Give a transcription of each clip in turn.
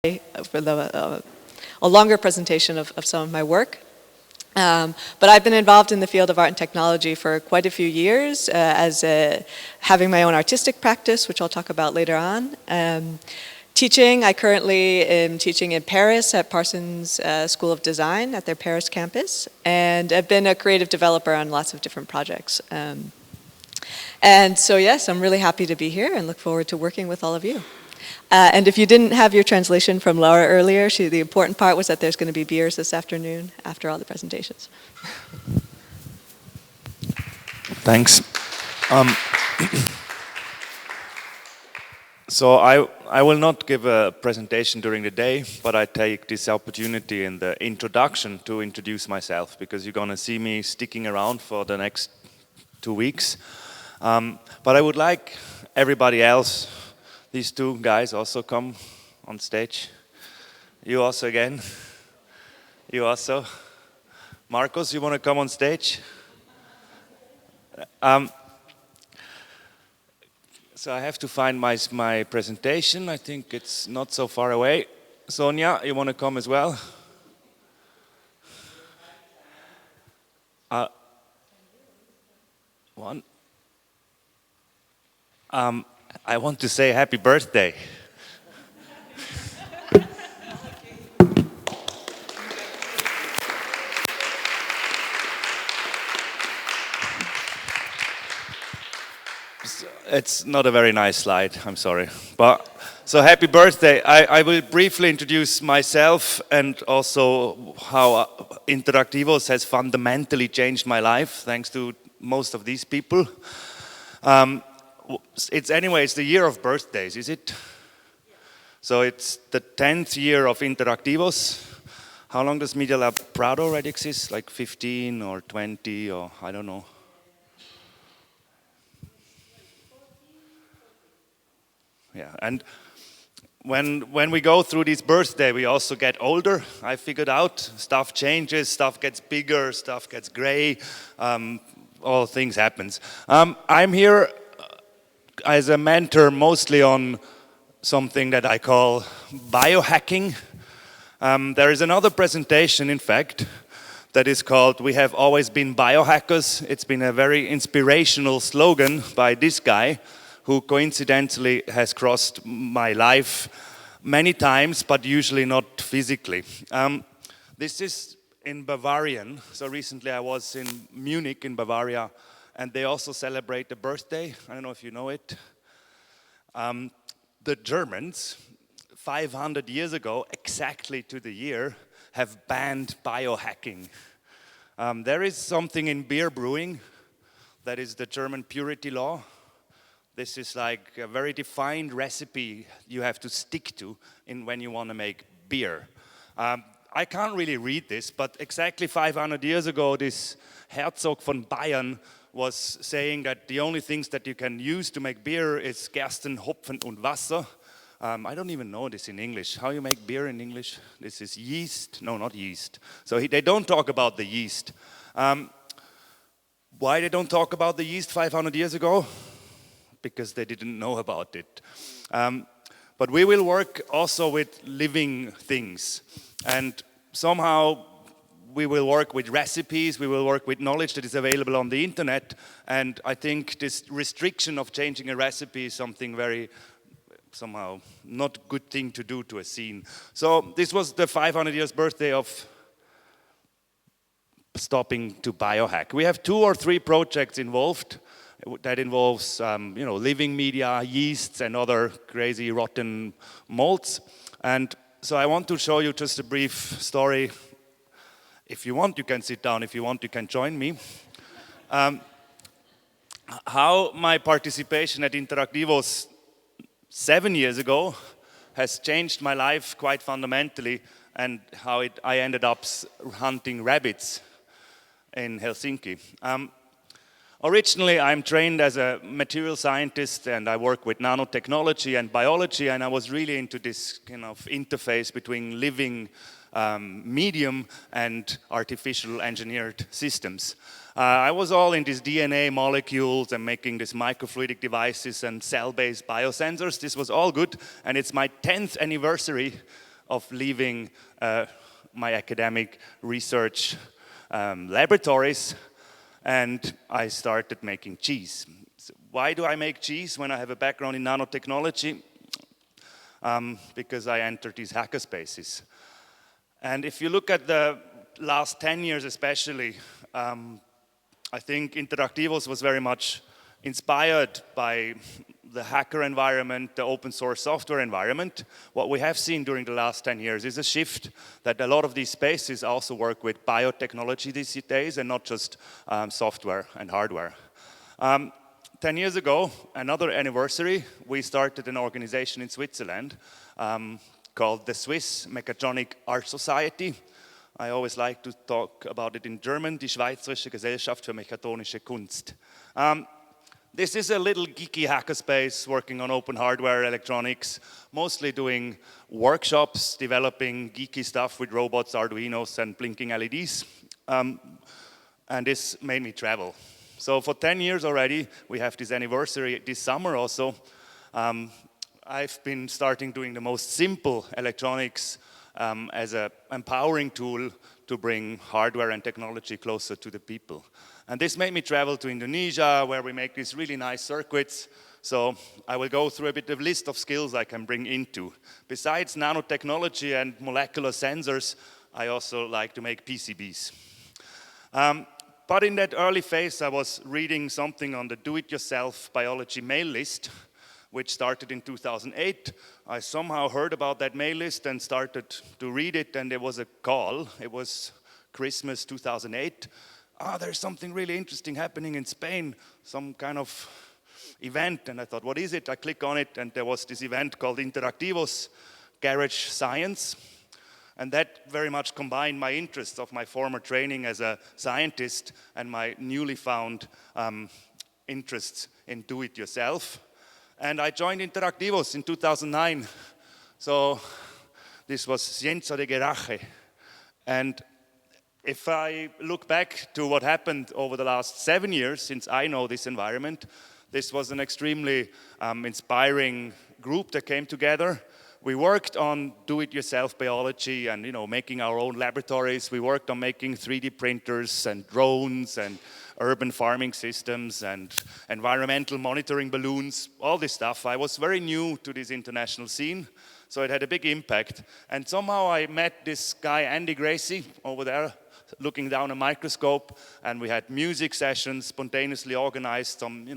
for a longer presentation of some of my work. But I've been involved in the field of art and technology for quite a few years having my own artistic practice, which I'll talk about later on. Teaching, I currently am teaching in Paris at Parsons School of Design at their Paris campus, and I've been a creative developer on lots of different projects. And so yes, I'm really happy to be here and look forward to working with all of you. And if you didn't have your translation from Laura earlier, the important part was that there's going to be beers this afternoon after all the presentations. Thanks. So I will not give a presentation during the day, but I take this opportunity in the introduction to introduce myself, because you're going to see me sticking around for the next 2 weeks. But I would like everybody else, these two guys also come on stage. You also again. You also. Marcos, you want to come on stage? So I have to find my presentation. I think it's not so far away. Sonia, you want to come as well? One. I want to say happy birthday. It's not a very nice slide, I'm sorry. But so happy birthday. I will briefly introduce myself and also how Interactivos has fundamentally changed my life, thanks to most of these people. It's the year of birthdays, is it? So it's the 10th year of Interactivos. How long does Media Lab Prado already exist? Like 15 or 20 or I don't know. Yeah, and when we go through this birthday, we also get older. I figured out stuff changes, stuff gets bigger, stuff gets gray, all things happens. I'm here as a mentor mostly on something that I call biohacking. There is another presentation, in fact, that is called "We Have Always Been Biohackers." It's been a very inspirational slogan by this guy, who coincidentally has crossed my life many times, but usually not physically. This is in Bavarian. So recently I was in Munich in Bavaria, and they also celebrate a birthday. I don't know if you know it. The Germans, 500 years ago, exactly to the year, have banned biohacking. There is something in beer brewing that is the German purity law. This is like a very defined recipe you have to stick to when you want to make beer. I can't really read this, but exactly 500 years ago, this Herzog von Bayern was saying that the only things that you can use to make beer is Gersten, Hopfen und Wasser. I don't even know this in English. How you make beer in English? This is yeast. No, not yeast. So they don't talk about the yeast. Why they don't talk about the yeast 500 years ago? Because they didn't know about it. But we will work also with living things. And somehow we will work with recipes, we will work with knowledge that is available on the internet. And I think this restriction of changing a recipe is something very, somehow, not good thing to do to a scene. So this was the 500 years birthday of stopping to biohack. We have 2 or 3 projects involved. That involves, living media, yeasts, and other crazy rotten molds. And so I want to show you just a brief story. If you want, you can sit down. If you want, you can join me. How my participation at Interactivos 7 years ago has changed my life quite fundamentally, and how I ended up hunting rabbits in Helsinki. Originally, I'm trained as a material scientist, and I work with nanotechnology and biology, and I was really into this kind of interface between living medium and artificial engineered systems. I was all in these DNA molecules and making these microfluidic devices and cell-based biosensors. This was all good, and it's my 10th anniversary of leaving my academic research laboratories, and I started making cheese. So why do I make cheese when I have a background in nanotechnology? Because I entered these hackerspaces. And if you look at the last 10 years especially, I think Interactivos was very much inspired by the hacker environment, the open source software environment. What we have seen during the last 10 years is a shift that a lot of these spaces also work with biotechnology these days and not just software and hardware. 10 years ago, another anniversary, we started an organization in Switzerland called the Swiss Mechatronic Art Society. I always like to talk about it in German, die Schweizerische Gesellschaft für Mechatronische Kunst. This is a little geeky hackerspace working on open hardware electronics, mostly doing workshops, developing geeky stuff with robots, Arduinos, and blinking LEDs. And this made me travel. So for 10 years already, we have this anniversary this summer also. I've been starting doing the most simple electronics as an empowering tool to bring hardware and technology closer to the people. And this made me travel to Indonesia, where we make these really nice circuits. So I will go through a bit of list of skills I can bring into. Besides nanotechnology and molecular sensors, I also like to make PCBs. But in that early phase, I was reading something on the do-it-yourself biology mail list, which started in 2008. I somehow heard about that mail list and started to read it, and there was a call. It was Christmas 2008. There's something really interesting happening in Spain, some kind of event. And I thought, what is it? I click on it, and there was this event called Interactivos, Garage Science. And that very much combined my interests of my former training as a scientist and my newly found interests in do-it-yourself. And I joined Interactivos in 2009. So this was Ciencia de Geraje. And if I look back to what happened over the last 7 years, since I know this environment, this was an extremely inspiring group that came together. We worked on do-it-yourself biology and, making our own laboratories. We worked on making 3D printers and drones and urban farming systems and environmental monitoring balloons, all this stuff. I was very new to this international scene, so it had a big impact. And somehow I met this guy, Andy Gracie, over there, looking down a microscope, and we had music sessions spontaneously organized, some,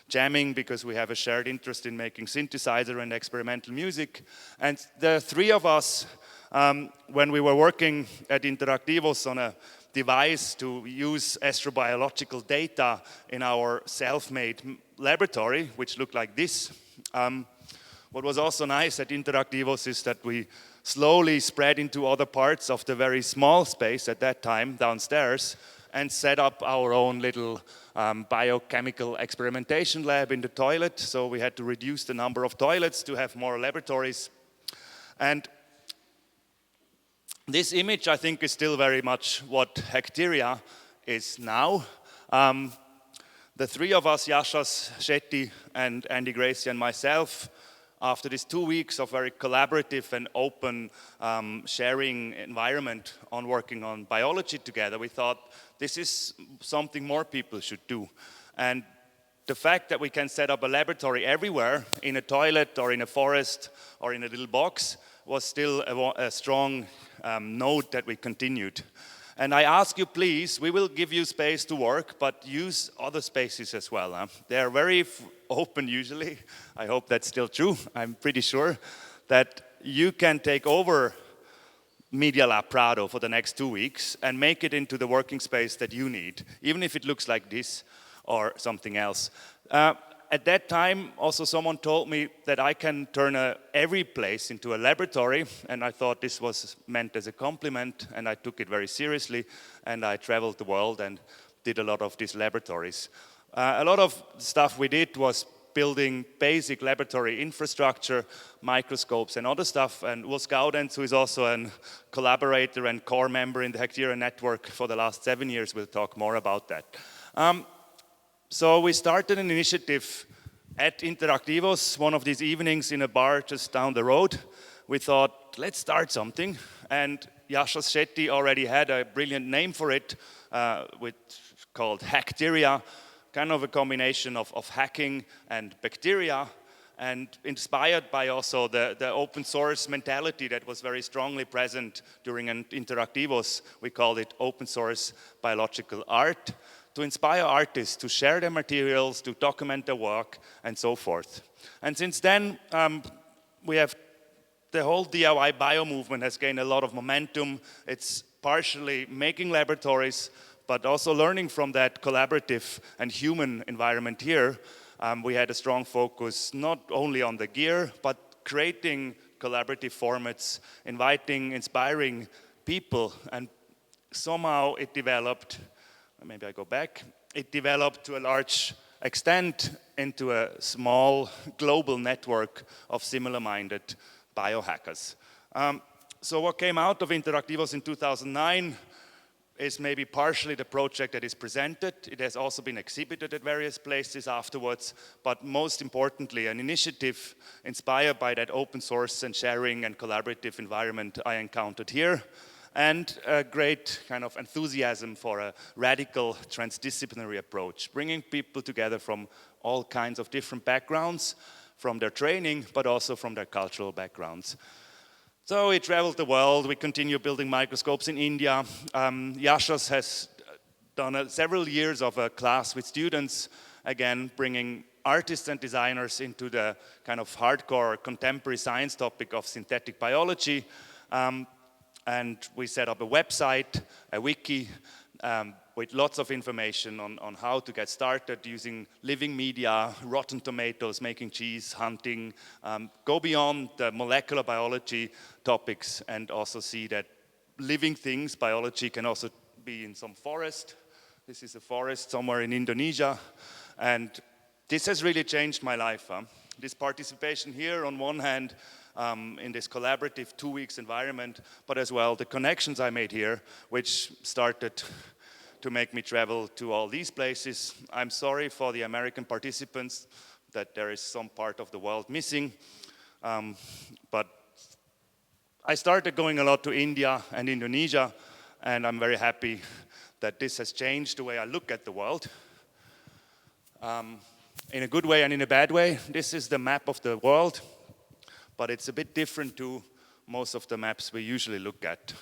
jamming, because we have a shared interest in making synthesizer and experimental music. And the three of us, when we were working at Interactivos on a device to use astrobiological data in our self-made laboratory, which looked like this. What was also nice at Interactivos is that we slowly spread into other parts of the very small space at that time downstairs and set up our own little biochemical experimentation lab in the toilet. So we had to reduce the number of toilets to have more laboratories. And this image, I think, is still very much what Hacteria is now. The three of us, Yashas Shetty and Andy Gracie and myself, after these 2 weeks of very collaborative and open sharing environment on working on biology together, we thought this is something more people should do. And the fact that we can set up a laboratory everywhere, in a toilet or in a forest or in a little box, was still a strong note that we continued. And I ask you, please, we will give you space to work, but use other spaces as well. They are very open usually. I hope that's still true. I'm pretty sure that you can take over Media Lab Prado for the next 2 weeks and make it into the working space that you need, even if it looks like this or something else. At that time, also someone told me that I can turn every place into a laboratory, and I thought this was meant as a compliment, and I took it very seriously, and I traveled the world and did a lot of these laboratories. A lot of stuff we did was building basic laboratory infrastructure, microscopes and other stuff, and Urs Gaudenz, who is also a collaborator and core member in the Hacteria network for the last 7 years, will talk more about that. So we started an initiative at Interactivos, one of these evenings in a bar just down the road. We thought, thought, let's start something. And Yashas Shetty already had a brilliant name for it, called Hackteria, kind of a combination of hacking and bacteria, and inspired by also the open source mentality that was very strongly present during Interactivos. We called it open source biological art, to inspire artists to share their materials, to document their work, and so forth. And since then, the whole DIY bio movement has gained a lot of momentum. It's partially making laboratories, but also learning from that collaborative and human environment here. We had a strong focus not only on the gear, but creating collaborative formats, inviting, inspiring people, and somehow it developed, maybe I go back, it developed to a large extent into a small global network of similar-minded biohackers. So what came out of Interactivos in 2009 is maybe partially the project that is presented. It has also been exhibited at various places afterwards, but most importantly, an initiative inspired by that open source and sharing and collaborative environment I encountered here, and a great kind of enthusiasm for a radical transdisciplinary approach, bringing people together from all kinds of different backgrounds, from their training, but also from their cultural backgrounds. So we traveled the world, we continue building microscopes in India. Yashas has done several years of a class with students, again, bringing artists and designers into the kind of hardcore contemporary science topic of synthetic biology. And we set up a website, a wiki, with lots of information on how to get started using living media, rotten tomatoes, making cheese, hunting, go beyond the molecular biology topics and also see that living things, biology, can also be in some forest. This is a forest somewhere in Indonesia, and this has really changed my life. This participation here, on one hand, in this collaborative 2 weeks environment, but as well the connections I made here, which started to make me travel to all these places. I'm sorry for the American participants that there is some part of the world missing, but I started going a lot to India and Indonesia, and I'm very happy that this has changed the way I look at the world. In a good way and in a bad way. This is the map of the world, but it's a bit different to most of the maps we usually look at.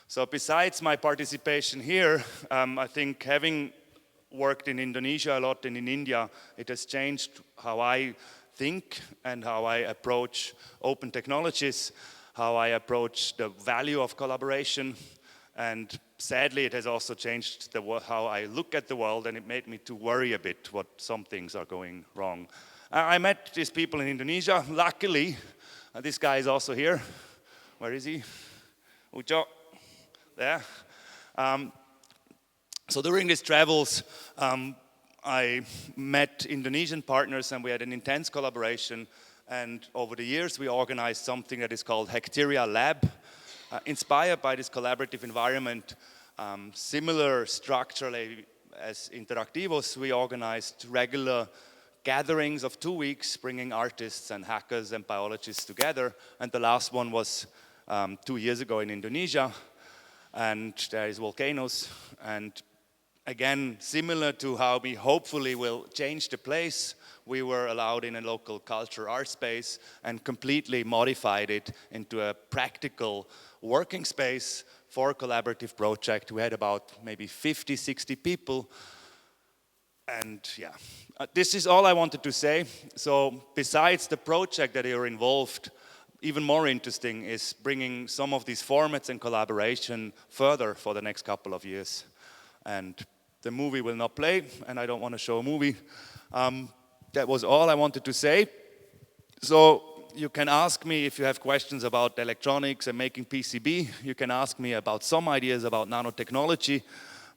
So besides my participation here, I think having worked in Indonesia a lot and in India, it has changed how I think and how I approach open technologies, how I approach the value of collaboration, and sadly it has also changed how I look at the world, and it made me to worry a bit what some things are going wrong. I met these people in Indonesia. Luckily, this guy is also here. Where is he? Ujo. There. So during these travels, I met Indonesian partners and we had an intense collaboration. And over the years, we organized something that is called Hackteria Lab, inspired by this collaborative environment. Similar structurally as Interactivos, we organized regular gatherings of 2 weeks, bringing artists and hackers and biologists together. And the last one was 2 years ago in Indonesia. And there is volcanoes, and again, similar to how we hopefully will change the place, we were allowed in a local culture art space and completely modified it into a practical working space for a collaborative project. We had about maybe 50, 60 people, and yeah, this is all I wanted to say. So besides the project that you're involved, even more interesting is bringing some of these formats and collaboration further for the next couple of years. And the movie will not play, and I don't want to show a movie. That was all I wanted to say. So you can ask me if you have questions about electronics and making PCB. You can ask me about some ideas about nanotechnology,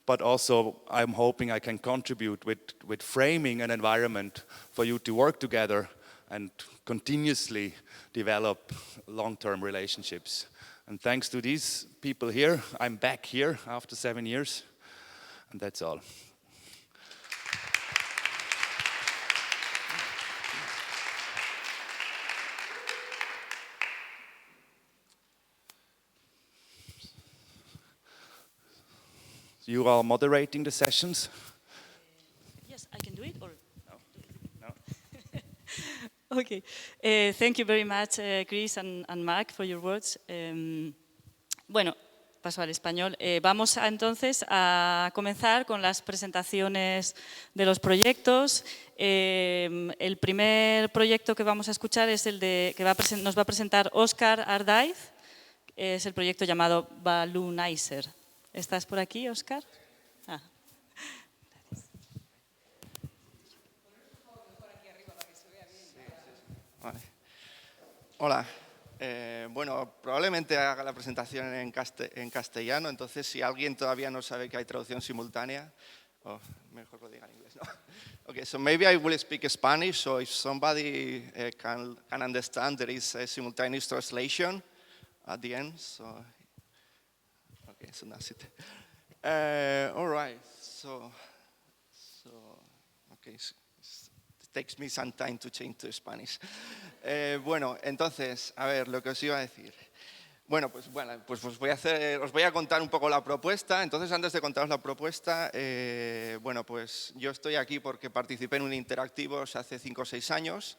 but also I'm hoping I can contribute with framing an environment for you to work together and continuously develop long-term relationships. And thanks to these people here, I'm back here after 7 years, and that's all. You are moderating the sessions? Yes, I can do it. Or No. okay. Thank you very much, Chris and Mark, for your words. Bueno, paso al español. Vamos entonces a comenzar con las presentaciones de los proyectos. El primer proyecto que vamos a escuchar es el que nos va a presentar Óscar Ardaiz. Es el proyecto llamado Balloonizer. ¿Estás por aquí, Óscar? Ah. Vale. Hola. Bueno, probablemente haga la presentación en castellano, entonces si alguien todavía no sabe que hay traducción simultánea, mejor lo diga en inglés, ¿no? Okay, so maybe I will speak Spanish, so if somebody can understand, there is a simultaneous translation at the end, so okay, so that's it. All right, so okay. It takes me some time to change to Spanish. Bueno, entonces, a ver, lo que os iba a decir. Bueno, pues os voy a contar un poco la propuesta. Entonces, antes de contaros la propuesta, bueno, pues yo estoy aquí porque participé en un Interactivos hace 5 o 6 años.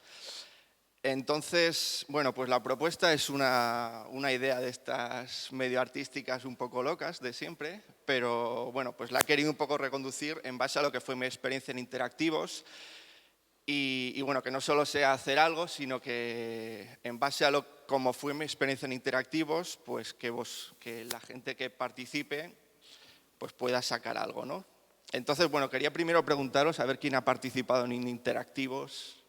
Entonces, bueno, pues la propuesta es una idea de estas medio artísticas un poco locas de siempre, pero bueno, pues la he querido un poco reconducir en base a lo que fue mi experiencia en Interactivos. Y bueno, que no solo sea hacer algo, sino que en base a cómo fue mi experiencia en Interactivos, pues que la gente que participe pues pueda sacar algo, ¿no? Entonces, bueno, quería primero preguntaros a ver quién ha participado en Interactivos.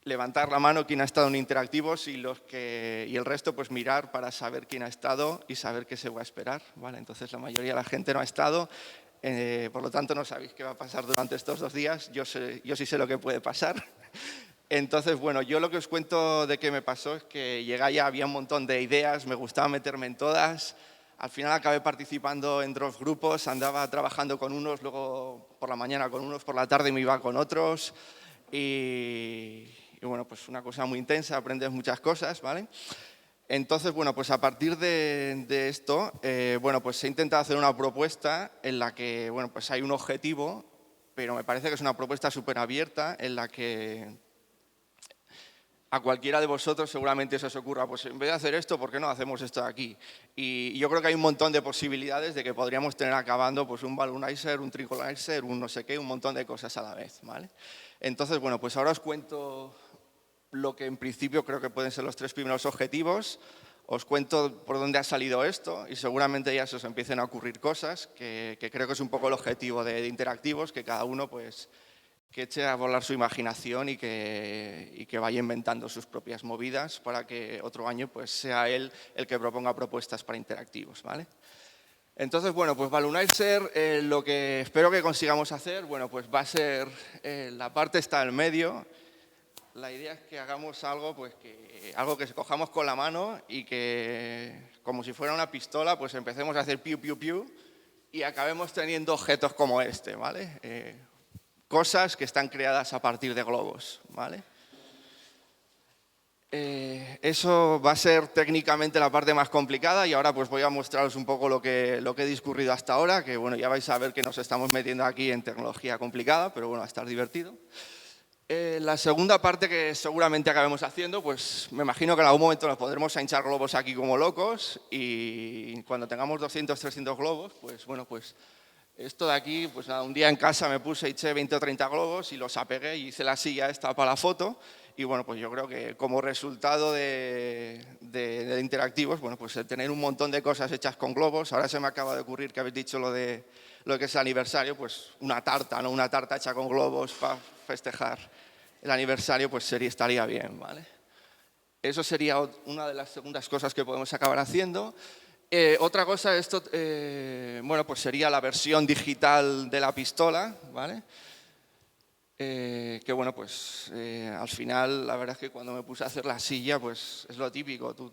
Levantar la mano quién ha estado en Interactivos y el resto pues mirar para saber quién ha estado y saber qué se va a esperar, ¿vale? Entonces la mayoría de la gente no ha estado. Por lo tanto, no sabéis qué va a pasar durante estos 2 días. Yo sí sé lo que puede pasar. Entonces, bueno, yo lo que os cuento de qué me pasó es que llegué allá, había un montón de ideas, me gustaba meterme en todas. Al final acabé participando en 2 grupos, andaba trabajando con unos, luego por la mañana con unos, por la tarde me iba con otros. Y bueno, pues una cosa muy intensa, aprendes muchas cosas, ¿vale? Entonces, bueno, pues a partir de esto, bueno, pues he intentado hacer una propuesta en la que, bueno, pues hay un objetivo, pero me parece que es una propuesta súper abierta en la que a cualquiera de vosotros seguramente se os ocurra, pues en vez de hacer esto, ¿por qué no hacemos esto de aquí? Y yo creo que hay un montón de posibilidades de que podríamos tener acabando pues un balloonizer, un tricolizer, un no sé qué, un montón de cosas a la vez, ¿vale? Entonces, bueno, pues ahora os cuento lo que en principio creo que pueden ser los 3 primeros objetivos. Os cuento por dónde ha salido esto y seguramente ya se os empiecen a ocurrir cosas que creo que es un poco el objetivo de Interactivos, que cada uno pues que eche a volar su imaginación y que vaya inventando sus propias movidas para que otro año pues sea él el que proponga propuestas para Interactivos, ¿vale? Entonces, bueno, pues Balloonizer, lo que espero que consigamos hacer, bueno, pues va a ser, la parte está en medio. La idea es que hagamos algo, pues algo que cojamos con la mano y que, como si fuera una pistola, pues empecemos a hacer piu, piu, piu y acabemos teniendo objetos como este, ¿vale? Cosas que están creadas a partir de globos, ¿vale? Eso va a ser técnicamente la parte más complicada y ahora pues voy a mostraros un poco lo que he discurrido hasta ahora, que bueno, ya vais a ver que nos estamos metiendo aquí en tecnología complicada, pero bueno, va a estar divertido. La segunda parte que seguramente acabemos haciendo, pues me imagino que en algún momento nos pondremos a hinchar globos aquí como locos y cuando tengamos 200, 300 globos, pues bueno, pues esto de aquí, pues nada, un día en casa me puse, eché 20 o 30 globos y los apegué y hice la silla esta para la foto y bueno, pues yo creo que como resultado de Interactivos, bueno, pues el tener un montón de cosas hechas con globos, ahora se me acaba de ocurrir que habéis dicho lo que es el aniversario, pues una tarta, ¿no? Una tarta hecha con globos para festejar el aniversario, pues estaría bien, ¿vale? Eso sería una de las segundas cosas que podemos acabar haciendo. Otra cosa, esto, bueno, pues sería la versión digital de la pistola, ¿vale? Que bueno, pues al final, la verdad es que cuando me puse a hacer la silla, pues es lo típico, tú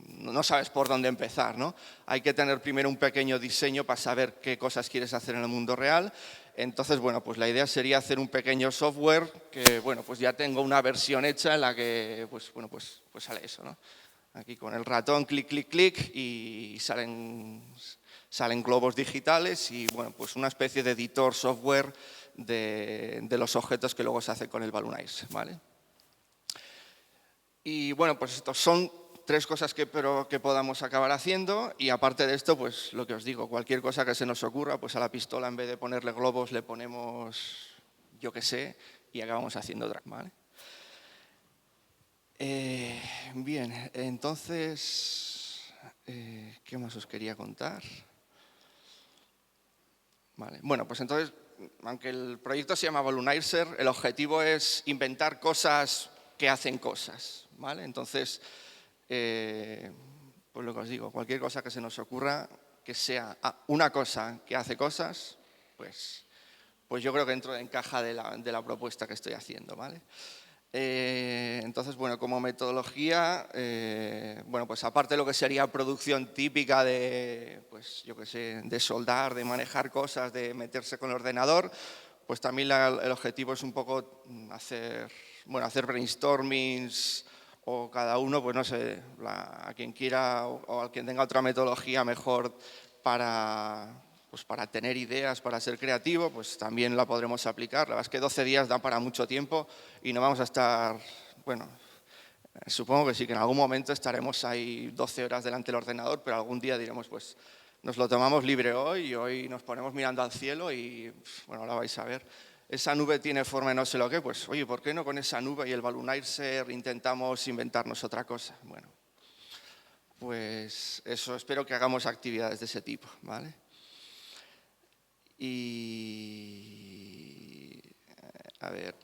no sabes por dónde empezar, ¿no? Hay que tener primero un pequeño diseño para saber qué cosas quieres hacer en el mundo real. Entonces, bueno, pues la idea sería hacer un pequeño software que, bueno, pues ya tengo una versión hecha en la que, pues, bueno, pues sale eso, ¿no? Aquí con el ratón, clic, clic, clic, y salen globos digitales y, bueno, pues una especie de editor software de los objetos que luego se hace con el Balloonizer, ¿vale? Y, bueno, pues estos son 3 cosas que espero que podamos acabar haciendo y aparte de esto, pues lo que os digo, cualquier cosa que se nos ocurra, pues a la pistola en vez de ponerle globos le ponemos, yo qué sé, y acabamos haciendo drag, ¿vale? Bien, entonces, ¿qué más os quería contar? Vale, bueno, pues entonces, aunque el proyecto se llama Balloonizer, el objetivo es inventar cosas que hacen cosas, ¿vale? Entonces, pues lo que os digo, cualquier cosa que se nos ocurra, que sea una cosa que hace cosas, pues yo creo que encaja de la propuesta que estoy haciendo, ¿vale? Entonces, bueno, como metodología, bueno, pues aparte de lo que sería producción típica de, pues yo qué sé, de soldar, de manejar cosas, de meterse con el ordenador, pues también el objetivo es un poco hacer brainstormings o cada uno, pues no sé, a quien quiera o a quien tenga otra metodología mejor para tener ideas, para ser creativo, pues también la podremos aplicar. La verdad es que 12 días da para mucho tiempo y no vamos a estar, bueno, supongo que sí, que en algún momento estaremos ahí 12 horas delante del ordenador, pero algún día diremos, pues nos lo tomamos libre hoy y hoy nos ponemos mirando al cielo y, bueno, ahora vais a ver. Esa nube tiene forma de no sé lo qué, pues oye, ¿por qué no con esa nube y el Balloonizer intentamos inventarnos otra cosa? Bueno, pues eso, espero que hagamos actividades de ese tipo, ¿vale? Y a ver,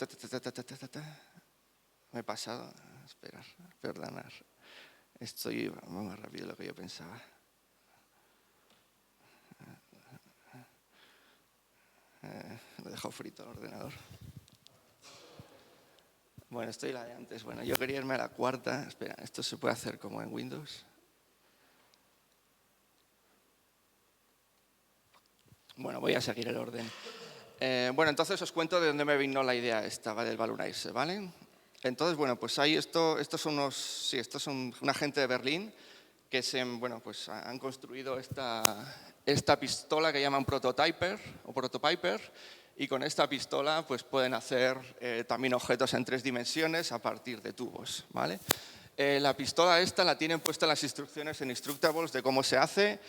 me he pasado, esperar, perdonar, estoy más rápido de lo que yo pensaba. Lo he dejado frito el ordenador. Bueno, estoy la de antes. Bueno, yo quería irme a la cuarta. Espera, esto se puede hacer como en Windows. Bueno, voy a seguir el orden. Bueno, entonces os cuento de dónde me vino la idea esta, ¿vale? Del Balloonizer, ¿vale? Entonces, bueno, pues ahí estos son una gente de Berlín que pues han construido esta pistola que llaman prototyper o protopiper y con esta pistola pues pueden hacer también objetos en 3 dimensiones a partir de tubos, ¿vale? La pistola esta la tienen puesta en las instrucciones en Instructables de cómo se hace.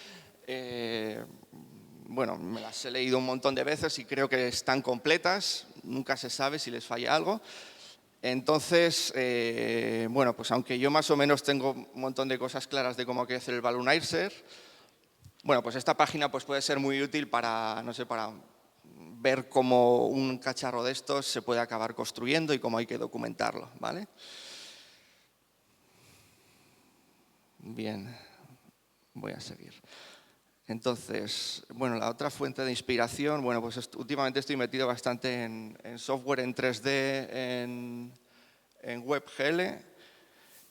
Bueno, me las he leído un montón de veces y creo que están completas, nunca se sabe si les falla algo. Entonces, bueno, pues aunque yo más o menos tengo un montón de cosas claras de cómo hay que hacer el Balloonizer, bueno, pues esta página pues puede ser muy útil para, no sé, para ver cómo un cacharro de estos se puede acabar construyendo y cómo hay que documentarlo, ¿vale? Bien, voy a seguir. Entonces, bueno, la otra fuente de inspiración, bueno, pues últimamente estoy metido bastante en software en 3D, en WebGL.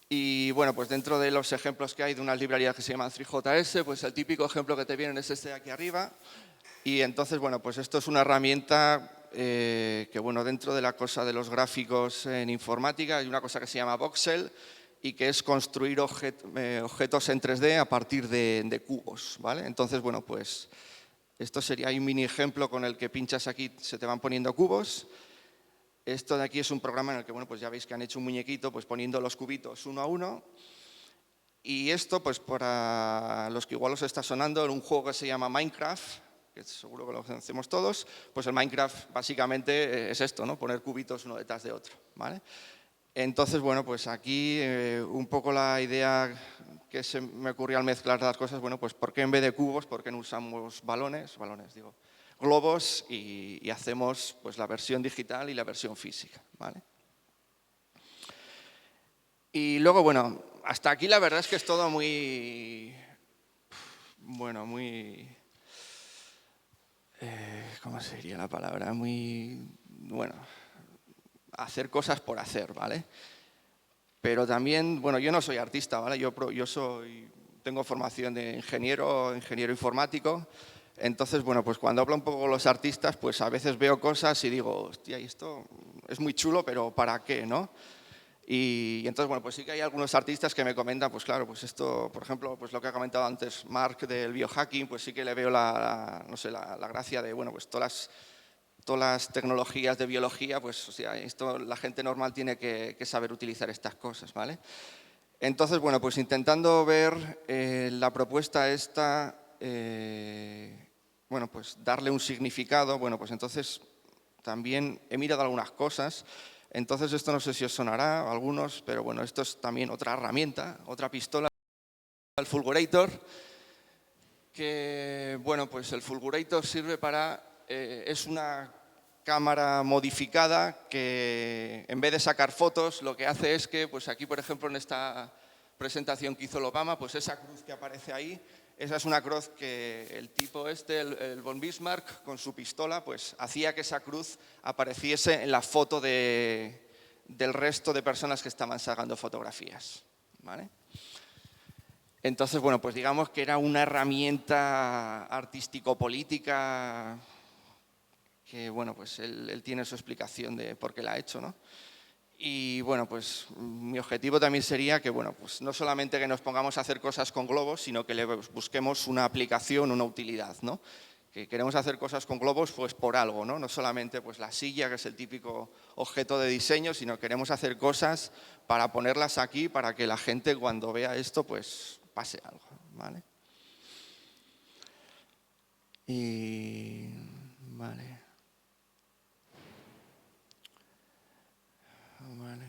Y bueno, pues dentro de los ejemplos que hay de unas librerías que se llaman 3JS, pues el típico ejemplo que te viene es este de aquí arriba. Y entonces, bueno, pues esto es una herramienta que, bueno, dentro de la cosa de los gráficos en informática hay una cosa que se llama voxel y que es construir objetos en 3D a partir de cubos, ¿vale? Entonces, bueno, pues esto sería un mini ejemplo con el que pinchas aquí, se te van poniendo cubos. Esto de aquí es un programa en el que, bueno, pues ya veis que han hecho un muñequito pues poniendo los cubitos uno a uno. Y esto, pues para los que igual os está sonando, en un juego que se llama Minecraft, que seguro que lo conocemos todos, pues el Minecraft básicamente es esto, ¿no? Poner cubitos uno detrás de otro, ¿vale? Entonces, bueno, pues aquí un poco la idea que se me ocurrió al mezclar las cosas, bueno, pues ¿por qué en vez de cubos, por qué no usamos globos y hacemos pues la versión digital y la versión física, ¿vale? Y luego, bueno, hasta aquí la verdad es que es todo muy, bueno, muy, ¿cómo sería la palabra? Muy, bueno, hacer cosas por hacer, ¿vale? Pero también, bueno, yo no soy artista, ¿vale? Yo tengo formación de ingeniero informático. Entonces, bueno, pues cuando hablo un poco con los artistas, pues a veces veo cosas y digo, hostia, esto es muy chulo, pero ¿para qué, no? Y entonces, bueno, pues sí que hay algunos artistas que me comentan, pues claro, pues esto, por ejemplo, pues lo que ha comentado antes Marc del biohacking, pues sí que le veo no sé, la gracia de, bueno, pues todas las tecnologías de biología, pues o sea, esto la gente normal tiene que saber utilizar estas cosas, ¿vale? Entonces, bueno, pues intentando ver la propuesta esta, bueno, pues darle un significado, bueno, pues entonces también he mirado algunas cosas. Entonces esto no sé si os sonará a algunos, pero bueno, esto es también otra herramienta, otra pistola, el fulgurator, que bueno, pues el fulgurator sirve para, es una cámara modificada que en vez de sacar fotos, lo que hace es que, pues aquí por ejemplo en esta presentación que hizo el Obama, pues esa cruz que aparece ahí, esa es una cruz que el tipo este, el von Bismarck, con su pistola, pues hacía que esa cruz apareciese en la foto del resto de personas que estaban sacando fotografías, ¿vale? Entonces, bueno, pues digamos que era una herramienta artístico-política que, bueno, pues él tiene su explicación de por qué la ha hecho, ¿no? Y bueno, pues mi objetivo también sería que, bueno, pues no solamente que nos pongamos a hacer cosas con globos, sino que le busquemos una aplicación, una utilidad, ¿no? Que queremos hacer cosas con globos pues por algo, ¿no? No solamente pues la silla, que es el típico objeto de diseño, sino queremos hacer cosas para ponerlas aquí, para que la gente cuando vea esto pues pase algo, ¿vale? Y vale.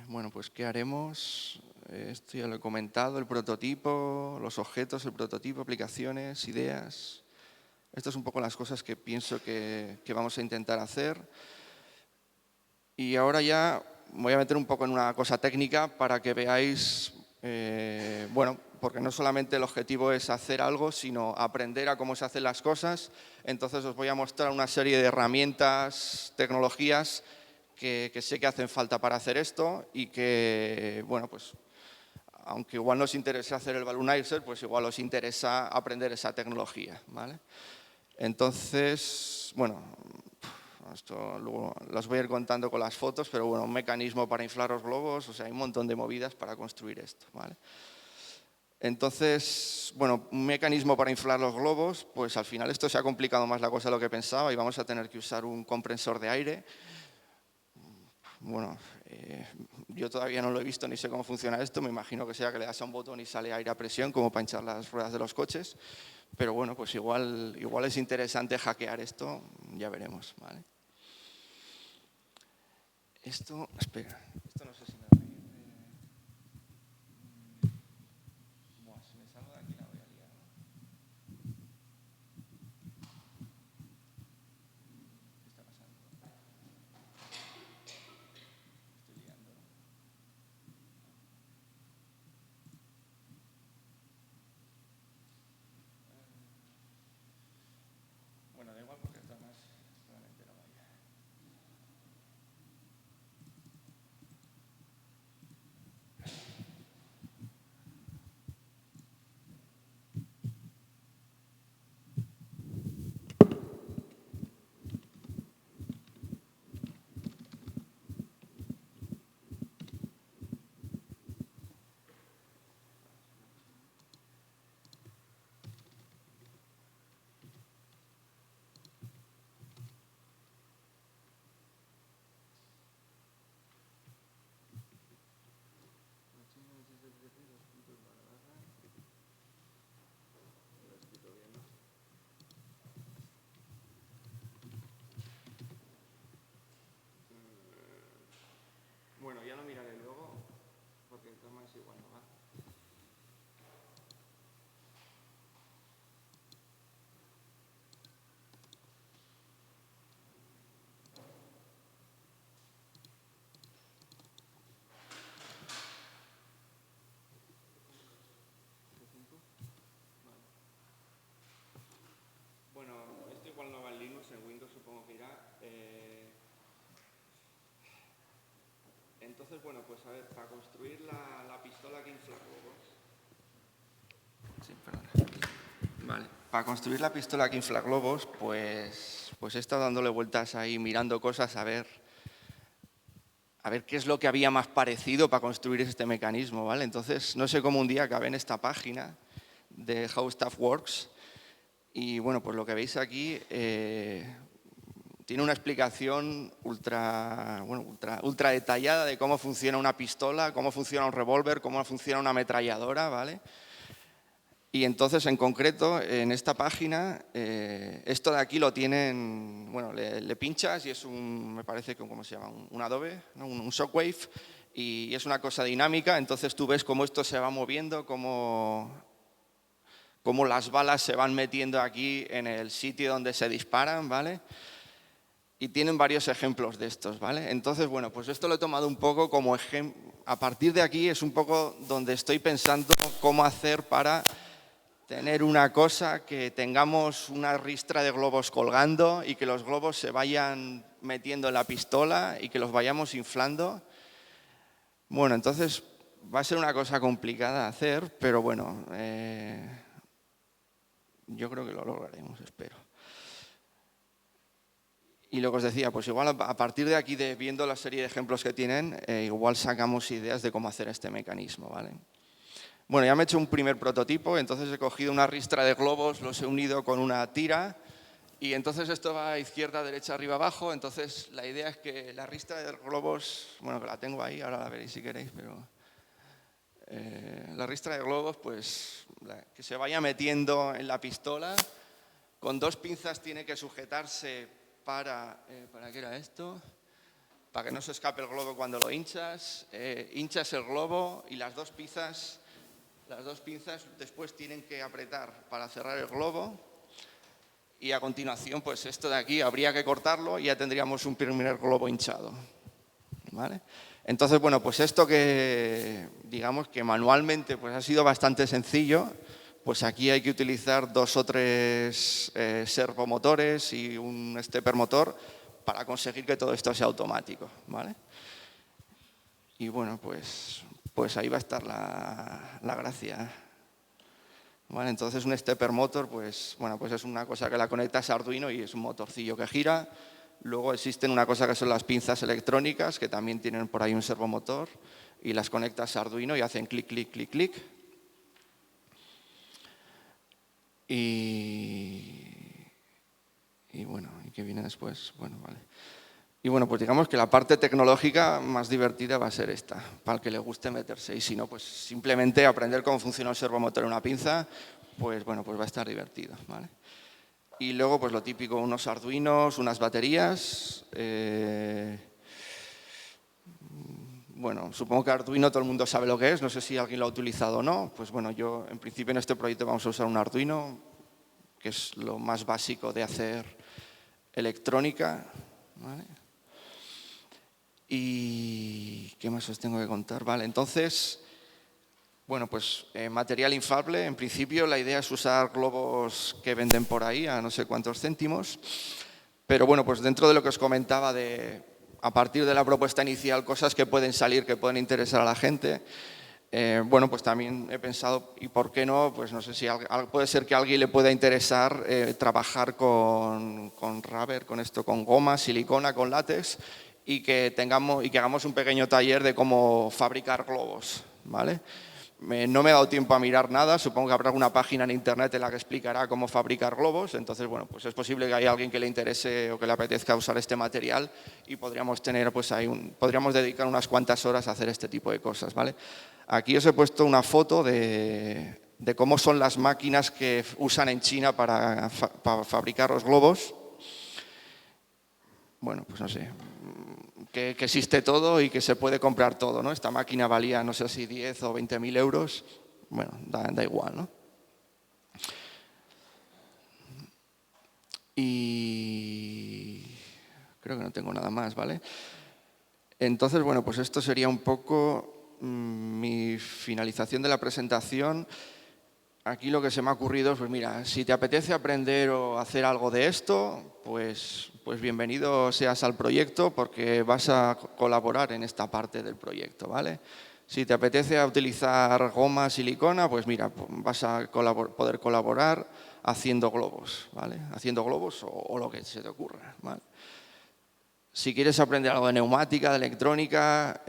Bueno, pues ¿qué haremos? Esto ya lo he comentado, el prototipo, los objetos, el prototipo, aplicaciones, ideas. Estas son un poco las cosas que pienso que vamos a intentar hacer. Y ahora ya voy a meter un poco en una cosa técnica para que veáis, bueno, porque no solamente el objetivo es hacer algo, sino aprender a cómo se hacen las cosas. Entonces os voy a mostrar una serie de herramientas, tecnologías que sé que hacen falta para hacer esto y que, bueno, pues aunque igual nos interesa hacer el balloonizer, pues igual os interesa aprender esa tecnología, ¿vale? Entonces, bueno, esto luego las voy a ir contando con las fotos, pero bueno, un mecanismo para inflar los globos, o sea, hay un montón de movidas para construir esto, ¿vale? Entonces, bueno, un mecanismo para inflar los globos, pues al final esto se ha complicado más la cosa de lo que pensaba y vamos a tener que usar un compresor de aire. Bueno, yo todavía no lo he visto ni sé cómo funciona esto, me imagino que sea que le das a un botón y sale aire a presión como para hinchar las ruedas de los coches, pero bueno, pues igual es interesante hackear esto, ya veremos, ¿vale? Esto, espera, esto no sé si me va a ir. Buah, si me salgo de aquí la voy a liar, ¿no? ¿Qué está pasando? Estoy liando, ¿no? Bueno, da igual porque esto más solamente no vaya. Bueno, ya lo miraré luego, porque el tema es igual, ¿no va? Bueno, esto igual no va en Linux, en Windows supongo que irá. Entonces, bueno, pues a ver, para construir la pistola que infla globos. Sí, perdón. Vale. Para construir la pistola que infla globos, pues he estado dándole vueltas ahí, mirando cosas, a ver a ver qué es lo que había más parecido para construir este mecanismo, ¿vale? Entonces, no sé cómo un día acabé en esta página de How Stuff Works y, bueno, pues lo que veis aquí tiene una explicación ultra detallada de cómo funciona una pistola, cómo funciona un revólver, cómo funciona una ametralladora, ¿vale? Y entonces, en concreto, en esta página, esto de aquí lo tienen, bueno, le pinchas y es me parece que, ¿cómo se llama? Un Adobe, ¿no? Un Shockwave, y es una cosa dinámica, entonces tú ves cómo esto se va moviendo, cómo las balas se van metiendo aquí en el sitio donde se disparan, ¿vale? Y tienen varios ejemplos de estos, ¿vale? Entonces, bueno, pues esto lo he tomado un poco como ejemplo. A partir de aquí es un poco donde estoy pensando cómo hacer para tener una cosa que tengamos una ristra de globos colgando y que los globos se vayan metiendo en la pistola y que los vayamos inflando. Bueno, entonces va a ser una cosa complicada de hacer, pero bueno, yo creo que lo lograremos, espero. Y lo que os decía, pues igual a partir de aquí, viendo la serie de ejemplos que tienen, igual sacamos ideas de cómo hacer este mecanismo, ¿vale? Bueno, ya me he hecho un primer prototipo, entonces he cogido una ristra de globos, los he unido con una tira y entonces esto va a izquierda, derecha, arriba, abajo. Entonces la idea es que la ristra de globos, bueno, que la tengo ahí, ahora la veréis si queréis, pero la ristra de globos, pues que se vaya metiendo en la pistola. Con dos pinzas tiene que sujetarse ¿para qué era esto? Para que no se escape el globo cuando lo hinchas. Hinchas el globo y las dos pinzas después tienen que apretar para cerrar el globo y a continuación, pues esto de aquí habría que cortarlo y ya tendríamos un primer globo hinchado, ¿vale? Entonces, bueno, pues esto que digamos que manualmente pues ha sido bastante sencillo, pues aquí hay que utilizar 2 o 3 servomotores y un stepper motor para conseguir que todo esto sea automático, ¿vale? Y bueno, pues ahí va a estar la gracia. Vale, entonces un stepper motor, pues es una cosa que la conectas a Arduino y es un motorcillo que gira. Luego existen una cosa que son las pinzas electrónicas, que también tienen por ahí un servomotor, y las conectas a Arduino y hacen clic, clic, clic, clic. Y bueno, ¿y qué viene después? Bueno, vale. Y bueno, pues digamos que la parte tecnológica más divertida va a ser esta, para el que le guste meterse. Y si no, pues simplemente aprender cómo funciona un servomotor en una pinza, pues bueno, pues va a estar divertido, ¿vale? Y luego, pues lo típico, unos arduinos, unas baterías. Bueno, supongo que Arduino todo el mundo sabe lo que es, no sé si alguien lo ha utilizado o no. Pues bueno, yo en principio en este proyecto vamos a usar un Arduino, que es lo más básico de hacer electrónica, ¿vale? ¿Y qué más os tengo que contar? Vale, entonces, bueno, pues material inflable. En principio la idea es usar globos que venden por ahí a no sé cuántos céntimos. Pero bueno, pues dentro de lo que os comentaba a partir de la propuesta inicial, cosas que pueden salir, que pueden interesar a la gente. Bueno, pues también he pensado, ¿y por qué no? Pues no sé si puede ser que a alguien le pueda interesar trabajar con rubber, con goma, silicona, con látex, y que hagamos un pequeño taller de cómo fabricar globos, ¿vale? No me he dado tiempo a mirar nada, supongo que habrá alguna página en internet en la que explicará cómo fabricar globos, entonces bueno, pues es posible que haya alguien que le interese o que le apetezca usar este material y podríamos tener pues ahí podríamos dedicar unas cuantas horas a hacer este tipo de cosas, ¿vale? Aquí os he puesto una foto de cómo son las máquinas que usan en China para fabricar los globos. Bueno, pues no sé, que existe todo y que se puede comprar todo, ¿no? Esta máquina valía, no sé si 10 o 20.000 euros, bueno, da igual, ¿no? Y creo que no tengo nada más, ¿vale? Entonces, bueno, pues esto sería un poco mi finalización de la presentación. Aquí lo que se me ha ocurrido es, pues mira, si te apetece aprender o hacer algo de esto, pues bienvenido seas al proyecto porque vas a colaborar en esta parte del proyecto, ¿vale? Si te apetece utilizar goma, silicona, pues mira, vas a poder colaborar haciendo globos, ¿vale? Haciendo globos o lo que se te ocurra, ¿vale? Si quieres aprender algo de neumática, de electrónica,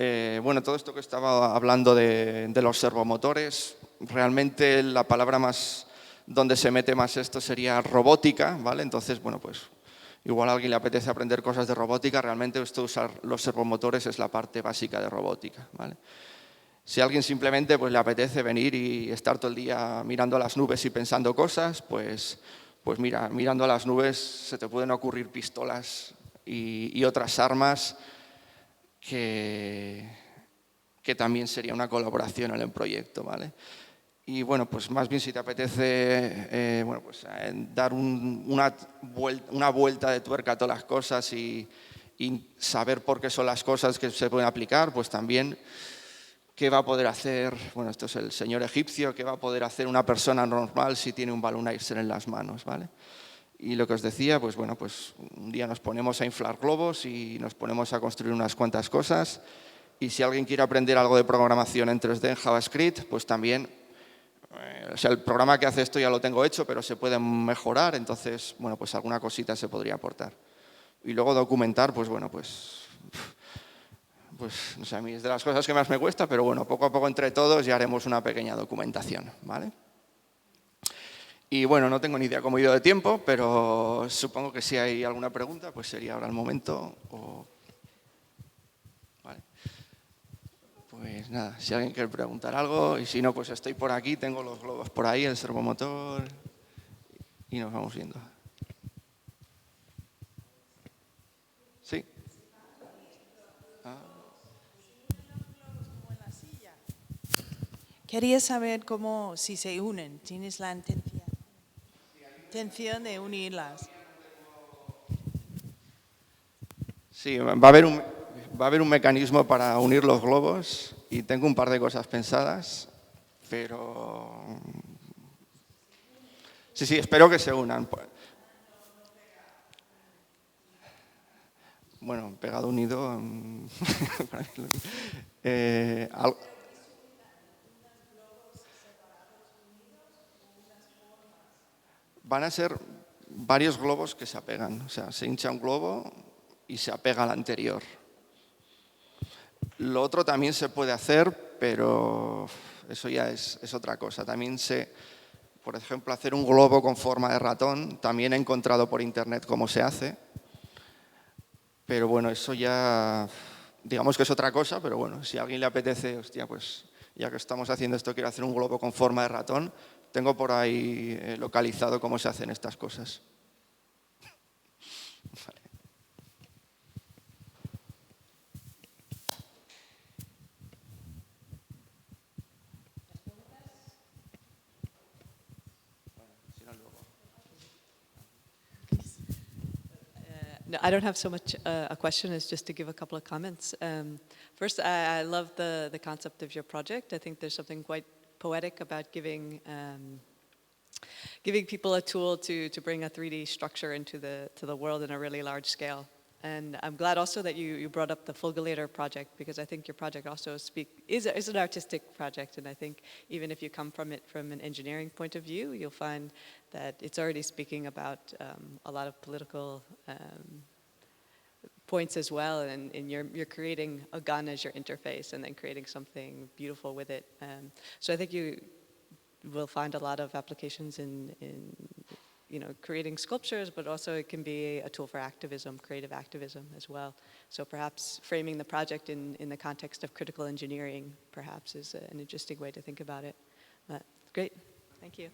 bueno, todo esto que estaba hablando de los servomotores, realmente la palabra más donde se mete más esto sería robótica, ¿vale? Entonces, bueno, pues igual a alguien le apetece aprender cosas de robótica, realmente esto usar los servomotores es la parte básica de robótica, ¿vale? Si a alguien simplemente pues, le apetece venir y estar todo el día mirando a las nubes y pensando cosas, pues mira, mirando a las nubes se te pueden ocurrir pistolas y otras armas que también sería una colaboración en el proyecto, ¿vale? Y bueno, pues más bien si te apetece bueno, pues, dar una vuelta de tuerca a todas las cosas y saber por qué son las cosas que se pueden aplicar, pues también qué va a poder hacer, bueno, esto es el señor egipcio, qué va a poder hacer una persona normal si tiene un balonizer en las manos, ¿vale? Y lo que os decía, pues bueno, pues un día nos ponemos a inflar globos y nos ponemos a construir unas cuantas cosas. Y si alguien quiere aprender algo de programación en 3D en JavaScript, pues también, o sea, el programa que hace esto ya lo tengo hecho, pero se puede mejorar, entonces, bueno, pues alguna cosita se podría aportar. Y luego documentar, pues bueno, pues no sé, a mí es de las cosas que más me cuesta, pero bueno, poco a poco entre todos ya haremos una pequeña documentación, ¿vale? Y bueno, no tengo ni idea cómo he ido de tiempo, pero supongo que si hay alguna pregunta, pues sería ahora el momento. Vale. Pues nada, si alguien quiere preguntar algo, y si no, pues estoy por aquí, tengo los globos por ahí, el servomotor, y nos vamos viendo. ¿Sí? Quería saber cómo, si se unen, ¿tienes la intención de unirlas? Sí, va a haber un mecanismo para unir los globos y tengo un par de cosas pensadas, pero sí, espero que se unan. Bueno, pegado, unido. Van a ser varios globos que se apegan. O sea, se hincha un globo y se apega al anterior. Lo otro también se puede hacer, pero eso ya es otra cosa. También por ejemplo, hacer un globo con forma de ratón. También he encontrado por internet cómo se hace. Pero bueno, eso ya, digamos que es otra cosa, pero bueno, si a alguien le apetece, hostia, pues ya que estamos haciendo esto, quiero hacer un globo con forma de ratón, tengo por ahí localizado cómo se hacen estas cosas. Vale. No, I don't have so much a question as just to give a couple of comments. First, I love the concept of your project. I think there's something quite poetic about giving people a tool to bring a 3D structure into the world in a really large scale. And I'm glad also that you brought up the Fulgulator project, because I think your project also is an artistic project, and I think even if you come from it from an engineering point of view, you'll find that it's already speaking about a lot of political points as well, and you're creating a gun as your interface and then creating something beautiful with it. So I think you will find a lot of applications in creating sculptures, but also it can be a tool for activism, creative activism as well. So perhaps framing the project in the context of critical engineering perhaps is an interesting way to think about it. But great, thank you.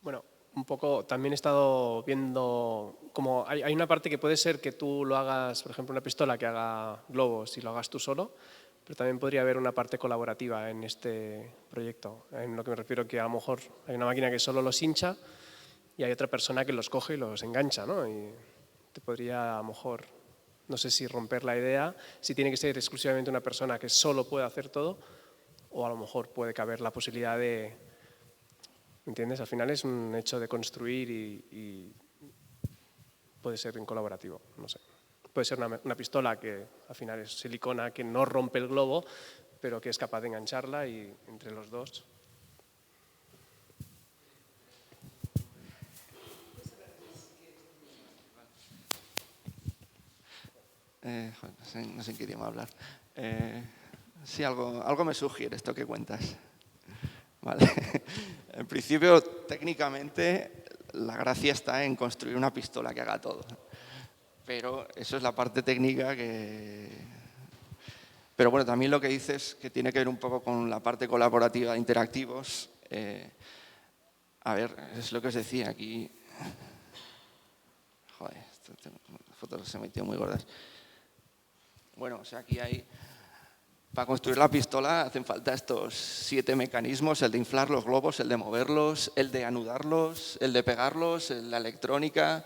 Bueno, un poco, también he estado viendo, como hay una parte que puede ser que tú lo hagas, por ejemplo, una pistola que haga globos y lo hagas tú solo, pero también podría haber una parte colaborativa en este proyecto. En lo que me refiero que a lo mejor hay una máquina que solo los hincha y hay otra persona que los coge y los engancha, ¿no? Y te podría a lo mejor, no sé si romper la idea, si tiene que ser exclusivamente una persona que solo puede hacer todo, o a lo mejor puede caber la posibilidad de, ¿entiendes? Al final es un hecho de construir y puede ser en colaborativo, no sé. Puede ser una pistola que al final es silicona, que no rompe el globo, pero que es capaz de engancharla y entre los dos. Joder, no sé en qué idioma hablar. Sí, algo me sugiere esto que cuentas. Vale. En principio, técnicamente, la gracia está en construir una pistola que haga todo. Pero eso es la parte técnica que... Pero bueno, también lo que dices que tiene que ver un poco con la parte colaborativa de interactivos. A ver, es lo que os decía aquí. Joder, las fotos se metieron muy gordas. Bueno, o sea, aquí hay... Para construir la pistola hacen falta estos 7 mecanismos, el de inflar los globos, el de moverlos, el de anudarlos, el de pegarlos, la electrónica.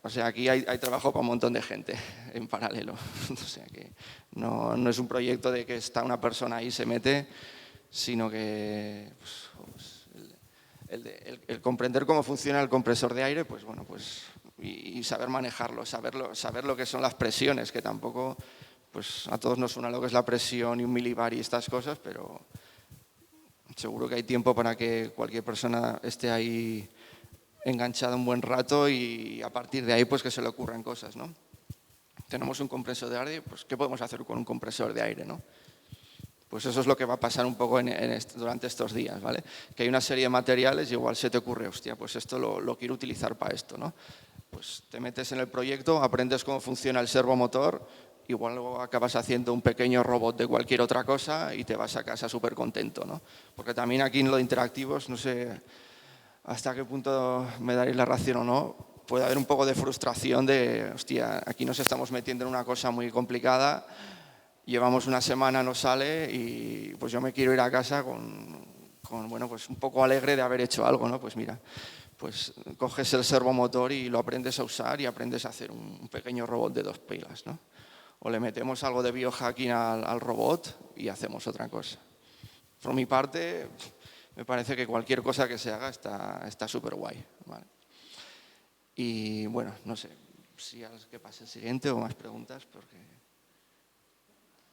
O sea, aquí hay trabajo para un montón de gente en paralelo. O sea, que no es un proyecto de que está una persona ahí y se mete, sino que el comprender cómo funciona el compresor de aire, pues bueno, pues y saber manejarlo, saber lo que son las presiones, que tampoco... Pues a todos nos suena lo que es la presión y un milibar y estas cosas, pero seguro que hay tiempo para que cualquier persona esté ahí enganchada un buen rato y a partir de ahí pues que se le ocurran cosas, ¿no? Tenemos un compresor de aire, pues ¿qué podemos hacer con un compresor de aire, no? Pues eso es lo que va a pasar un poco durante estos días, ¿vale? Que hay una serie de materiales y igual se te ocurre, hostia, pues esto lo quiero utilizar para esto, ¿no? Pues te metes en el proyecto, aprendes cómo funciona el servomotor, igual luego acabas haciendo un pequeño robot de cualquier otra cosa y te vas a casa súper contento, ¿no? Porque también aquí en lo de interactivos, no sé hasta qué punto me daréis la razón o no, puede haber un poco de frustración de, hostia, aquí nos estamos metiendo en una cosa muy complicada, llevamos una semana, no sale y pues yo me quiero ir a casa bueno, pues un poco alegre de haber hecho algo, ¿no? Pues mira, pues coges el servomotor y lo aprendes a usar y aprendes a hacer un pequeño robot de 2 pilas, ¿no? O le metemos algo de biohacking al robot y hacemos otra cosa. Por mi parte, me parece que cualquier cosa que se haga está súper guay, ¿vale? Y bueno, no sé si que pase el siguiente o más preguntas, porque...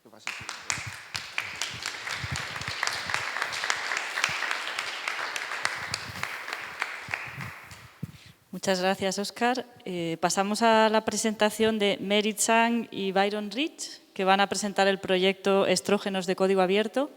¿Qué pasa el siguiente? Muchas gracias, Óscar. Pasamos a la presentación de Merit Sang y Byron Rich, que van a presentar el proyecto Estrógenos de Código Abierto.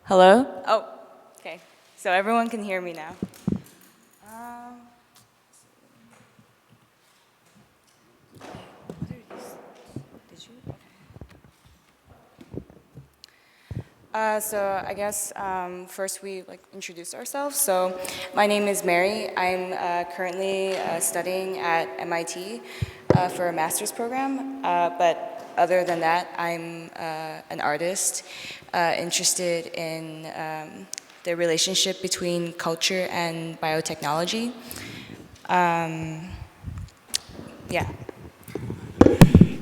Hello? Oh, okay. So everyone can hear me now. So I guess first we introduce ourselves. So my name is Mary. I'm currently studying at MIT for a master's program. But other than that, I'm an artist interested in the relationship between culture and biotechnology. Yeah.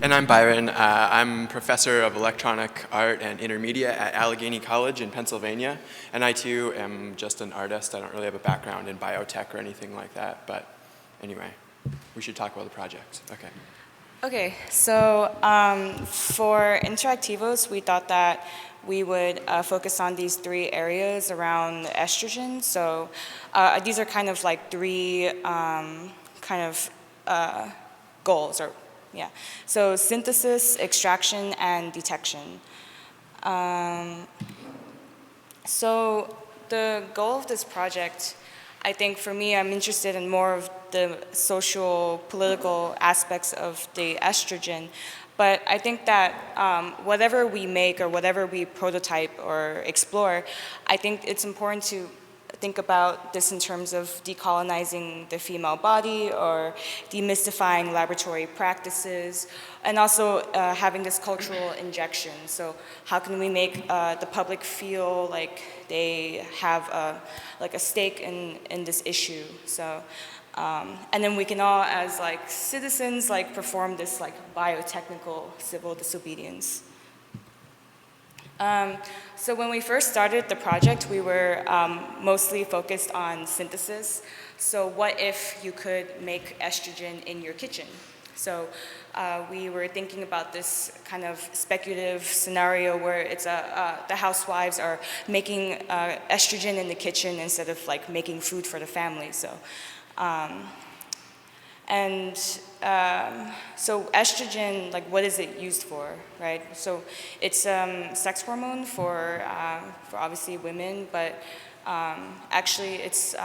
And I'm Byron. I'm professor of electronic art and intermedia at Allegheny College in Pennsylvania. And I too am just an artist. I don't really have a background in biotech or anything like that. But anyway, we should talk about the project. Okay. Okay, so for Interactivos, we thought that we would focus on these 3 areas around estrogen. So these are kind of like 3 goals, or yeah. So synthesis, extraction, and detection. So the goal of this project, I think for me, I'm interested in more of the social, political aspects of the estrogen. But I think that whatever we make or whatever we prototype or explore, I think it's important to think about this in terms of decolonizing the female body or demystifying laboratory practices, and also having this cultural injection. So how can we make the public feel like they have a stake in this issue? So And then we can all, as like citizens, like perform this like biotechnical civil disobedience. So when we first started the project, we were mostly focused on synthesis. So what if you could make estrogen in your kitchen? So we were thinking about this kind of speculative scenario where it's the housewives are making estrogen in the kitchen instead of like making food for the family. So so estrogen, like what is it used for, right? So it's sex hormone for obviously women, but actually it's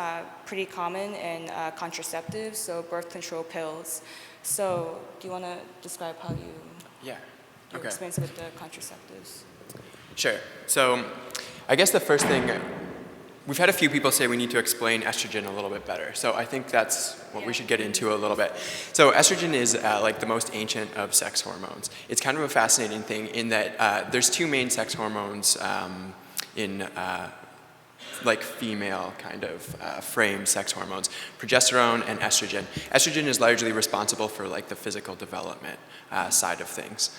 pretty common in contraceptives, so birth control pills. So do you want to describe how your experience with the contraceptives? Sure. So I guess the first thing, we've had a few people say we need to explain estrogen a little bit better. So I think that's what we should get into a little bit. So estrogen is like the most ancient of sex hormones. It's kind of a fascinating thing in that there's two main sex hormones in like female kind of frame sex hormones, progesterone and estrogen. Estrogen is largely responsible for like the physical development side of things.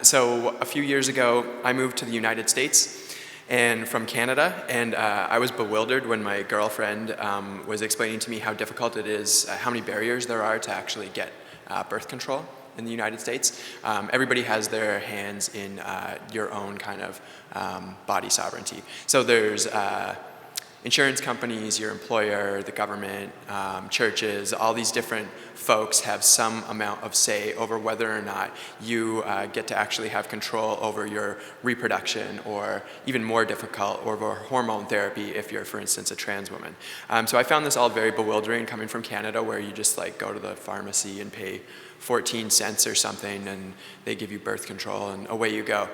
So a few years ago, I moved to the United States and from Canada, and I was bewildered when my girlfriend was explaining to me how difficult it is, how many barriers there are to actually get birth control in the United States. Everybody has their hands in your own kind of body sovereignty. So there's insurance companies, your employer, the government, churches, all these different folks have some amount of say over whether or not you get to actually have control over your reproduction, or even more difficult, over hormone therapy if you're, for instance, a trans woman. So I found this all very bewildering coming from Canada, where you just like go to the pharmacy and pay 14 cents or something and they give you birth control and away you go.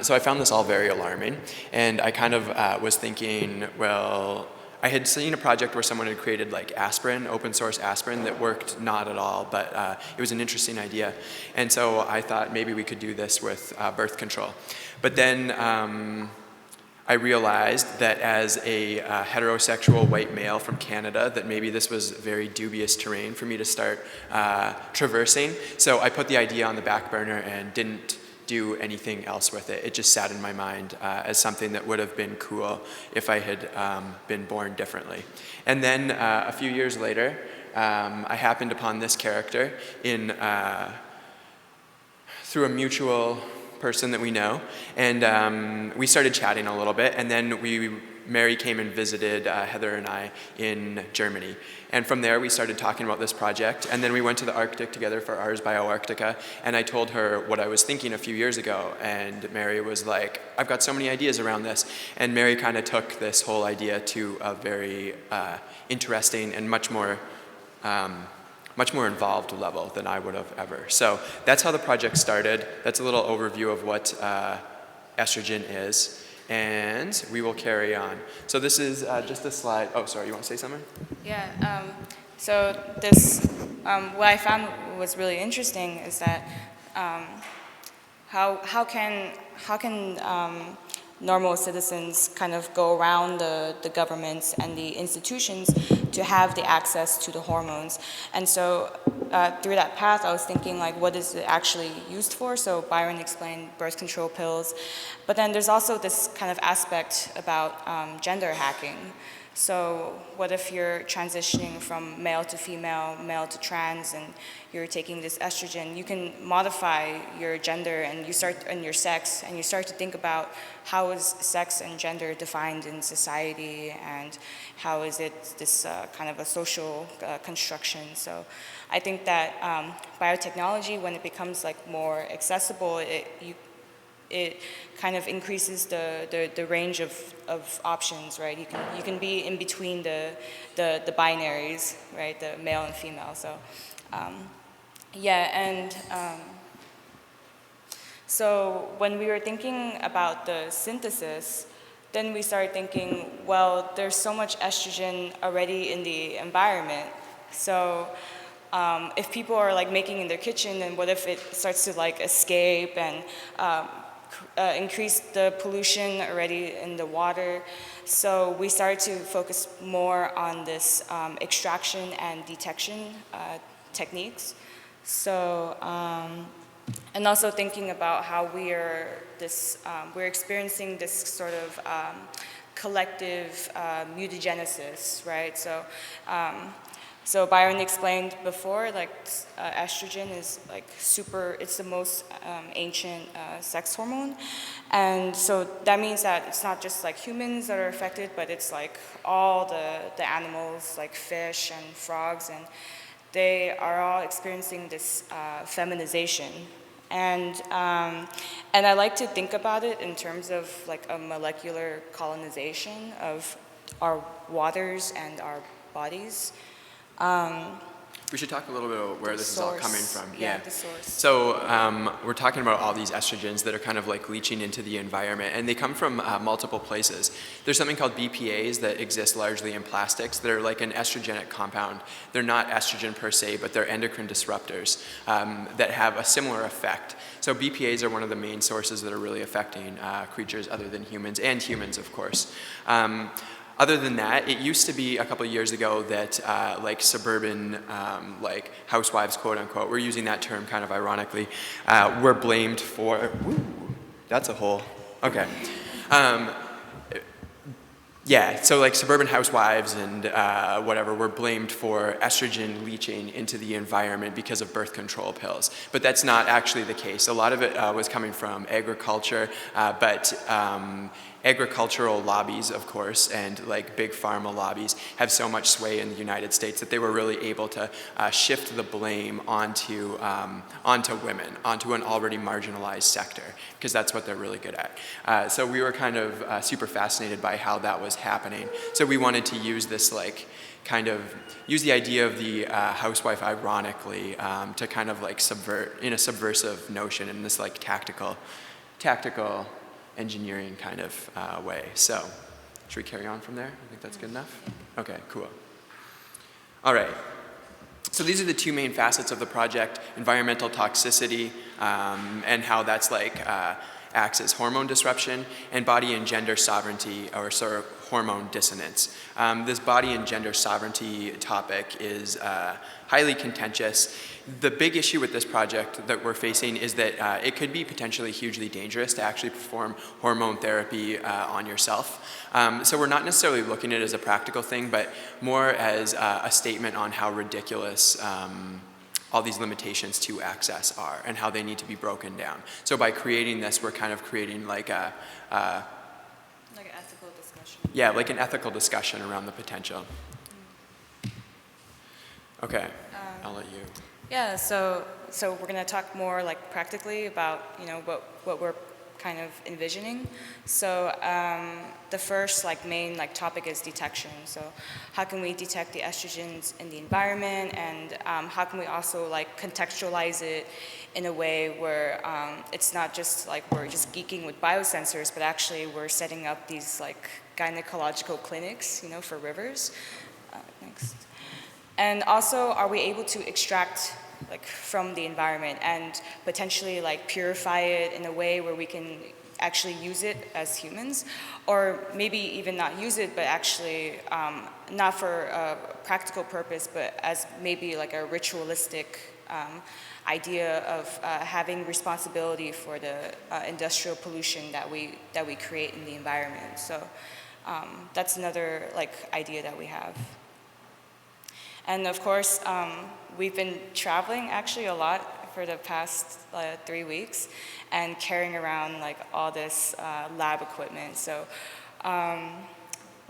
So I found this all very alarming, and I kind of was thinking, well, I had seen a project where someone had created like aspirin, open source aspirin, that worked not at all, but it was an interesting idea. And so I thought maybe we could do this with birth control. But then I realized that as a heterosexual white male from Canada, that maybe this was very dubious terrain for me to start traversing. So I put the idea on the back burner and didn't do anything else with it. It just sat in my mind as something that would have been cool if I had been born differently. And then a few years later, I happened upon this character through a mutual person that we know, and we started chatting a little bit, and then Mary came and visited Heather and I in Germany. And from there we started talking about this project, and then we went to the Arctic together for Ars BioArctica, and I told her what I was thinking a few years ago, and Mary was like, I've got so many ideas around this. And Mary kind of took this whole idea to a very interesting and much more involved level than I would have ever. So that's how the project started. That's a little overview of what estrogen is, and we will carry on. So this is just a slide. Oh, sorry, you want to say something? Yeah, so this, what I found was really interesting is that how can normal citizens kind of go around the governments and the institutions to have the access to the hormones. And so through that path, I was thinking, like, what is it actually used for? So Byron explained birth control pills. But then there's also this kind of aspect about gender hacking. So what if you're transitioning from male to female, male to trans, and you're taking this estrogen? You can modify your gender and your sex, and you start to think about how is sex and gender defined in society, and how is it this kind of a social construction. So I think that biotechnology, when it becomes like more accessible, it kind of increases the range of options, right? You can be in between the binaries, right? The male and female. So so when we were thinking about the synthesis, then we started thinking, well, there's so much estrogen already in the environment. So if people are like making in their kitchen, then what if it starts to like escape and increase the pollution already in the water. So we started to focus more on this extraction and detection techniques. So, and also thinking about how we're experiencing this sort of collective mutagenesis, right? So Byron explained before, like estrogen is like it's the most ancient sex hormone. And so that means that it's not just like humans that are affected, but it's like all the animals, like fish and frogs, and they are all experiencing this feminization. And I like to think about it in terms of like a molecular colonization of our waters and our bodies. We should talk a little bit about where this is all coming from. Yeah, the source. So we're talking about all these estrogens that are kind of like leaching into the environment, and they come from multiple places. There's something called BPAs that exist largely in plastics that are like an estrogenic compound. They're not estrogen per se, but they're endocrine disruptors that have a similar effect. So BPAs are one of the main sources that are really affecting creatures other than humans, and humans, of course. Other than that, it used to be a couple of years ago that like suburban like housewives, quote unquote, we're using that term kind of ironically, were blamed for, that's a hole, okay. Yeah, so like suburban housewives and whatever were blamed for estrogen leaching into the environment because of birth control pills. But that's not actually the case. A lot of it was coming from agriculture, but agricultural lobbies, of course, and like big pharma lobbies have so much sway in the United States that they were really able to shift the blame onto women, onto an already marginalized sector, because that's what they're really good at. So we were kind of super fascinated by how that was happening. So we wanted to use this like kind of use the idea of the housewife ironically to kind of like subvert in a subversive notion in this like tactical engineering kind of way. So should we carry on from there? I think that's good enough. Okay, cool. All right. So these are the two main facets of the project: environmental toxicity and how that's like acts as hormone disruption, and body and gender sovereignty, or sort of hormone dissonance. This body and gender sovereignty topic is highly contentious. The big issue with this project that we're facing is that it could be potentially hugely dangerous to actually perform hormone therapy on yourself. So we're not necessarily looking at it as a practical thing, but more as a statement on how ridiculous all these limitations to access are and how they need to be broken down. So by creating this, we're kind of creating like like an ethical discussion. Yeah, like an ethical discussion around the potential. Okay, I'll let you. Yeah, so we're going to talk more like practically about what we're kind of envisioning. So the first like main like topic is detection. So how can we detect the estrogens in the environment, and how can we also like contextualize it in a way where it's not just like we're just geeking with biosensors, but actually we're setting up these like gynecological clinics, for rivers. Next. And also, are we able to extract like from the environment and potentially like purify it in a way where we can actually use it as humans, or maybe even not use it, but actually not for a practical purpose, but as maybe like a ritualistic idea of having responsibility for the industrial pollution that we create in the environment. So that's another like idea that we have. And of course, we've been traveling actually a lot for the past 3 weeks and carrying around like all this lab equipment. So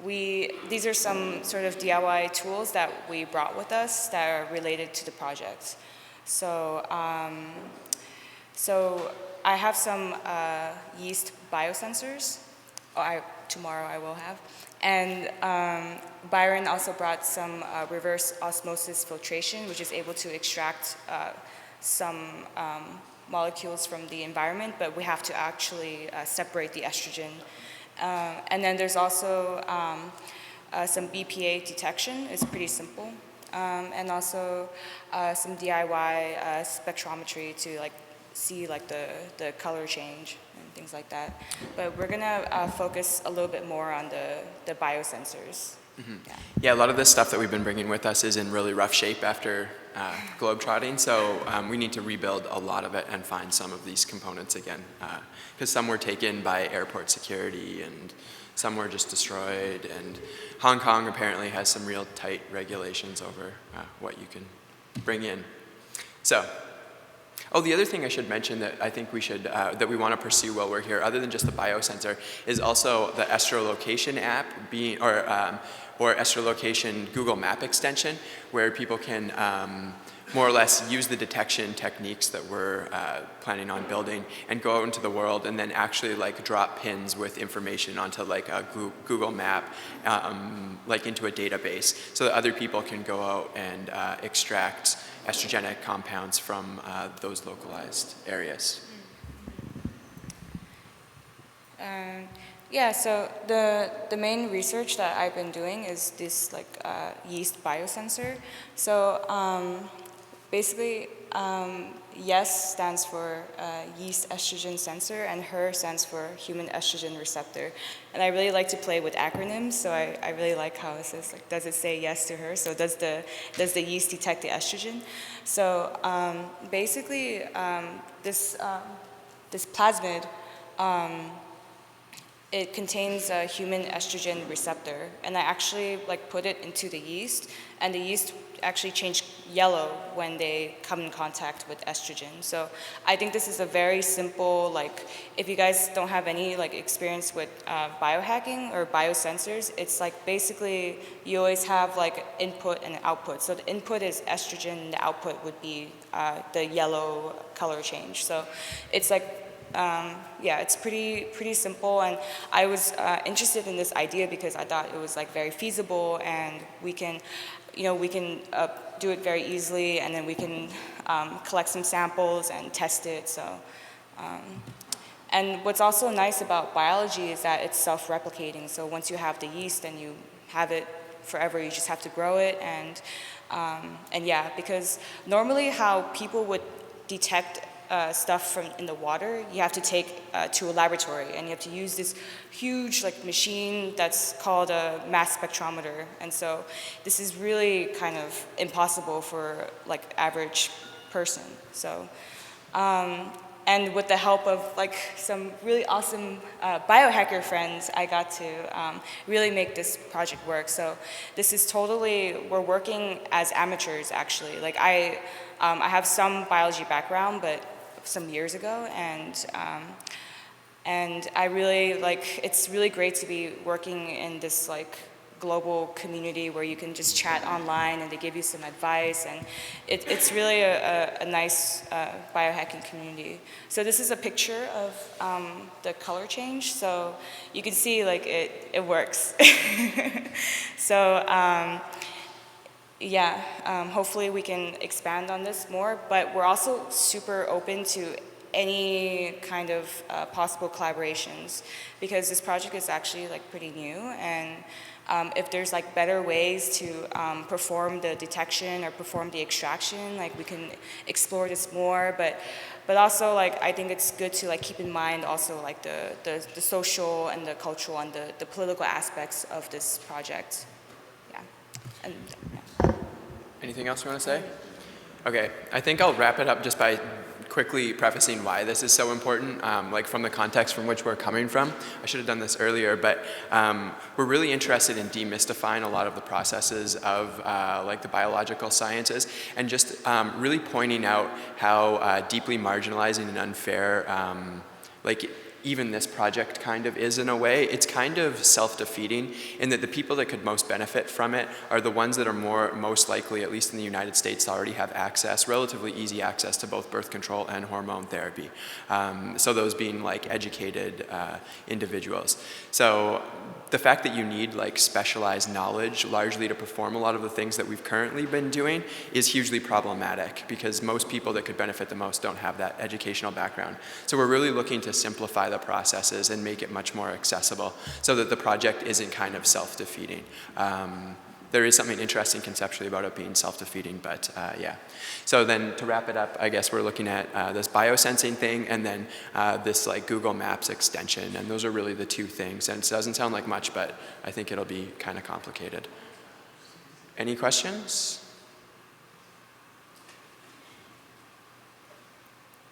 these are some sort of DIY tools that we brought with us that are related to the project. So, so I have some yeast biosensors. Tomorrow I will have. And Byron also brought some reverse osmosis filtration, which is able to extract some molecules from the environment, but we have to actually separate the estrogen. And then there's also some BPA detection. It's pretty simple. And also some DIY spectrometry to like see like the color change and things like that. But we're gonna focus a little bit more on the biosensors. Yeah, a lot of this stuff that we've been bringing with us is in really rough shape after globetrotting, so we need to rebuild a lot of it and find some of these components again, because some were taken by airport security and some were just destroyed, and Hong Kong apparently has some real tight regulations over what you can bring in. So, the other thing I should mention that I think we should, that we want to pursue while we're here, other than just the biosensor, is also the astrolocation app, or astrolocation Google Map extension, where people can more or less use the detection techniques that we're planning on building and go out into the world and then actually like drop pins with information onto like a Google Map, like into a database, so that other people can go out and extract estrogenic compounds from those localized areas. Yeah, so the main research that I've been doing is this like yeast biosensor. So basically, YES stands for yeast estrogen sensor, and HER stands for human estrogen receptor. And I really like to play with acronyms, so I really like how it says, like, does it say yes to HER? So does the yeast detect the estrogen? So basically, this plasmid, it contains a human estrogen receptor, and I actually like put it into the yeast, and the yeast actually change yellow when they come in contact with estrogen. So I think this is a very simple, like, if you guys don't have any like experience with biohacking or biosensors, it's like basically you always have like input and output. So the input is estrogen, and the output would be the yellow color change. So it's like, yeah, it's pretty simple, and I was interested in this idea because I thought it was like very feasible, and we can do it very easily, and then we can collect some samples and test it. So, and what's also nice about biology is that it's self-replicating. So once you have the yeast and you have it forever, you just have to grow it, and yeah, because normally how people would detect stuff from in the water, you have to take to a laboratory, and you have to use this huge like machine that's called a mass spectrometer. And so this is really kind of impossible for like average person. So and with the help of like some really awesome biohacker friends, I got to really make this project work. So this is totally, we're working as amateurs actually. Like I have some biology background, but some years ago, and I really like, it's really great to be working in this like global community where you can just chat online and they give you some advice, and it's really a nice biohacking community. So this is a picture of the color change, so you can see like it works. So yeah, hopefully we can expand on this more, but we're also super open to any kind of possible collaborations, because this project is actually like pretty new, and if there's like better ways to perform the detection or perform the extraction, like we can explore this more, but also like I think it's good to like keep in mind also like the social and the cultural and the political aspects of this project. Yeah. And, yeah. Anything else you want to say? Okay, I think I'll wrap it up just by quickly prefacing why this is so important, like from the context from which we're coming from. I should have done this earlier, but we're really interested in demystifying a lot of the processes of like the biological sciences, and just really pointing out how deeply marginalizing and unfair like even this project kind of is in a way. It's kind of self-defeating in that the people that could most benefit from it are the ones that are most likely, at least in the United States, to already have access, relatively easy access to both birth control and hormone therapy. So those being like educated individuals. So the fact that you need like specialized knowledge largely to perform a lot of the things that we've currently been doing is hugely problematic, because most people that could benefit the most don't have that educational background. So we're really looking to simplify the processes and make it much more accessible so that the project isn't kind of self-defeating. there is something interesting conceptually about it being self-defeating, but yeah. So then to wrap it up, I guess we're looking at this biosensing thing and then this like Google Maps extension, and those are really the two things. And it doesn't sound like much, but I think it'll be kind of complicated. Any questions?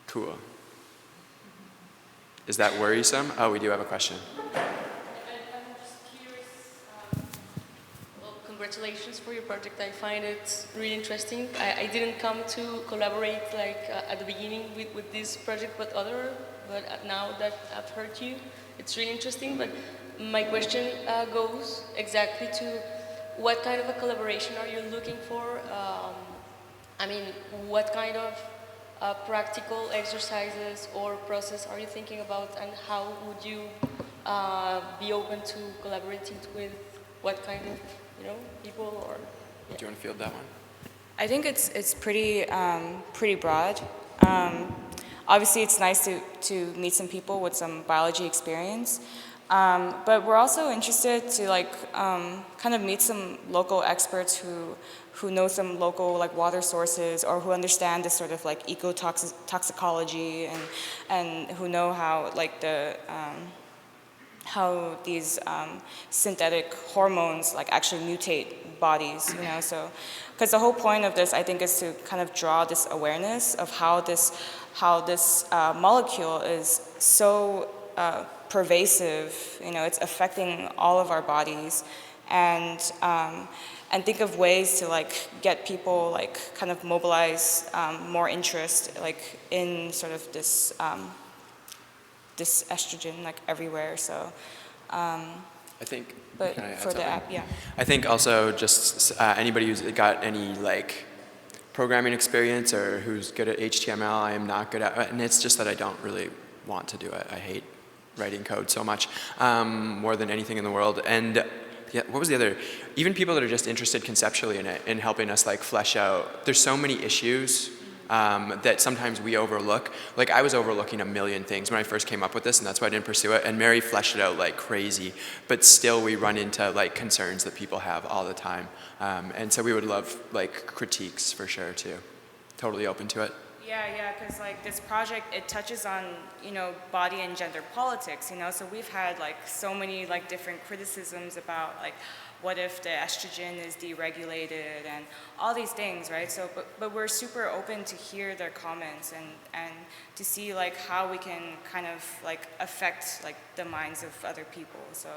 Cool. Is that worrisome? Oh, we do have a question. I'm just curious, well, congratulations for your project. I find it really interesting. I didn't come to collaborate like at the beginning with this project, but now that I've heard you, it's really interesting. But my question goes exactly to what kind of a collaboration are you looking for? I mean, what kind of practical exercises or process are you thinking about, and how would you be open to collaborating with what kind of people? Or Do you want to field that one? I think it's pretty broad. Obviously, it's nice to meet some people with some biology experience, but we're also interested to kind of meet some local experts who know some local water sources, or who understand this sort of ecotoxicology, and who know how how these synthetic hormones actually mutate bodies, So, because the whole point of this, I think, is to kind of draw this awareness of how this molecule is so pervasive. It's affecting all of our bodies, and think of ways to get people kind of mobilize more interest in sort of this this estrogen everywhere. So I think, but can I add for the something? app, yeah. I think also just anybody who's got any programming experience or who's good at HTML, I am not good at, and it's just that I don't really want to do it. I hate writing code so much, more than anything in the world. And yeah, what was the other? Even people that are just interested conceptually in it and helping us flesh out. There's so many issues that sometimes we overlook. I was overlooking a million things when I first came up with this, and that's why I didn't pursue it. And Mary fleshed it out like crazy, but still we run into concerns that people have all the time. And so we would love critiques for sure too. Totally open to it. Yeah, because this project, it touches on, body and gender politics, so we've had so many different criticisms about what if the estrogen is deregulated and all these things, right? So, but we're super open to hear their comments and to see how we can kind of affect the minds of other people. So,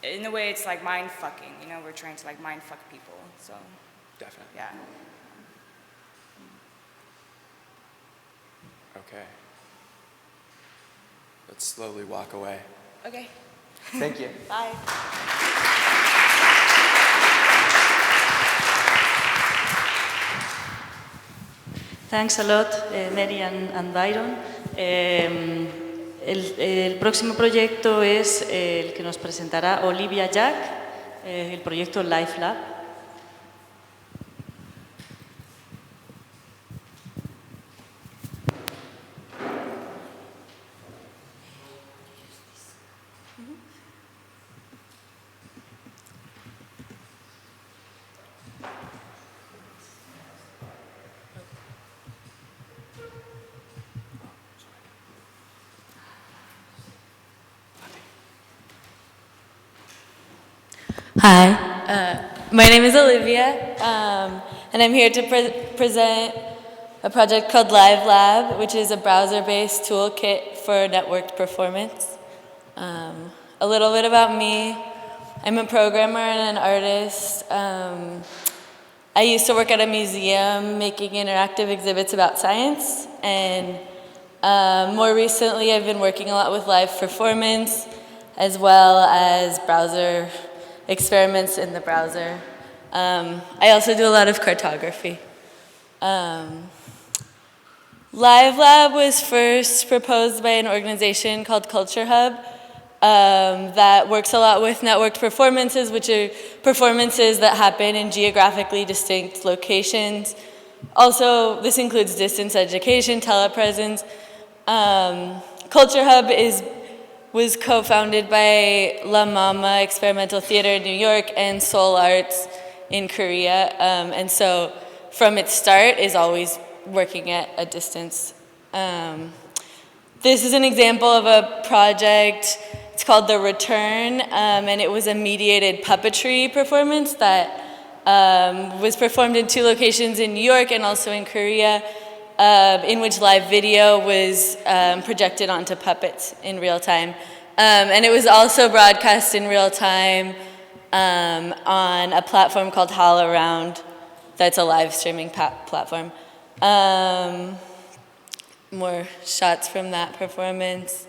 in a way, it's mind fucking, we're trying to mind fuck people. So, definitely. Yeah. Okay. Let's slowly walk away. Okay. Thank you. Bye. Thanks a lot, Mary and Byron. El próximo proyecto es el que nos presentará Olivia Jack, el proyecto Life Lab. Hi, my name is Olivia, and I'm here to present a project called Live Lab, which is a browser-based toolkit for networked performance. A little bit about me. I'm a programmer and an artist. I used to work at a museum making interactive exhibits about science, and more recently I've been working a lot with live performance as well as browser experiments in the browser. I also do a lot of cartography. Live Lab was first proposed by an organization called Culture Hub that works a lot with networked performances, which are performances that happen in geographically distinct locations. Also, this includes distance education, telepresence. Culture Hub is was co-founded by La Mama Experimental Theater in New York and Seoul Arts in Korea. And so from its start is always working at a distance. This is an example of a project. It's called The Return, and it was a mediated puppetry performance that was performed in 2 locations in New York and also in Korea, in which live video was projected onto puppets in real time. And it was also broadcast in real time on a platform called HoloRound. That's a live streaming platform. More shots from that performance.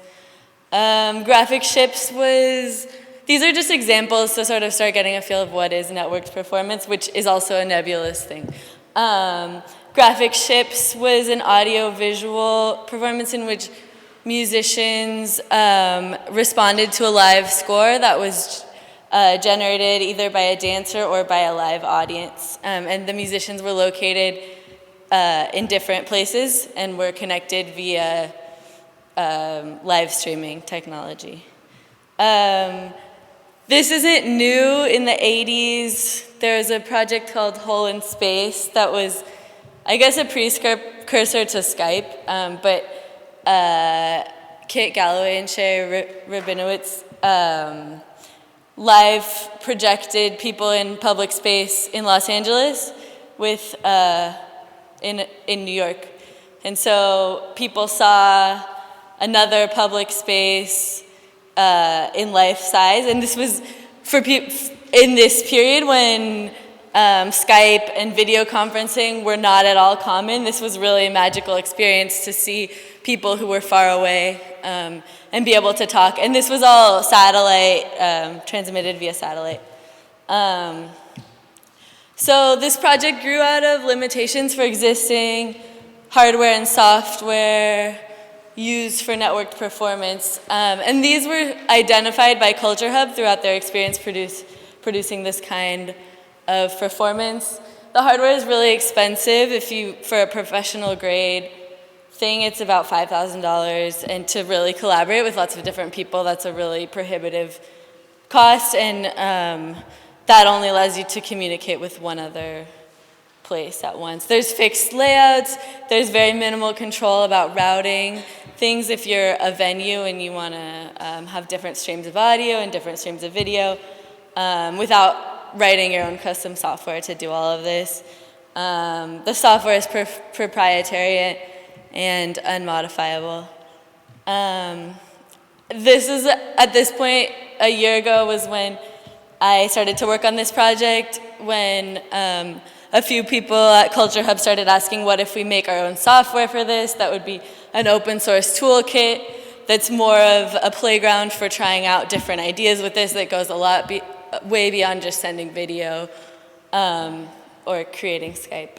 Graphic Ships was, these are just examples to sort of start getting a feel of what is networked performance, which is also a nebulous thing. Graphic Ships was an audio-visual performance in which musicians responded to a live score that was generated either by a dancer or by a live audience. And the musicians were located in different places and were connected via live streaming technology. This isn't new. In the 80s, there was a project called Hole in Space that was, I guess, a precursor to Skype, but Kit Galloway and Sherry Rabinowitz live projected people in public space in Los Angeles with in New York. And so people saw another public space in life size, and this was for in this period when Skype and video conferencing were not at all common. This was really a magical experience to see people who were far away and be able to talk. And this was all satellite, transmitted via satellite. So this project grew out of limitations for existing hardware and software used for networked performance. And these were identified by Culture Hub throughout their experience producing this kind of performance. The hardware is really expensive. For a professional grade thing, it's about $5,000. And to really collaborate with lots of different people, that's a really prohibitive cost. And that only allows you to communicate with one other place at once. There's fixed layouts. There's very minimal control about routing things if you're a venue and you want to have different streams of audio and different streams of video without writing your own custom software to do all of this. The software is proprietary and unmodifiable. This is, at this point, a year ago was when I started to work on this project, when a few people at Culture Hub started asking, what if we make our own software for this? That would be an open source toolkit that's more of a playground for trying out different ideas with this that goes a lot way beyond just sending video or creating Skype.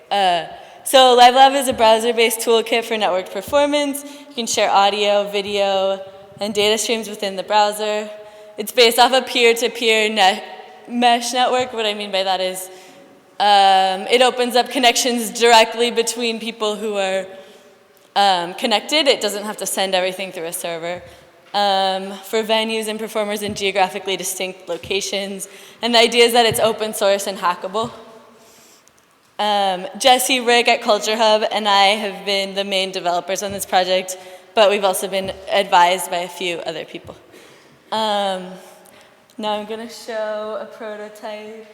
So LiveLab is a browser-based toolkit for networked performance. You can share audio, video, and data streams within the browser. It's based off a peer-to-peer mesh network. What I mean by that is it opens up connections directly between people who are connected. It doesn't have to send everything through a server. For venues and performers in geographically distinct locations. And the idea is that it's open source and hackable. Jesse, Rick at Culture Hub and I have been the main developers on this project, but we've also been advised by a few other people. Now I'm going to show a prototype.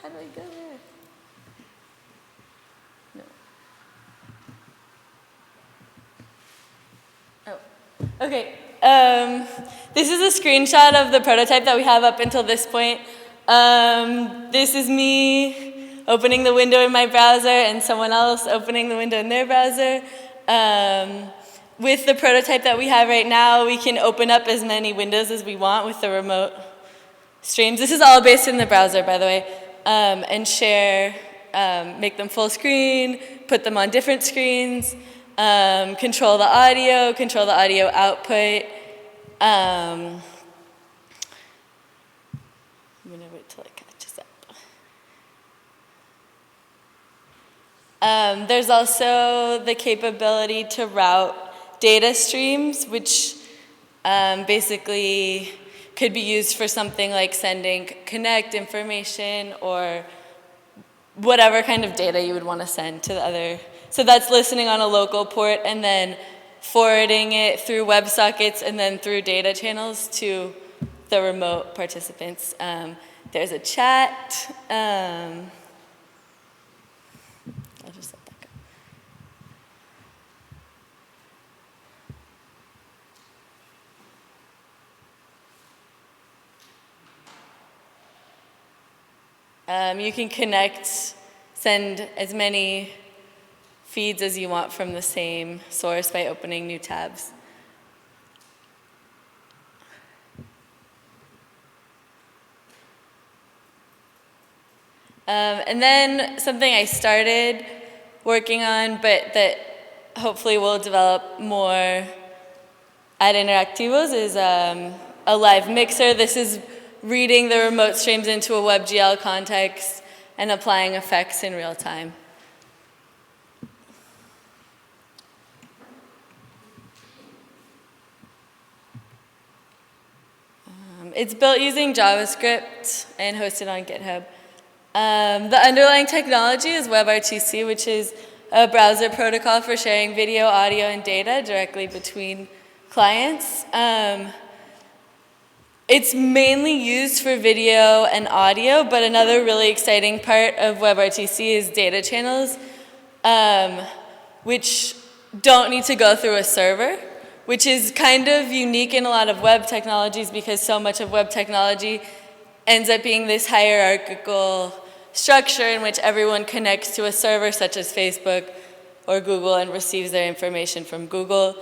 How do I go there? No. Oh, okay. This is a screenshot of the prototype that we have up until this point. This is me opening the window in my browser and someone else opening the window in their browser. With the prototype that we have right now, we can open up as many windows as we want with the remote streams. This is all based in the browser, by the way. And share, make them full screen, put them on different screens, control the audio output. I'm gonna wait till There's also the capability to route data streams, which basically could be used for something like sending connect information or whatever kind of data you would want to send to the other. So that's listening on a local port and then forwarding it through WebSockets and then through data channels to the remote participants. There's a chat. I'll just let that go. You can connect, send as many feeds as you want from the same source by opening new tabs. And then something I started working on, but that hopefully will develop more at Interactivos, is a live mixer. This is reading the remote streams into a WebGL context and applying effects in real time. It's built using JavaScript and hosted on GitHub. The underlying technology is WebRTC, which is a browser protocol for sharing video, audio, and data directly between clients. It's mainly used for video and audio, but another really exciting part of WebRTC is data channels, which don't need to go through a server, which is kind of unique in a lot of web technologies because so much of web technology ends up being this hierarchical structure in which everyone connects to a server such as Facebook or Google and receives their information from Google.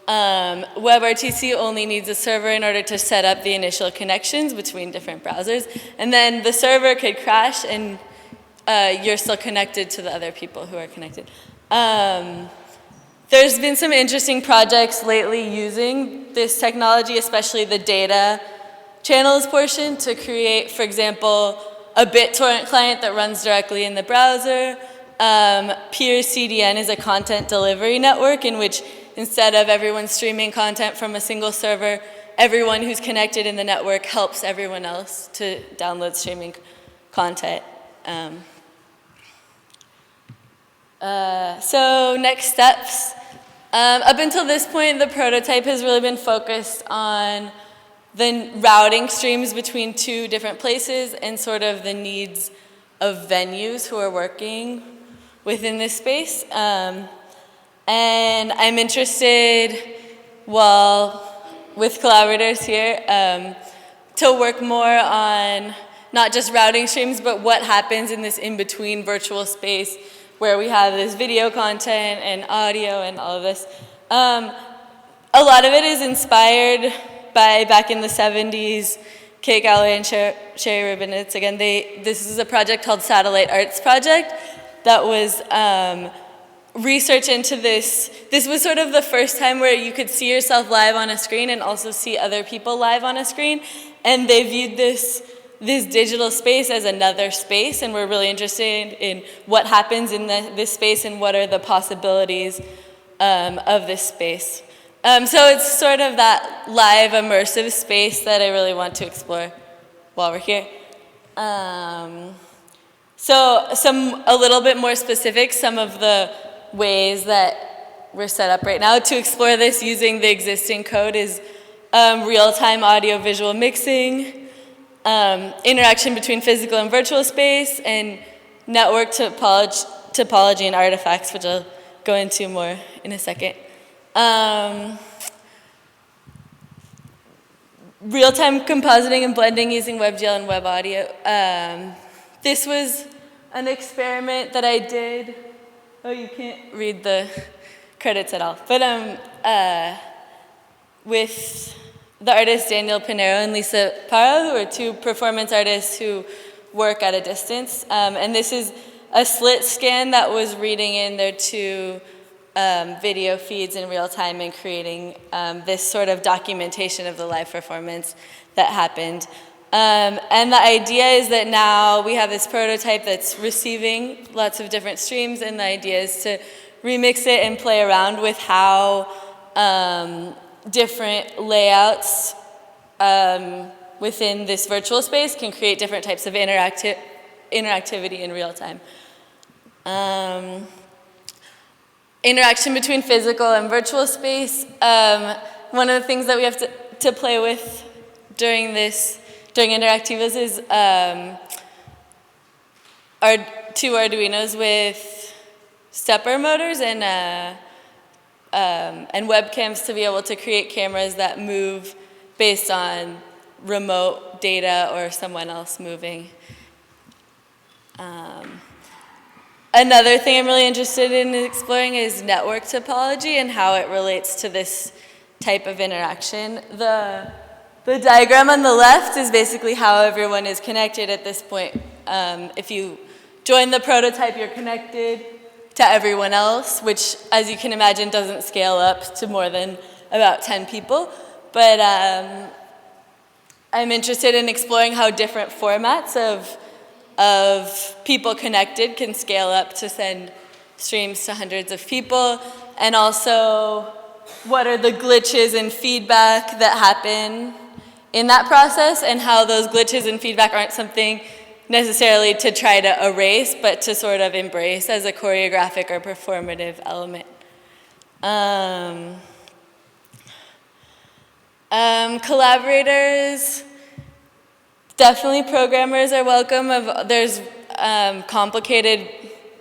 WebRTC only needs a server in order to set up the initial connections between different browsers, and then the server could crash and you're still connected to the other people who are connected. There's been some interesting projects lately using this technology, especially the data channels portion, to create, for example, a BitTorrent client that runs directly in the browser. Peer CDN is a content delivery network in which instead of everyone streaming content from a single server, everyone who's connected in the network helps everyone else to download streaming content. So next steps. Up until this point, the prototype has really been focused on the routing streams between two different places and sort of the needs of venues who are working within this space. And I'm interested, with collaborators here, to work more on not just routing streams, but what happens in this in-between virtual space where we have this video content and audio and all of this. A lot of it is inspired by back in the 70s, Kate Galloway and Sherry Rubinitz. Again, this is a project called Satellite Arts Project that was research into this. This was sort of the first time where you could see yourself live on a screen and also see other people live on a screen. And they viewed this digital space as another space, and we're really interested in what happens in this space and what are the possibilities of this space. So it's sort of that live immersive space that I really want to explore while we're here. So a little bit more specific, some of the ways that we're set up right now to explore this using the existing code is real-time audio-visual mixing, interaction between physical and virtual space, and network topology and artifacts, which I'll go into more in a second. Real-time compositing and blending using WebGL and web audio. This was an experiment that I did. Oh, you can't read the credits at all. But with the artists Daniel Pinero and Lisa Parra, who are two performance artists who work at a distance. And this is a slit scan that was reading in their two video feeds in real time and creating this sort of documentation of the live performance that happened. And the idea is that now we have this prototype that's receiving lots of different streams, and the idea is to remix it and play around with how different layouts within this virtual space can create different types of interactivity in real time. Interaction between physical and virtual space. One of the things that we have to play with during Interactivos is our 2 Arduinos with stepper motors and webcams to be able to create cameras that move based on remote data or someone else moving. Another thing I'm really interested in exploring is network topology and how it relates to this type of interaction. The diagram on the left is basically how everyone is connected at this point. If you join the prototype, you're connected to everyone else, which, as you can imagine, doesn't scale up to more than about 10 people. But I'm interested in exploring how different formats of people connected can scale up to send streams to hundreds of people, and also what are the glitches and feedback that happen in that process, and how those glitches and feedback aren't something necessarily to try to erase, but to sort of embrace as a choreographic or performative element. Collaborators, definitely programmers are welcome. There's complicated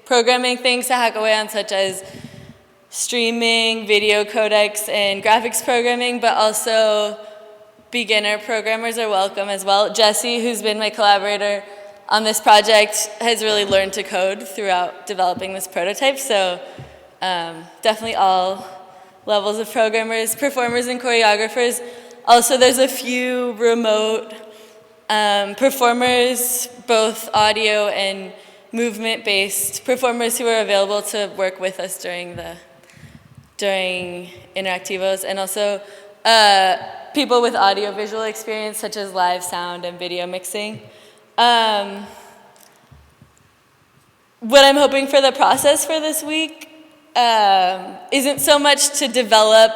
programming things to hack away on, such as streaming, video codecs, and graphics programming, but also beginner programmers are welcome as well. Jesse, who's been my collaborator on this project, has really learned to code throughout developing this prototype, so definitely all levels of programmers, performers, and choreographers. Also, there's a few remote performers, both audio and movement-based performers who are available to work with us during Interactivos, and also people with audio-visual experience, such as live sound and video mixing. What I'm hoping for the process for this week isn't so much to develop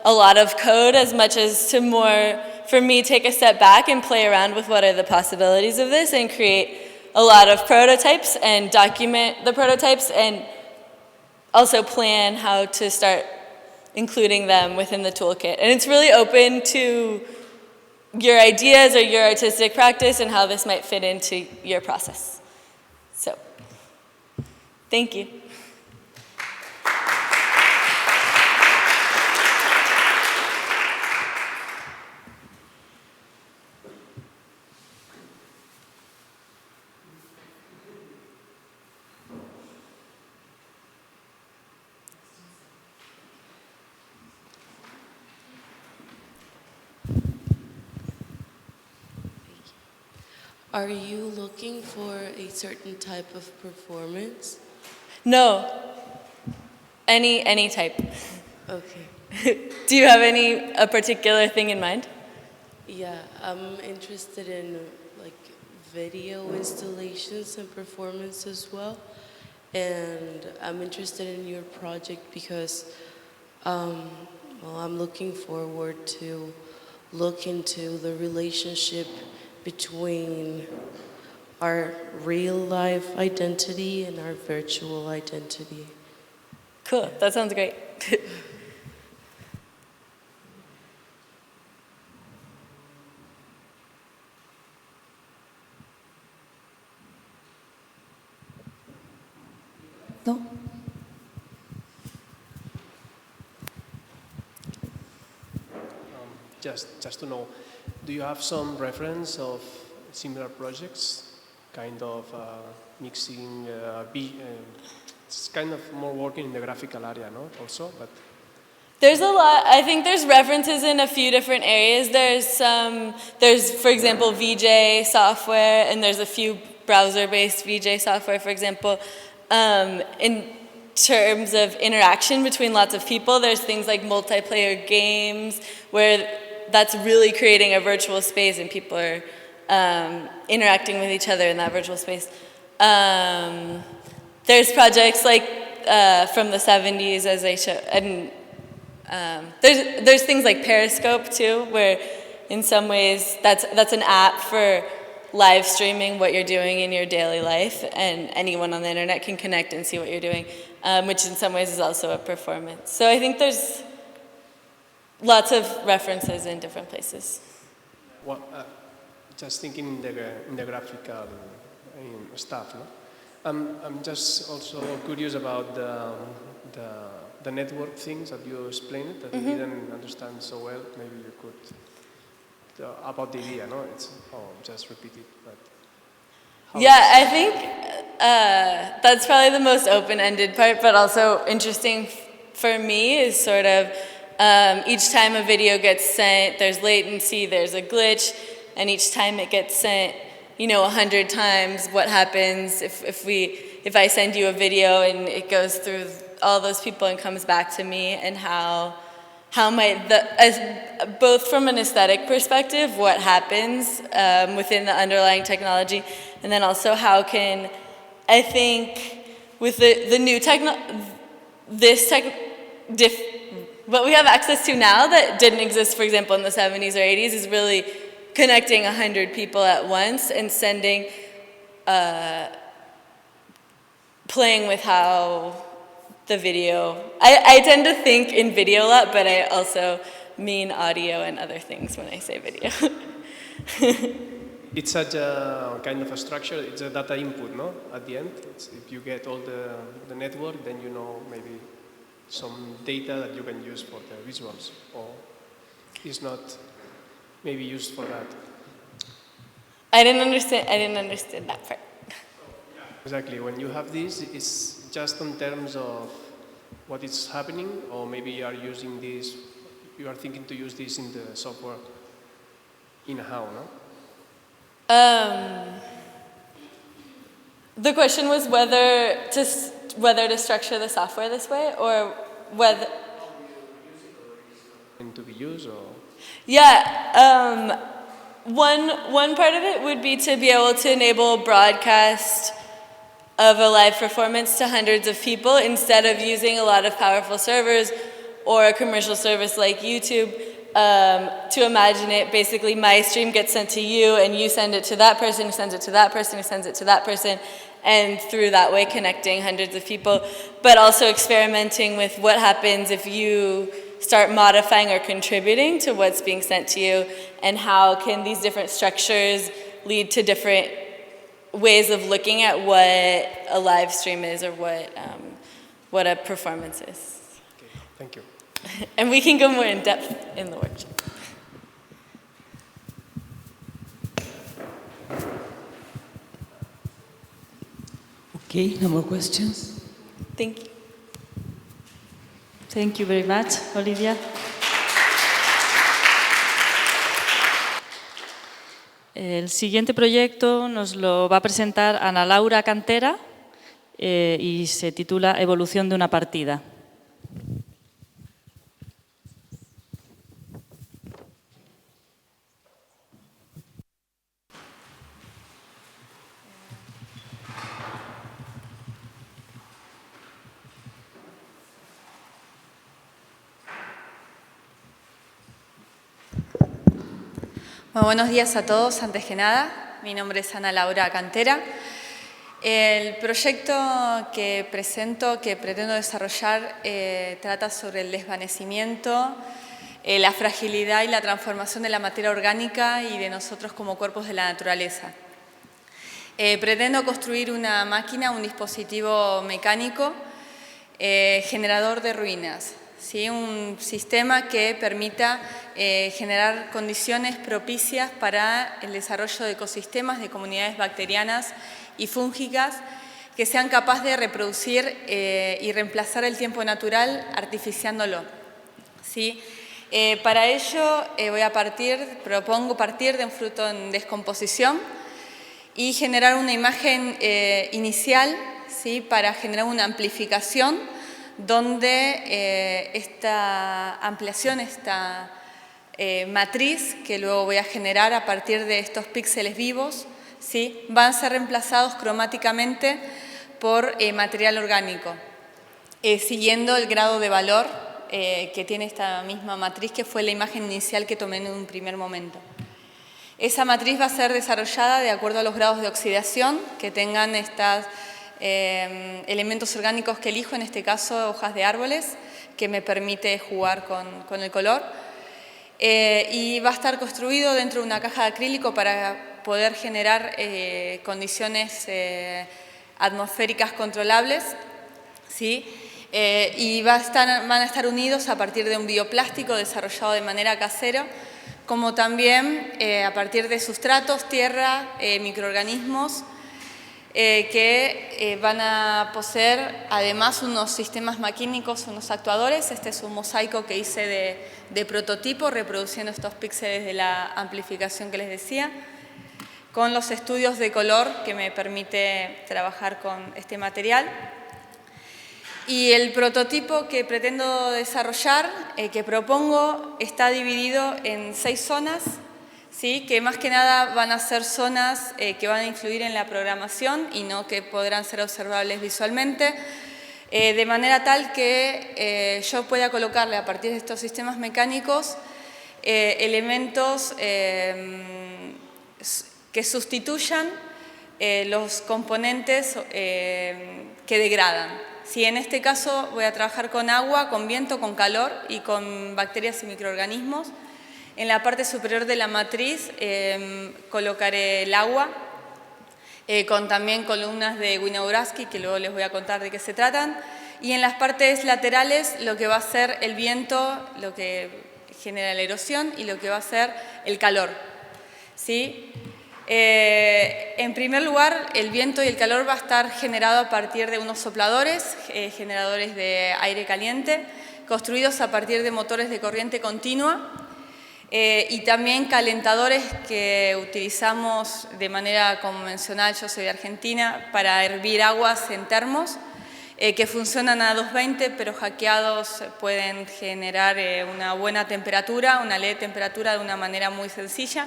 a lot of code as much as to more, for me, take a step back and play around with what are the possibilities of this and create a lot of prototypes and document the prototypes and also plan how to start including them within the toolkit. And it's really open to your ideas or your artistic practice and how this might fit into your process. So, thank you. Are you looking for a certain type of performance? No. Any type. Okay. Do you have a particular thing in mind? Yeah, I'm interested in like video installations and performance as well. And I'm interested in your project because well, I'm looking forward to look into the relationship between our real life identity and our virtual identity. Cool, that sounds great. No? Just to know, do you have some reference of similar projects, kind of mixing, it's kind of more working in the graphical area, no? Also, but there's a lot. I think there's references in a few different areas. There's for example, VJ software, and there's a few browser-based VJ software, for example. In terms of interaction between lots of people, there's things like multiplayer games where that's really creating a virtual space and people are interacting with each other in that virtual space. There's projects like from the 70s, as I showed, and there's things like Periscope too, where in some ways that's an app for live streaming what you're doing in your daily life, and anyone on the internet can connect and see what you're doing, which in some ways is also a performance. So I think there's lots of references in different places. Well, just thinking in the graphical stuff, no? I'm just also curious about the network things that you explained that we didn't understand so well. Maybe you could about the idea, no? Just repeat it. But yeah, I think that's probably the most open-ended part, but also interesting for me is sort of each time a video gets sent, there's latency, there's a glitch, and each time it gets sent, 100 times, what happens if I send you a video and it goes through all those people and comes back to me, and how might both from an aesthetic perspective, what happens within the underlying technology, and then also how can, I think, with the new what we have access to now that didn't exist, for example, in the 70s or 80s, is really connecting 100 people at once and sending, playing with how the video, I tend to think in video a lot, but I also mean audio and other things when I say video. it's such a kind of a structure, it's a data input, no? At the end, if you get all the network, then maybe some data that you can use for the visuals, or is not maybe used for that. I didn't understand that part. Exactly, when you have this, it's just in terms of what is happening, or maybe you are using this, you are thinking to use this in the software in-how, no? The question was whether to structure the software this way, or whether to be used, or yeah, one part of it would be to be able to enable broadcast of a live performance to hundreds of people instead of using a lot of powerful servers or a commercial service like YouTube. To imagine it, basically my stream gets sent to you and you send it to that person who sends it to that person who sends it to that person, and through that way connecting hundreds of people, but also experimenting with what happens if you start modifying or contributing to what's being sent to you, and how can these different structures lead to different ways of looking at what a live stream is, or what a performance is. Okay, thank you. And we can go more in depth in the workshop. Okay, no more questions. Thank you. Thank you very much, Olivia. El siguiente proyecto nos lo va a presentar Ana Laura Cantera y se titula Evolución de una partida. Bueno, buenos días a todos. Antes que nada, mi nombre es Ana Laura Cantera. El proyecto que presento, que pretendo desarrollar, trata sobre el desvanecimiento, la fragilidad y la transformación de la materia orgánica y de nosotros como cuerpos de la naturaleza. Pretendo construir una máquina, un dispositivo mecánico generador de ruinas. ¿Sí? Un sistema que permita generar condiciones propicias para el desarrollo de ecosistemas, de comunidades bacterianas y fúngicas que sean capaces de reproducir y reemplazar el tiempo natural artificiándolo. ¿Sí? Para ello propongo partir de un fruto en descomposición y generar una imagen inicial, ¿sí? Para generar una amplificación donde esta ampliación, esta matriz que luego voy a generar a partir de estos píxeles vivos, ¿sí? Van a ser reemplazados cromáticamente por material orgánico, siguiendo el grado de valor que tiene esta misma matriz, que fue la imagen inicial que tomé en un primer momento. Esa matriz va a ser desarrollada de acuerdo a los grados de oxidación que tengan estos elementos orgánicos que elijo, en este caso hojas de árboles, que me permite jugar con el color. Y va a estar construido dentro de una caja de acrílico para poder generar condiciones atmosféricas controlables, ¿sí? Y van a estar unidos a partir de un bioplástico desarrollado de manera casera, como también a partir de sustratos, tierra, microorganismos, que van a poseer además unos sistemas maquínicos, unos actuadores. Este es un mosaico que hice de prototipo, reproduciendo estos píxeles de la amplificación que les decía, con los estudios de color que me permite trabajar con este material. Y el prototipo que pretendo desarrollar, que propongo, está dividido en 6 zonas, ¿sí? Que más que nada van a ser zonas que van a influir en la programación y no que podrán ser observables visualmente, de manera tal que yo pueda colocarle a partir de estos sistemas mecánicos elementos que sustituyan los componentes que degradan. Si en este caso voy a trabajar con agua, con viento, con calor y con bacterias y microorganismos, en la parte superior de la matriz colocaré el agua, con también columnas de Winograski, que luego les voy a contar de qué se tratan, y en las partes laterales lo que va a ser el viento, lo que genera la erosión, y lo que va a ser el calor, ¿sí? En primer lugar, el viento y el calor va a estar generado a partir de unos sopladores, generadores de aire caliente, construidos a partir de motores de corriente continua, y también calentadores que utilizamos de manera convencional, yo soy de Argentina, para hervir aguas en termos, que funcionan a 220, pero hackeados pueden generar una buena temperatura, una leve temperatura de una manera muy sencilla.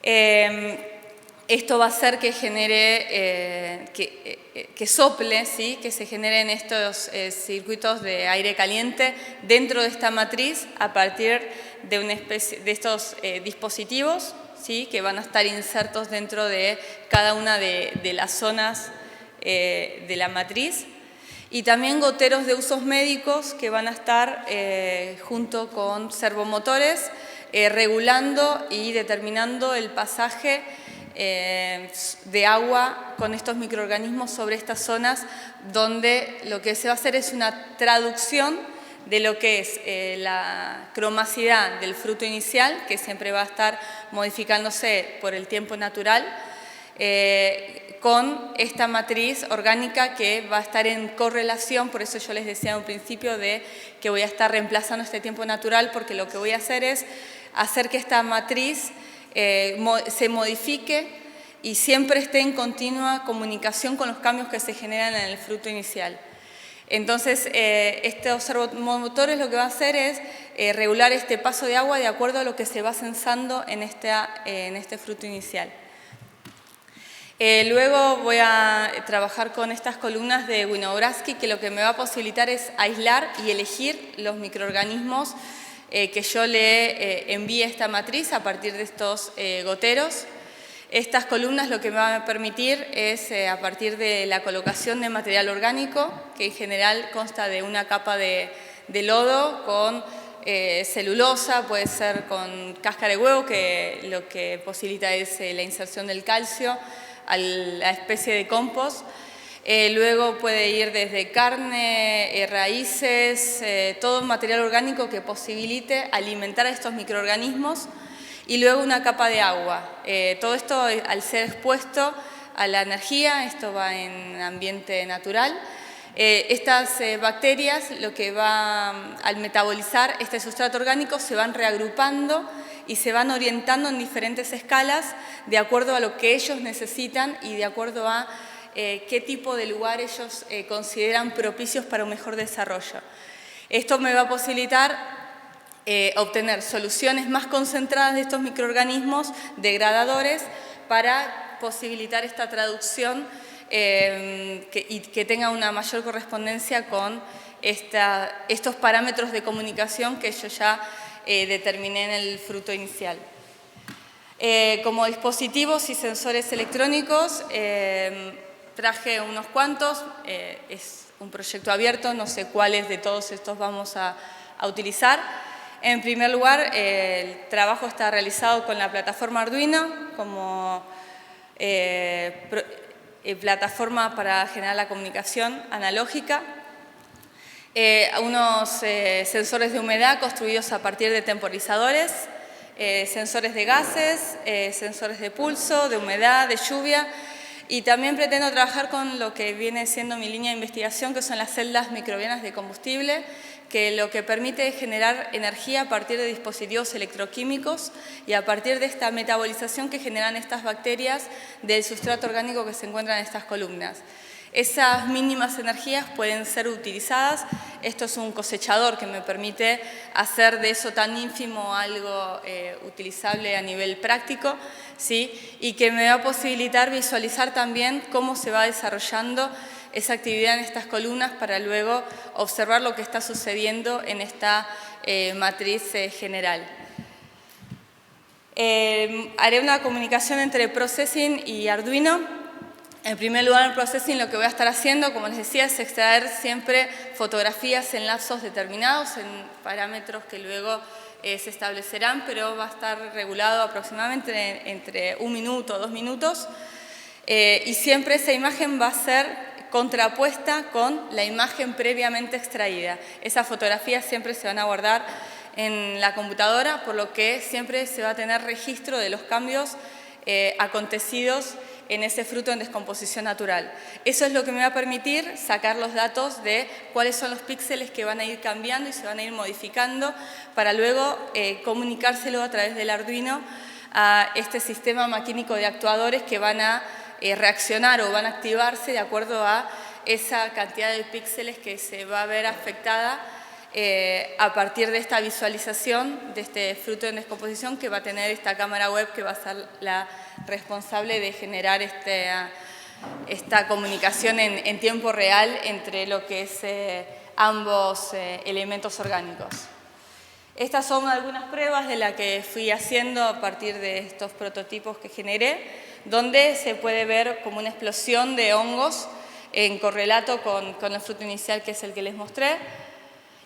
Esto va a hacer que genere, que sople, ¿sí? Que se generen estos circuitos de aire caliente dentro de esta matriz a partir de una especie de estos dispositivos, ¿sí? Que van a estar insertos dentro de cada una de las zonas de la matriz. Y también goteros de usos médicos que van a estar junto con servomotores regulando y determinando el pasaje de agua con estos microorganismos sobre estas zonas, donde lo que se va a hacer es una traducción de lo que es la cromacidad del fruto inicial, que siempre va a estar modificándose por el tiempo natural, con esta matriz orgánica que va a estar en correlación. Por eso yo les decía en un principio de que voy a estar reemplazando este tiempo natural, porque lo que voy a hacer es hacer que esta matriz se modifique y siempre esté en continua comunicación con los cambios que se generan en el fruto inicial. Entonces, estos servomotores lo que va a hacer es regular este paso de agua de acuerdo a lo que se va censando en este fruto inicial. Luego voy a trabajar con estas columnas de Winograski, que lo que me va a posibilitar es aislar y elegir los microorganismos que yo le envíe a esta matriz a partir de estos goteros. Estas columnas lo que me van a permitir es, a partir de la colocación de material orgánico, que en general consta de una capa de lodo con celulosa, puede ser con cáscara de huevo, que lo que posibilita es la inserción del calcio a la especie de compost. Luego puede ir desde carne, raíces, todo material orgánico que posibilite alimentar a estos microorganismos, y luego una capa de agua. Todo esto, al ser expuesto a la energía, esto va en ambiente natural. Estas bacterias, lo que va al metabolizar este sustrato orgánico, se van reagrupando y se van orientando en diferentes escalas de acuerdo a lo que ellos necesitan y de acuerdo a qué tipo de lugar ellos consideran propicios para un mejor desarrollo. Esto me va a posibilitar obtener soluciones más concentradas de estos microorganismos degradadores para posibilitar esta traducción y que tenga una mayor correspondencia con estos parámetros de comunicación que yo ya determiné en el fruto inicial. Como dispositivos y sensores electrónicos, traje unos cuantos, es un proyecto abierto, no sé cuáles de todos estos vamos a utilizar. En primer lugar, el trabajo está realizado con la plataforma Arduino como plataforma para generar la comunicación analógica. Unos sensores de humedad construidos a partir de temporizadores, sensores de gases, sensores de pulso, de humedad, de lluvia. Y también pretendo trabajar con lo que viene siendo mi línea de investigación, que son las celdas microbianas de combustible, que lo que permite es generar energía a partir de dispositivos electroquímicos y a partir de esta metabolización que generan estas bacterias del sustrato orgánico que se encuentra en estas columnas. Esas mínimas energías pueden ser utilizadas. Esto es un cosechador que me permite hacer de eso tan ínfimo algo utilizable a nivel práctico, ¿sí? Y que me va a posibilitar visualizar también cómo se va desarrollando esa actividad en estas columnas para luego observar lo que está sucediendo en esta matriz general. Haré una comunicación entre Processing y Arduino. En primer lugar, en Processing lo que voy a estar haciendo, como les decía, es extraer siempre fotografías en lapsos determinados, en parámetros que luego se establecerán, pero va a estar regulado aproximadamente entre 1 minuto o 2 minutos. Y siempre esa imagen va a ser contrapuesta con la imagen previamente extraída. Esas fotografías siempre se van a guardar en la computadora, por lo que siempre se va a tener registro de los cambios acontecidos en ese fruto en descomposición natural. Eso es lo que me va a permitir sacar los datos de cuáles son los píxeles que van a ir cambiando y se van a ir modificando para luego comunicárselo a través del Arduino a este sistema maquínico de actuadores que van a reaccionar o van a activarse de acuerdo a esa cantidad de píxeles que se va a ver afectada a partir de esta visualización de este fruto en descomposición que va a tener esta cámara web que va a ser la responsable de generar esta comunicación en tiempo real entre lo que es ambos elementos orgánicos. Estas son algunas pruebas de las que fui haciendo a partir de estos prototipos que generé, donde se puede ver como una explosión de hongos en correlato con el fruto inicial que es el que les mostré,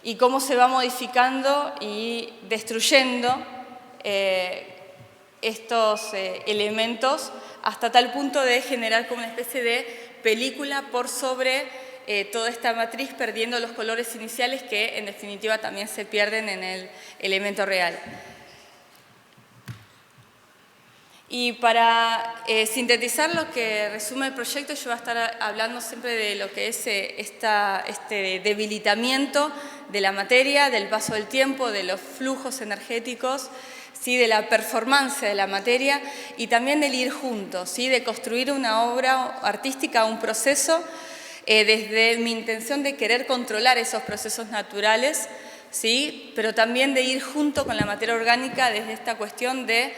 y cómo se va modificando y destruyendo estos elementos hasta tal punto de generar como una especie de película por sobre toda esta matriz, perdiendo los colores iniciales que en definitiva también se pierden en el elemento real. Y para sintetizar lo que resume el proyecto, yo voy a estar hablando siempre de lo que es este debilitamiento de la materia, del paso del tiempo, de los flujos energéticos, ¿sí? De la performance de la materia y también del ir juntos, ¿sí? De construir una obra artística, un proceso, desde mi intención de querer controlar esos procesos naturales, ¿sí? Pero también de ir junto con la materia orgánica desde esta cuestión de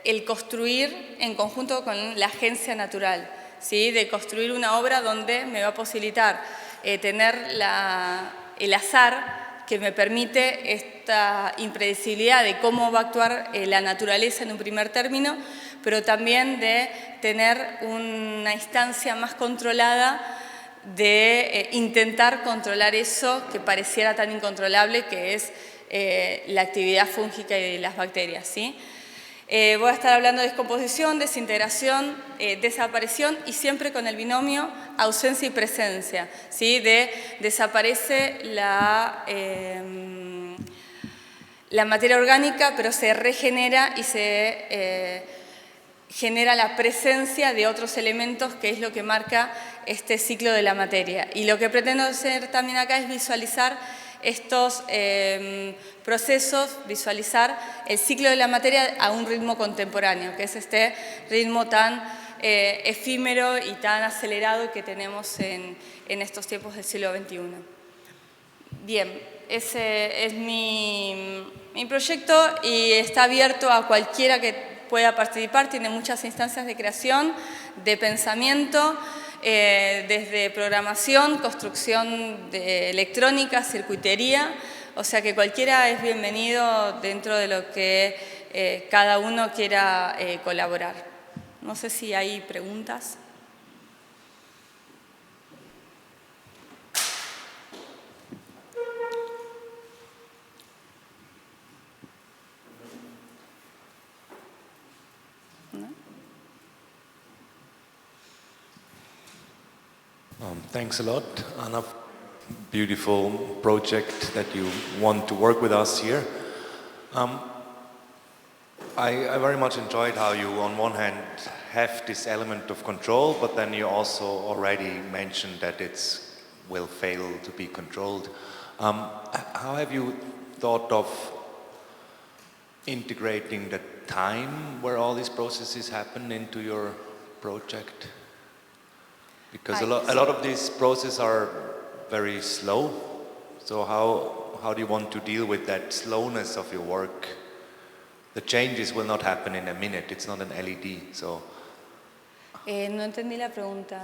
el construir en conjunto con la agencia natural, ¿sí? De construir una obra donde me va a posibilitar tener el azar que me permite esta impredecibilidad de cómo va a actuar la naturaleza en un primer término, pero también de tener una instancia más controlada de intentar controlar eso que pareciera tan incontrolable que es la actividad fúngica y de las bacterias, ¿sí? Voy a estar hablando de descomposición, desintegración, desaparición y siempre con el binomio ausencia y presencia, ¿sí? Desaparece la materia orgánica, pero se regenera y se genera la presencia de otros elementos, que es lo que marca este ciclo de la materia. Y lo que pretendo hacer también acá es visualizar estos procesos, visualizar el ciclo de la materia a un ritmo contemporáneo, que es este ritmo tan efímero y tan acelerado que tenemos en estos tiempos del siglo XXI. Bien, ese es mi proyecto y está abierto a cualquiera que pueda participar. Tiene muchas instancias de creación, de pensamiento, desde programación, construcción de electrónica, circuitería. O sea que cualquiera es bienvenido dentro de lo que cada uno quiera colaborar. No sé si hay preguntas. Thanks a lot, Anna. Beautiful project that you want to work with us here. I very much enjoyed how you, on one hand, have this element of control, but then you also already mentioned that it will fail to be controlled. How have you thought of integrating the time where all these processes happen into your project? Because a lot of these processes are very slow. So how do you want to deal with that slowness of your work? The changes will not happen in a minute. It's not an LED. So. No entendí la pregunta.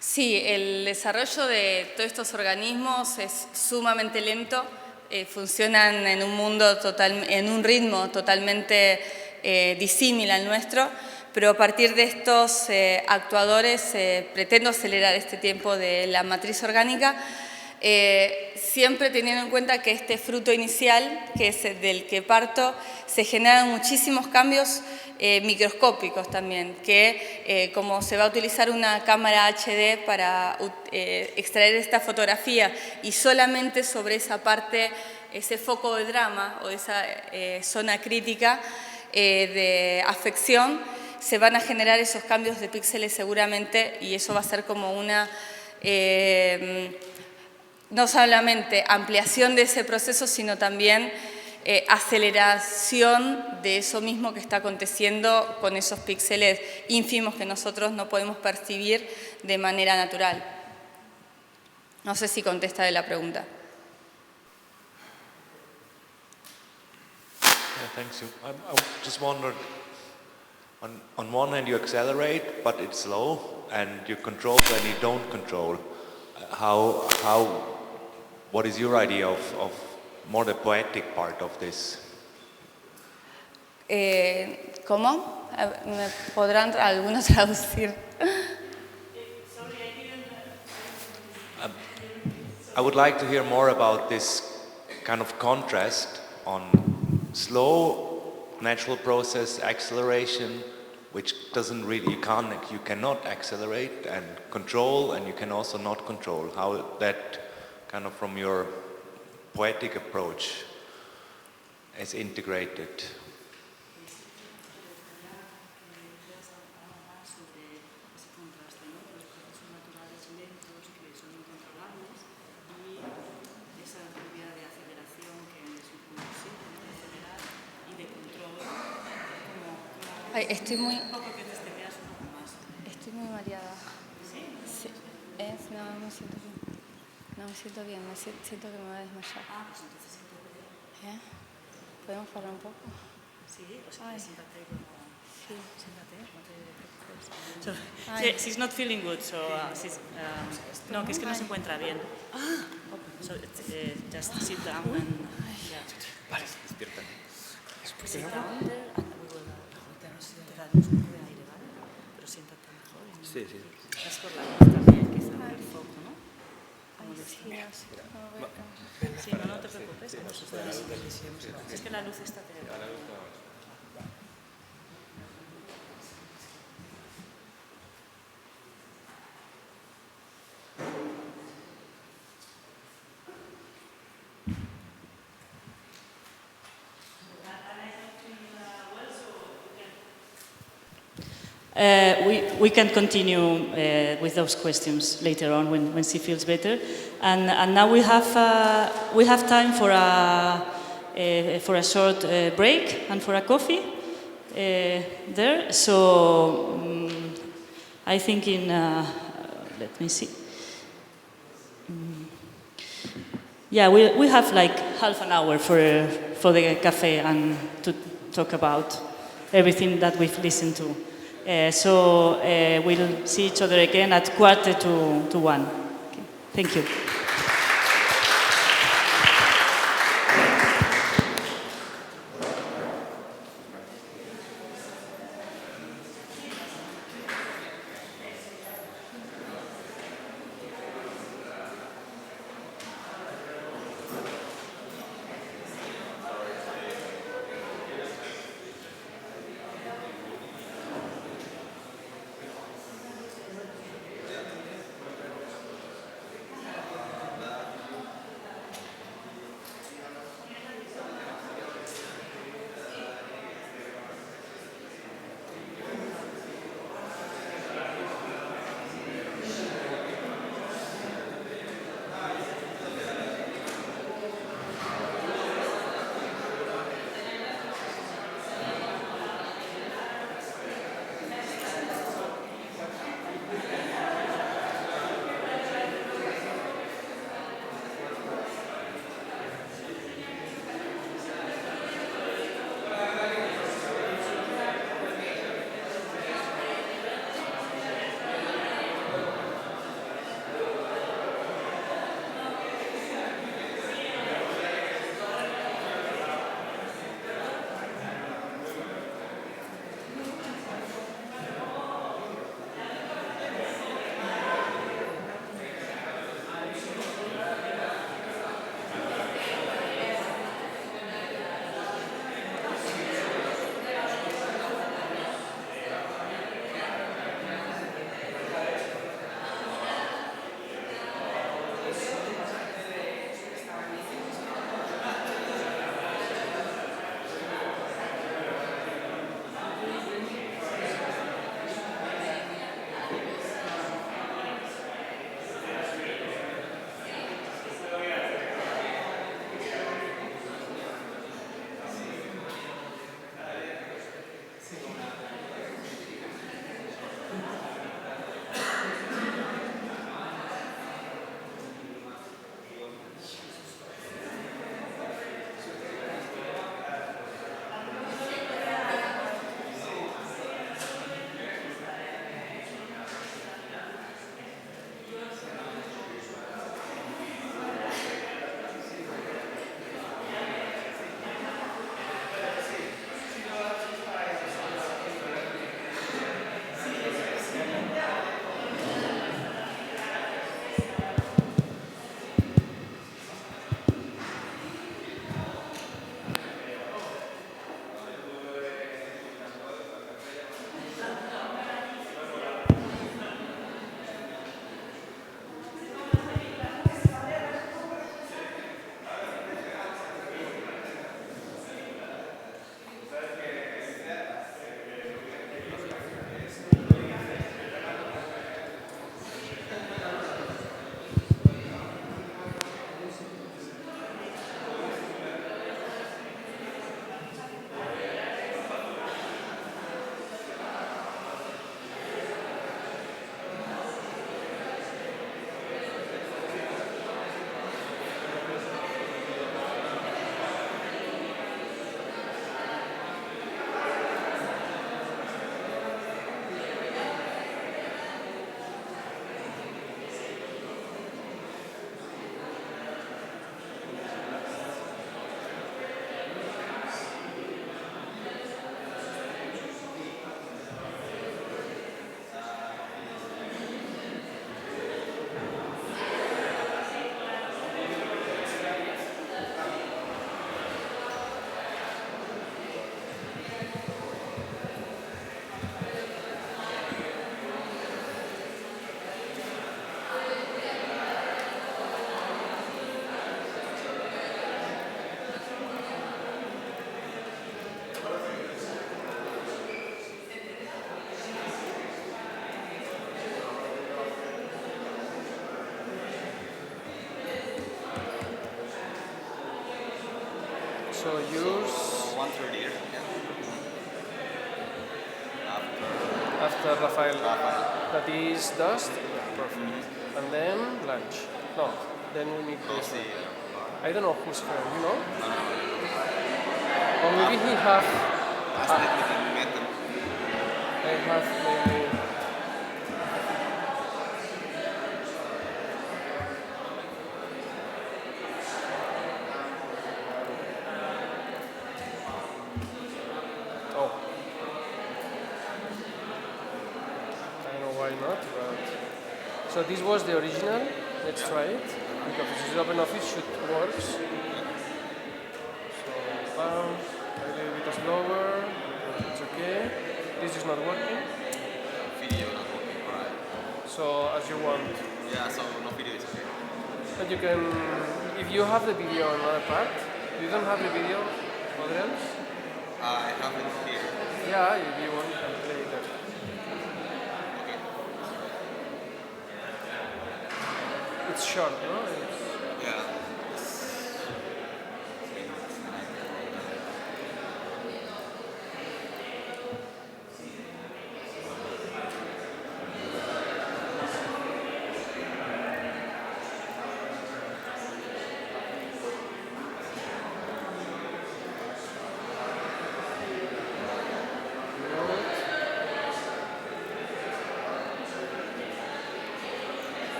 Sí, el desarrollo de todos estos organismos es sumamente lento, funcionan en un mundo en un ritmo totalmente disímil al nuestro, pero a partir de estos actuadores pretendo acelerar este tiempo de la matriz orgánica, siempre teniendo en cuenta que este fruto inicial, que es del que parto, se generan muchísimos cambios microscópicos también, que como se va a utilizar una cámara HD para extraer esta fotografía y solamente sobre esa parte, ese foco de drama o esa zona crítica de afección, se van a generar esos cambios de píxeles seguramente y eso va a ser como una, no solamente ampliación de ese proceso, sino también aceleración de eso mismo que está aconteciendo con esos píxeles ínfimos que nosotros no podemos percibir de manera natural. No sé si contesta de la pregunta. Thanks. I just wondered, on one hand you accelerate, but it's slow, and you control when you don't control. What is your idea of more the poetic part of this? ¿Cómo? ¿Me podrán algunos traducir? I would like to hear more about this kind of contrast on slow, natural process acceleration, which doesn't really, you cannot accelerate, and control, and you can also not control. How that kind of from your poetic approach is integrated. Ay, estoy muy mareada. Sí. No me siento bien. No me siento bien, siento que me voy a desmayar. ¿Podemos parar un poco? Sí, o sea, siéntate. Sí. Siéntate, no te preocupes. She's not feeling good, so no, que es que no se encuentra bien. So just sit down and Vale, despierta. Sit down there and we will te daremos un poco de aire, ¿vale? Pero siéntate mejor. Sí, sí. Es por la luz también, quizá por el foco, ¿no? Sí, no te preocupes. Es que la luz está terrible. We can continue with those questions later on when she feels better. And now we have time for a short break and for a coffee. there. So I think in, let me see. Yeah, we have like half an hour for the cafe and to talk about everything that we've listened to. So we'll see each other again at 1:45. Okay. Thank you. So yours... 1:30, yeah. After Rafael. That is dust? Yeah, perfect. And then lunch. No, then we need this one. I don't know who's here, you know? Or maybe he have... I have maybe... Oh. I don't know why not, but... So this was the original. Let's try it. Because this is OpenOffice, should works. So, bam. A little bit slower. It's okay. This is not working. Video not working, alright. So as you want. Yeah, so no video is okay. But you can, if you have the video on another part, you don't have the video, what else? I have it here. Yeah, if you want, you can play it there. Okay. It's short, no? It's... Yeah.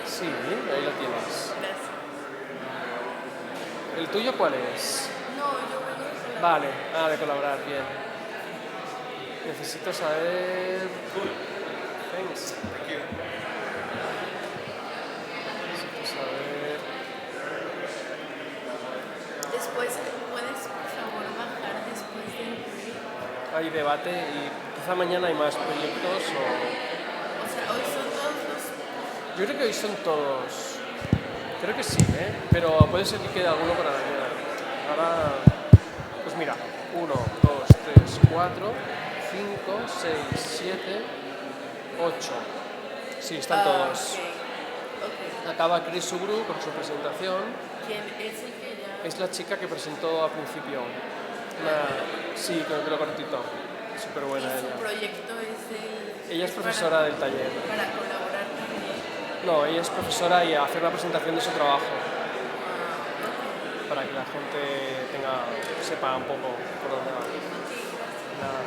Sí, ahí lo tienes. ¿El tuyo cuál es? No, yo vengo de colaborar. Vale, de colaborar, bien. Necesito saber... Thanks. Necesito saber... Después, ¿puedes por favor bajar después del break? Hay debate y quizá mañana hay más proyectos o... O sea, hoy son todos los... Yo creo que hoy son todos. Creo que sí, ¿eh? Pero puede ser que quede alguno para mañana. Ahora, pues mira, 1, 2, 3, 4, 5, 6, 7, 8. Sí, están todos. Okay. Acaba Chris Subru con su presentación. ¿Quién es el que ya...? Es la chica que presentó al principio. Sí, con el pelo cortito. Súper buena ¿Y su ella. proyecto es el...? Ella es profesora del taller. Para colaborar también. No, ella es profesora y hace una presentación de su trabajo. Para que la gente sepa un poco por dónde va. Nada.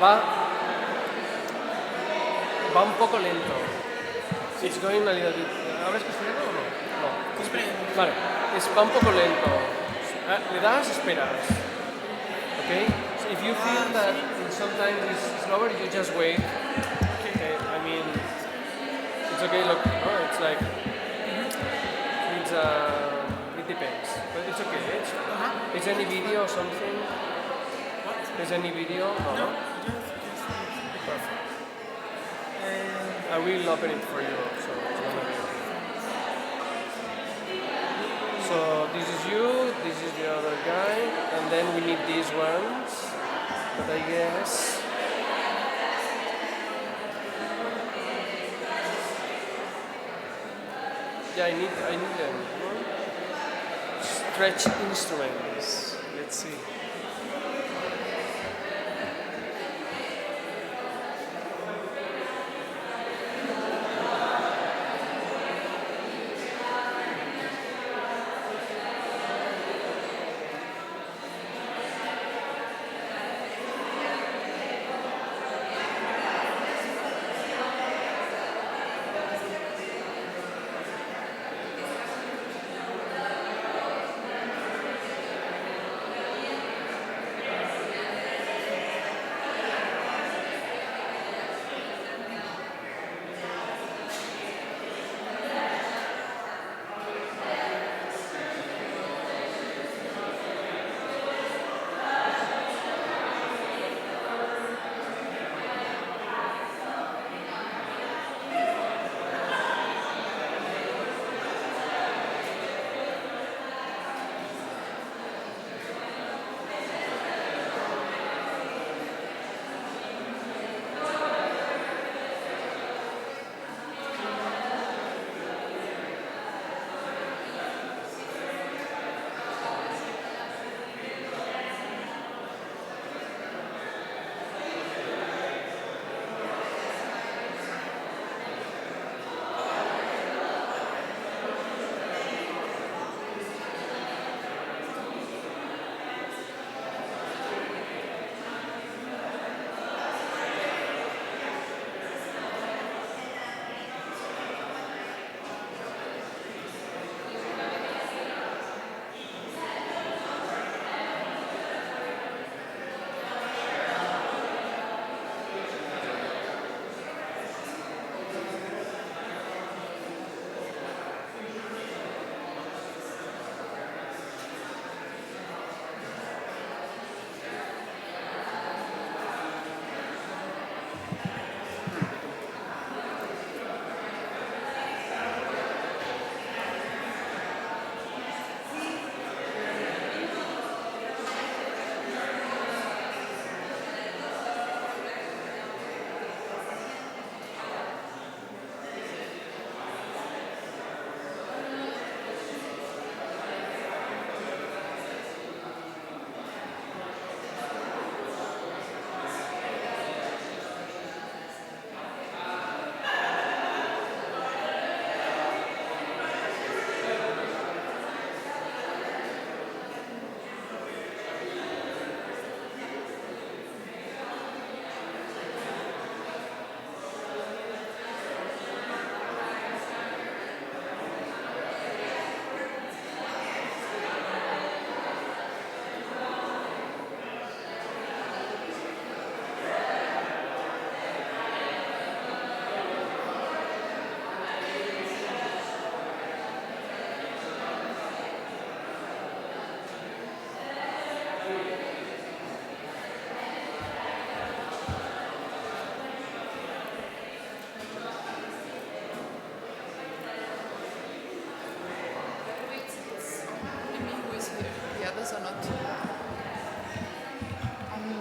Va un poco lento. It's going a little bit. ¿Hablas castellano o no? No. Vale, va un poco lento. Le das, esperas. Okay? So if you feel that sometimes it's slower, you just wait. Okay? I mean, it's okay, look, no, it's like, it depends, but it's okay. Is any video or something? Is any video? No. Perfect. I will open it for you, so it's gonna be okay. So this is you, this is the other guy, and then we need these ones, but I guess... Yeah, I need them. Stretch instruments. Let's see.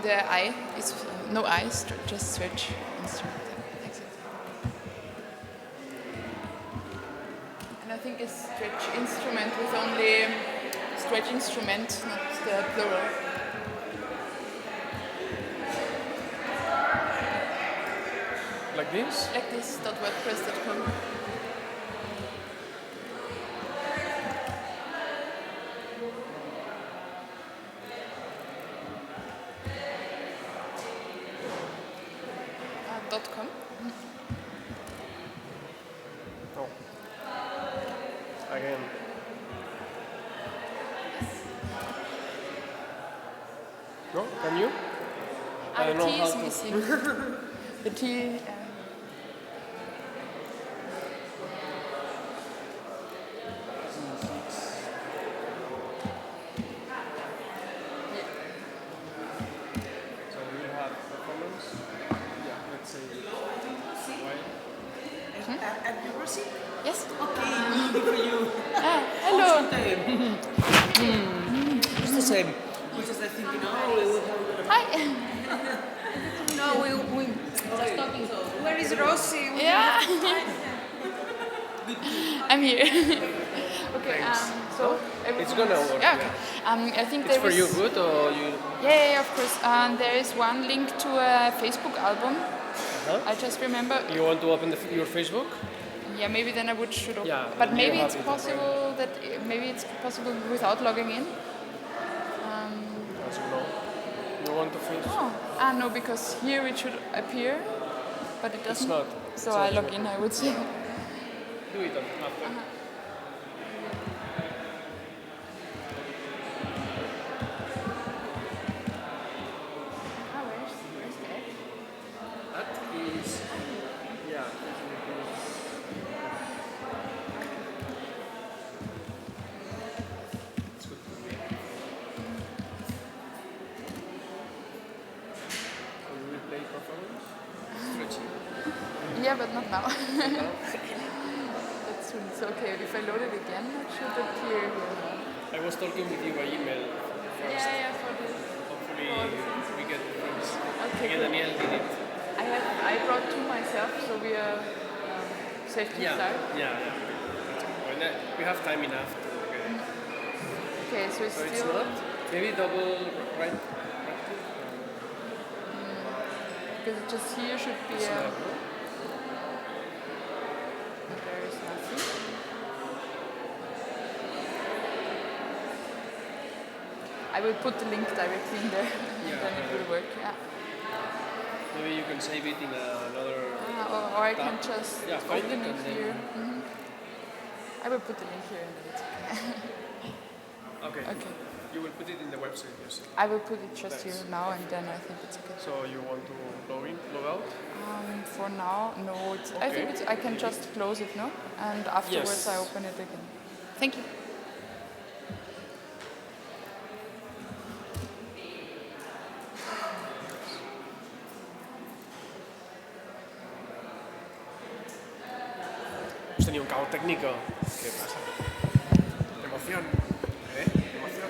the I, it's no I, just stretch instrument. Exit. And I think it's stretch instrument with only stretch instrument, not the plural. Like this? Like this, .wordpress.com. .com. Oh. Again. No? Can you? I don't The know T how is to. missing. The T. So we have performance. Yeah, let's say. Have you received? Yes. Okay, good for you. Hello. It's the same. We just like thinking, oh, we will have. Hi. No, we just talking. So where is Rossi? Yeah. I'm here. Okay. So It's gonna work. Yeah. Okay. I think It's there for is. you good or you? Yeah, of course. There is one link to a Facebook album. I just remember. You want to open your Facebook? Yeah, maybe then I should open. Yeah, But then maybe you it's have it possible that without logging in. As you know. You want to finish? No, because here it should appear, but it doesn't. It's not. So It's I not log in, I would say. Do it after. Where's that? That is. Yeah. It's good for me. So you will play performance? Stretching. Yeah, but not now. That's soon. It's okay. If I load it again, it should appear here. I was talking with you by email first. Yeah, for this. Hopefully we get things. Okay, And Daniel did it. I brought two myself, so we are safe to start. Yeah. We have time enough to get it. Okay, so it's So still. it's not? Maybe double right? Because it just here should be. It's not, no? There is nothing. I will put the link directly in there, then it will work. Yeah. Maybe you can save it in another. Or I can just find open it it and then- here. I will put the link here and then it's okay. Okay. Okay. You will put it in the website, you said. I will put it just here now and then I think it's okay. So you want to log in, log out? For now, no. I think I can just close it, no? And afterwards I open it again. Thank you. Hemos tenido un caos técnico. ¿Qué pasa? Emoción. Emoción.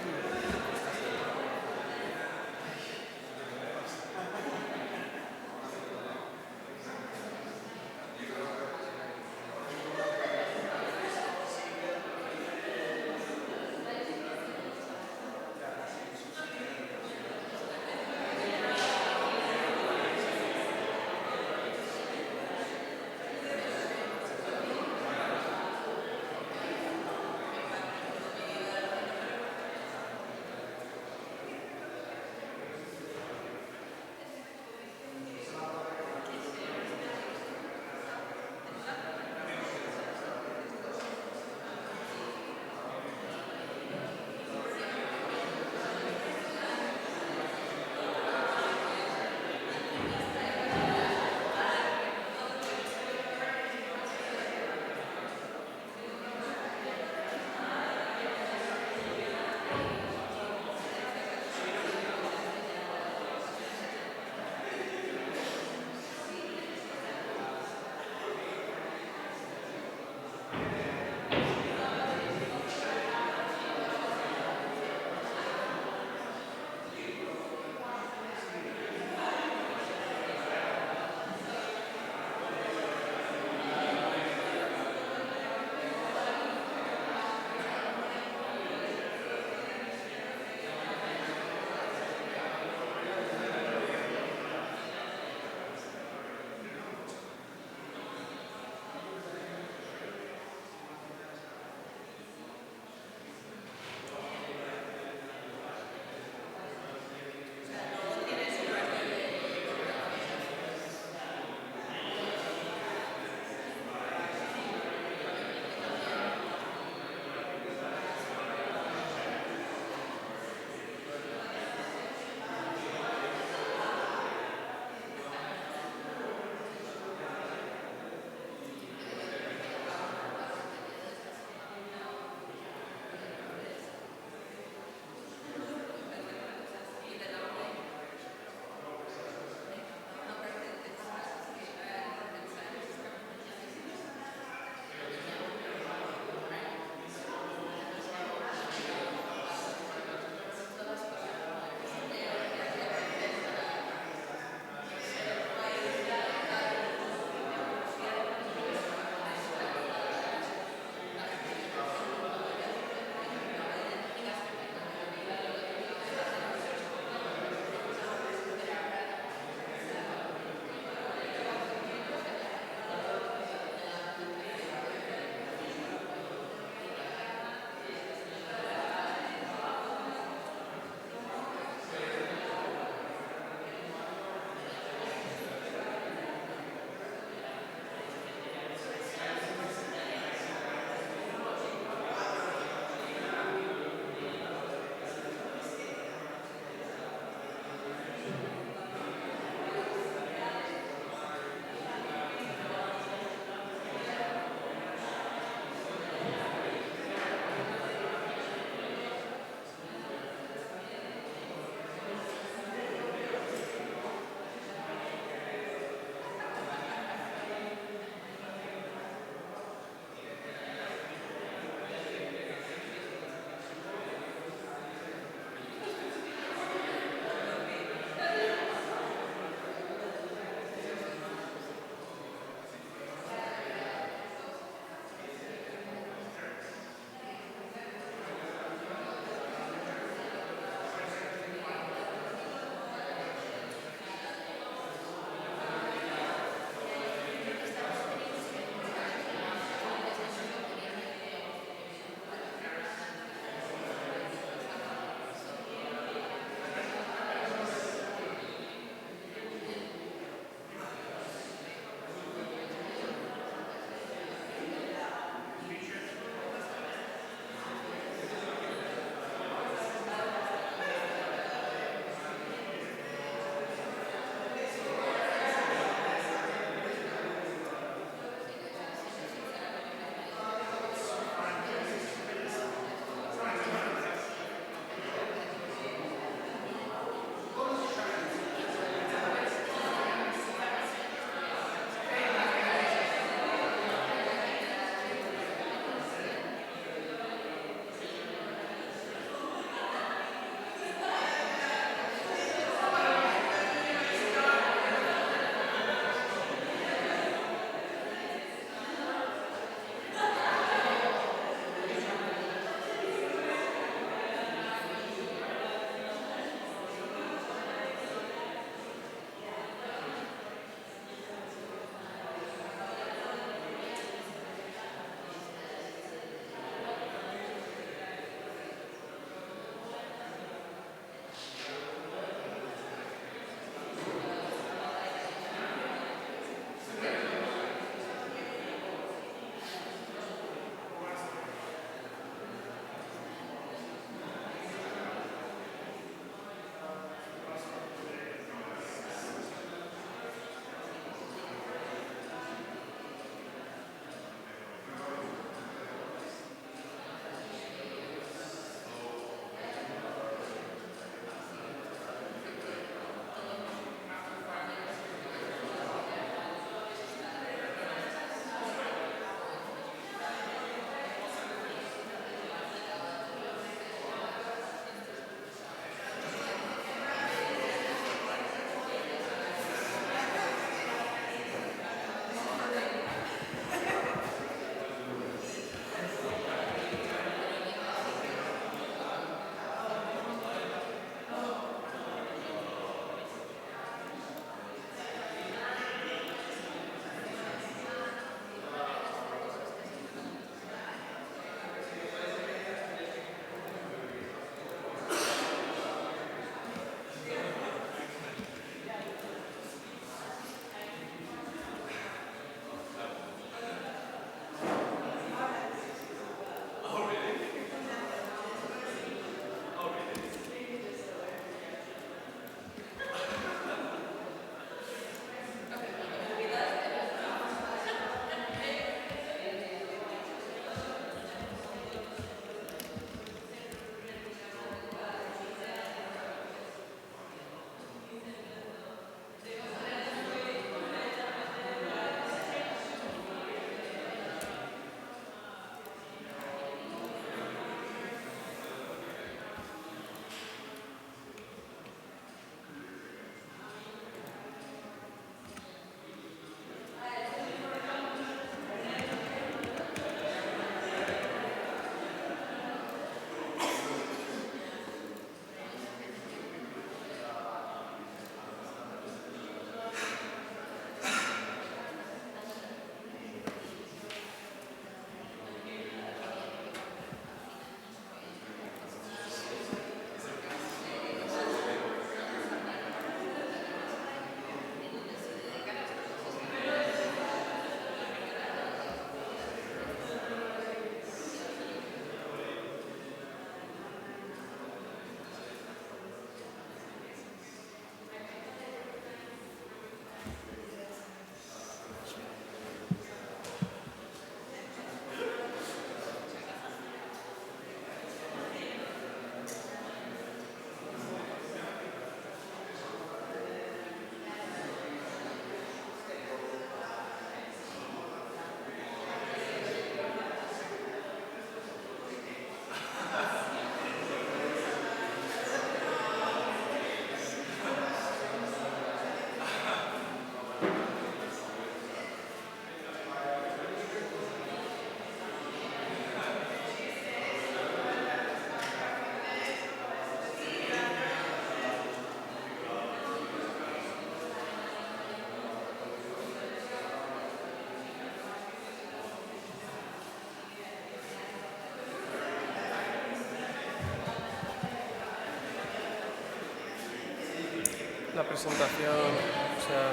presentación, o sea,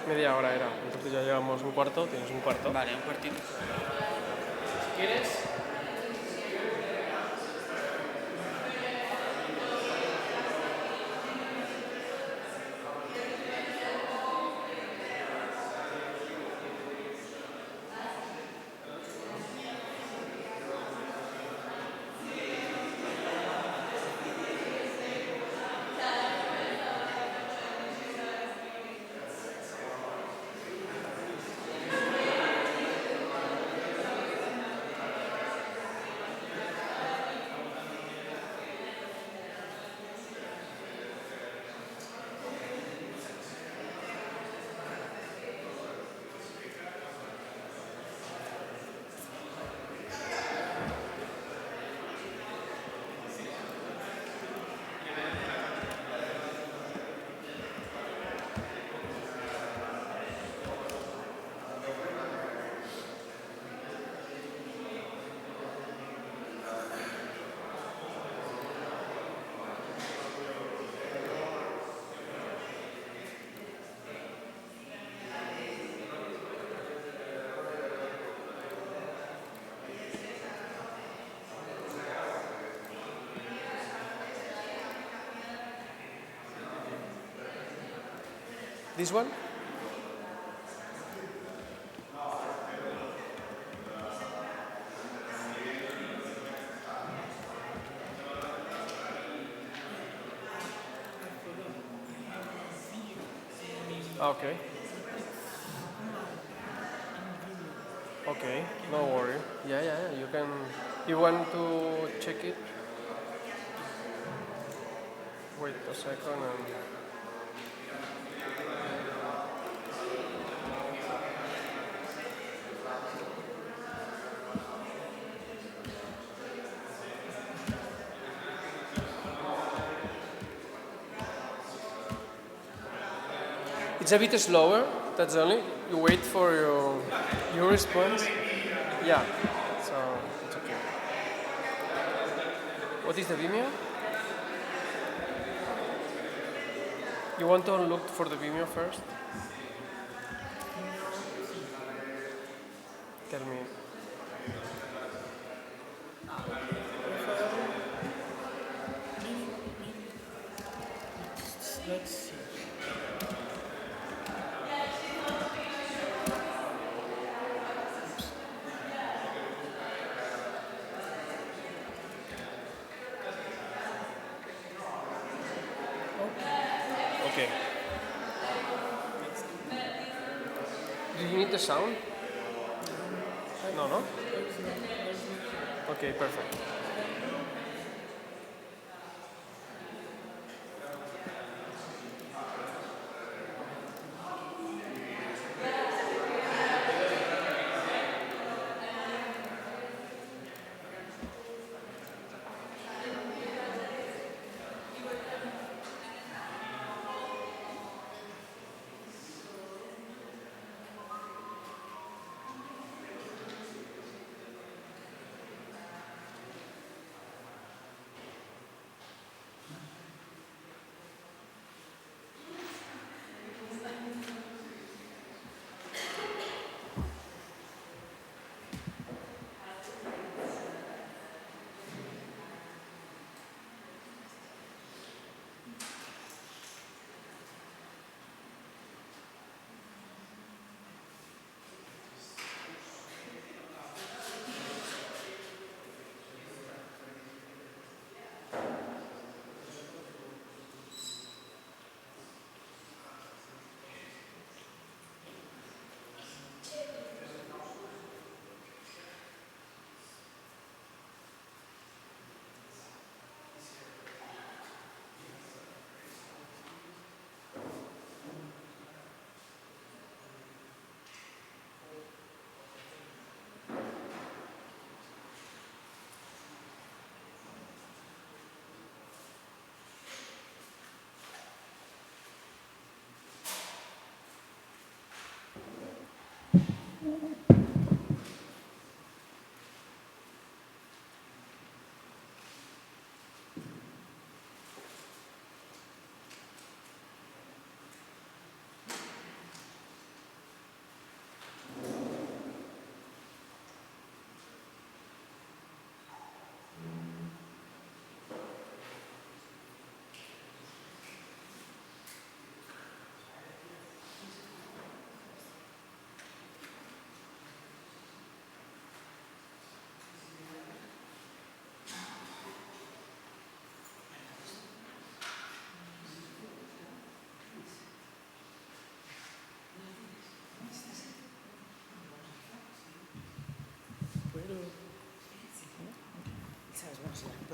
media hora era, entonces ya llevamos un cuarto, tienes un cuarto. Vale, un cuartito. Si quieres... This one? Okay. Okay, no worry. Yeah, you can... You want to check it? Wait a second and... It's a bit slower, that's only. You wait for your response. Yeah, so it's okay. What is the Vimeo? You want to look for the Vimeo first? Tell me. Let's see. Okay. Do you need the sound? No? Okay, perfect.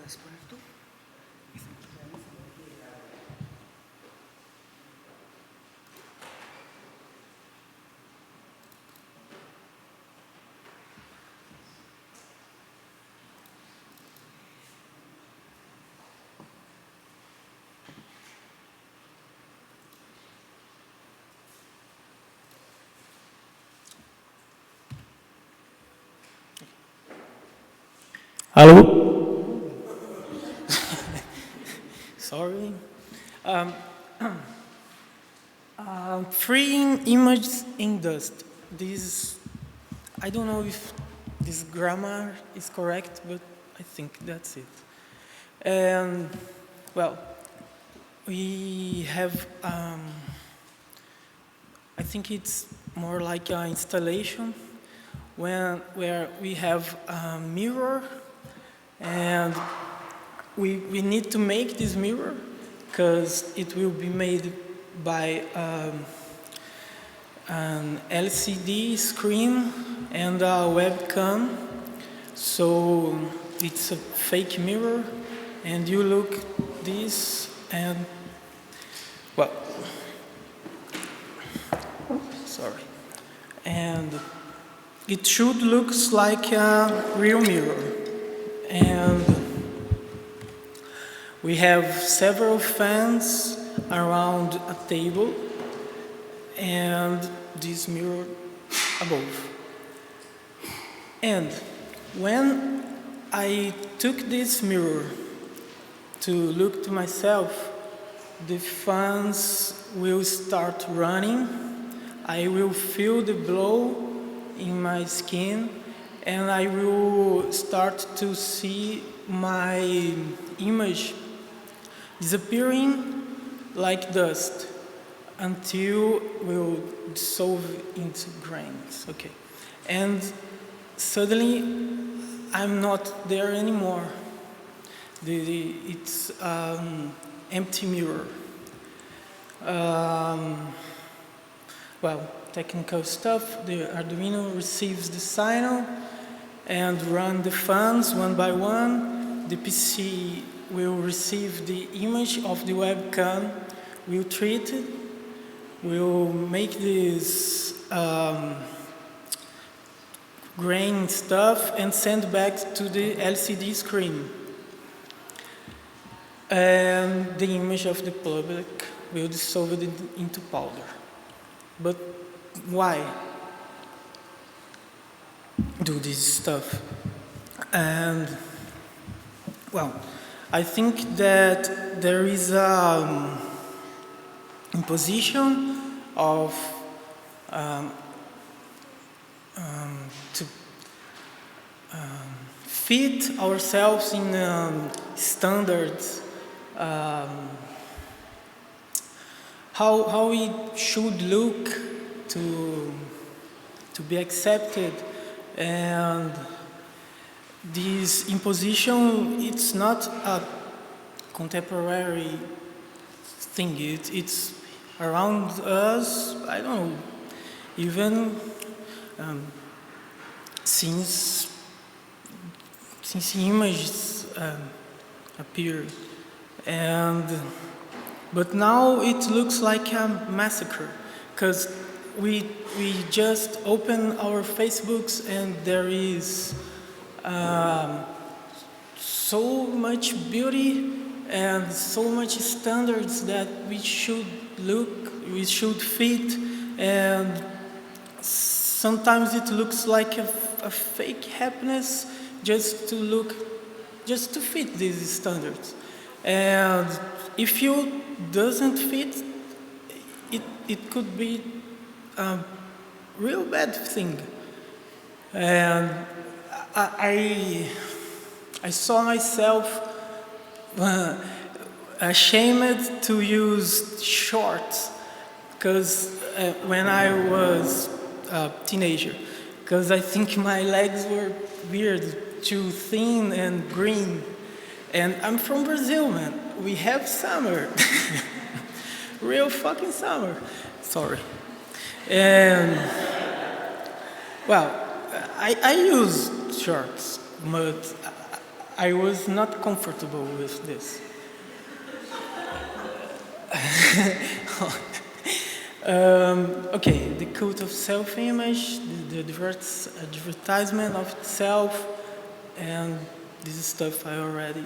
puedes poner tú. Hello. Sorry. Three images in dust. This, I don't know if this grammar is correct, but I think that's it. And well, we have. I think it's more like an installation where we have a mirror. And we need to make this mirror because it will be made by an LCD screen and a webcam. So it's a fake mirror, and you look this and, well, sorry. And it should look like a real mirror. And we have several fans around a table and this mirror above. And when I took this mirror to look to myself, the fans will start running. I will feel the blow in my skin, and I will start to see my image disappearing like dust until it will dissolve into grains. Okay. And suddenly I'm not there anymore. It's empty mirror. Well, technical stuff, the Arduino receives the signal and run the fans one by one. The PC will receive the image of the webcam, will treat it, will make this grain stuff and send back to the LCD screen. And the image of the public will dissolve it into powder. But why do this stuff? And, well, I think that there is an imposition of to fit ourselves in standards, how we should look to be accepted. And this imposition, it's not a contemporary thing. It's around us, I don't know, even since images appeared. But now it looks like a massacre, because we just open our Facebooks and there is so much beauty and so much standards that we should fit, and sometimes it looks like a fake happiness just to fit these standards. And if you doesn't fit, it could be a real bad thing. And I saw myself ashamed to use shorts, because when I was a teenager, because I think my legs were weird, too thin and green. And I'm from Brazil, man. We have summer. Real fucking summer. Sorry. And, well, I use shorts, but I was not comfortable with this. Okay, the cult of self-image, the advertisement of itself, and this is stuff I already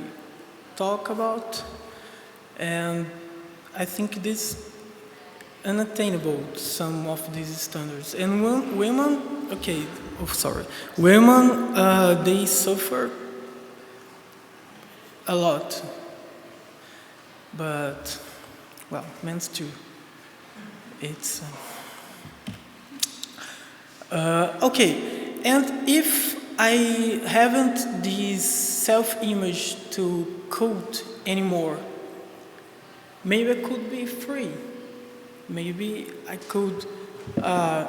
talked about. And I think this unattainable, some of these standards. And women, women, they suffer a lot, but, well, men too. It's, okay, and if I haven't this self-image to code anymore, maybe I could be free. Maybe I could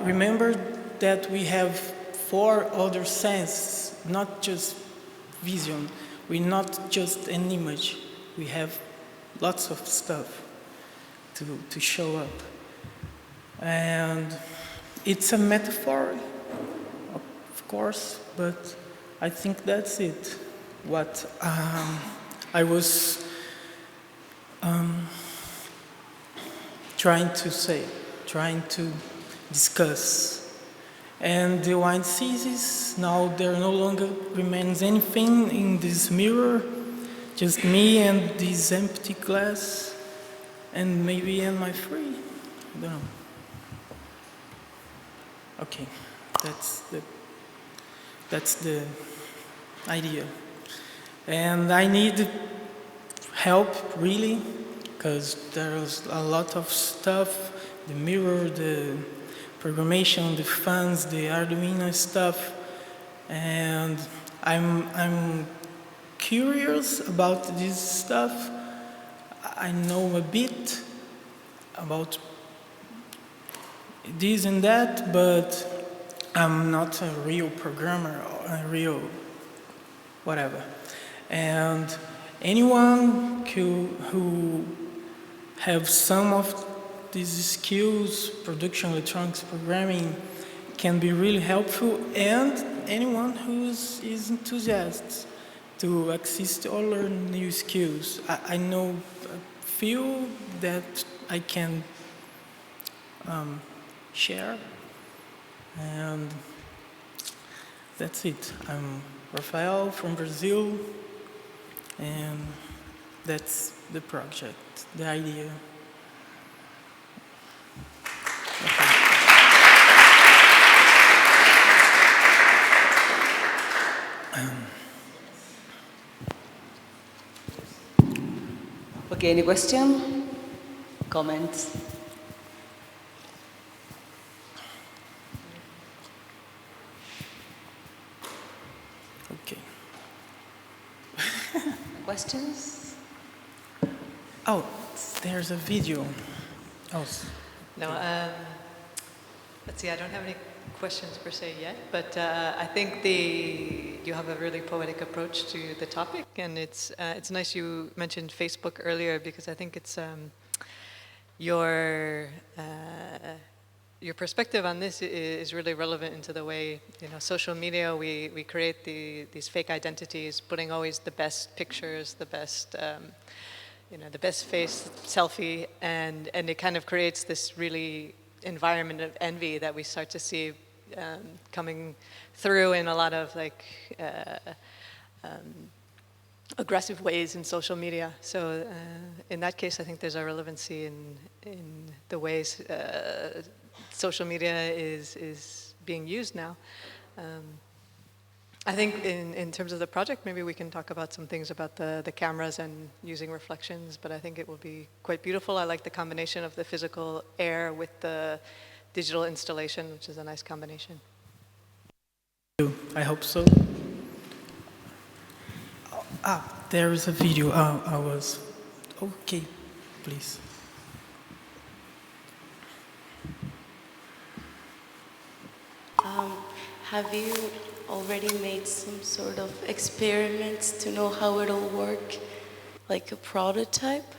remember that we have 4 other senses, not just vision. We're not just an image. We have lots of stuff to show up. And it's a metaphor, of course, but I think that's it. What I was trying to say, trying to discuss. And the wine ceases. Now there no longer remains anything in this mirror, just me and this empty glass, and maybe am I free? I don't know. Okay, that's the idea. And I need help, really, because there's a lot of stuff, the mirror, the programmation, the fans, the Arduino stuff, and I'm curious about this stuff. I know a bit about this and that, but I'm not a real programmer or a real whatever. And anyone who have some of these skills, production, electronics, programming, can be really helpful, and anyone who is enthusiastic to access or learn new skills. I know a few that I can share, and that's it. I'm Rafael from Brazil, and that's the project, the idea. Okay, any question? Comments? Okay. Questions? Oh, there's a video. Oh. No, let's see, I don't have any questions per se yet, but I think you have a really poetic approach to the topic, and it's nice you mentioned Facebook earlier, because I think it's your perspective on this is really relevant into the way, social media, we create these fake identities, putting always the best pictures, the best the best face selfie, and it kind of creates this really environment of envy that we start to see coming through in a lot of aggressive ways in social media. So in that case, I think there's a relevancy in the ways social media is being used now. I think in terms of the project, maybe we can talk about some things about the cameras and using reflections, but I think it will be quite beautiful. I like the combination of the physical air with the digital installation, which is a nice combination. I hope so. There is a video. I was... Okay, please. Have you already made some sort of experiments to know how it'll work, like a prototype?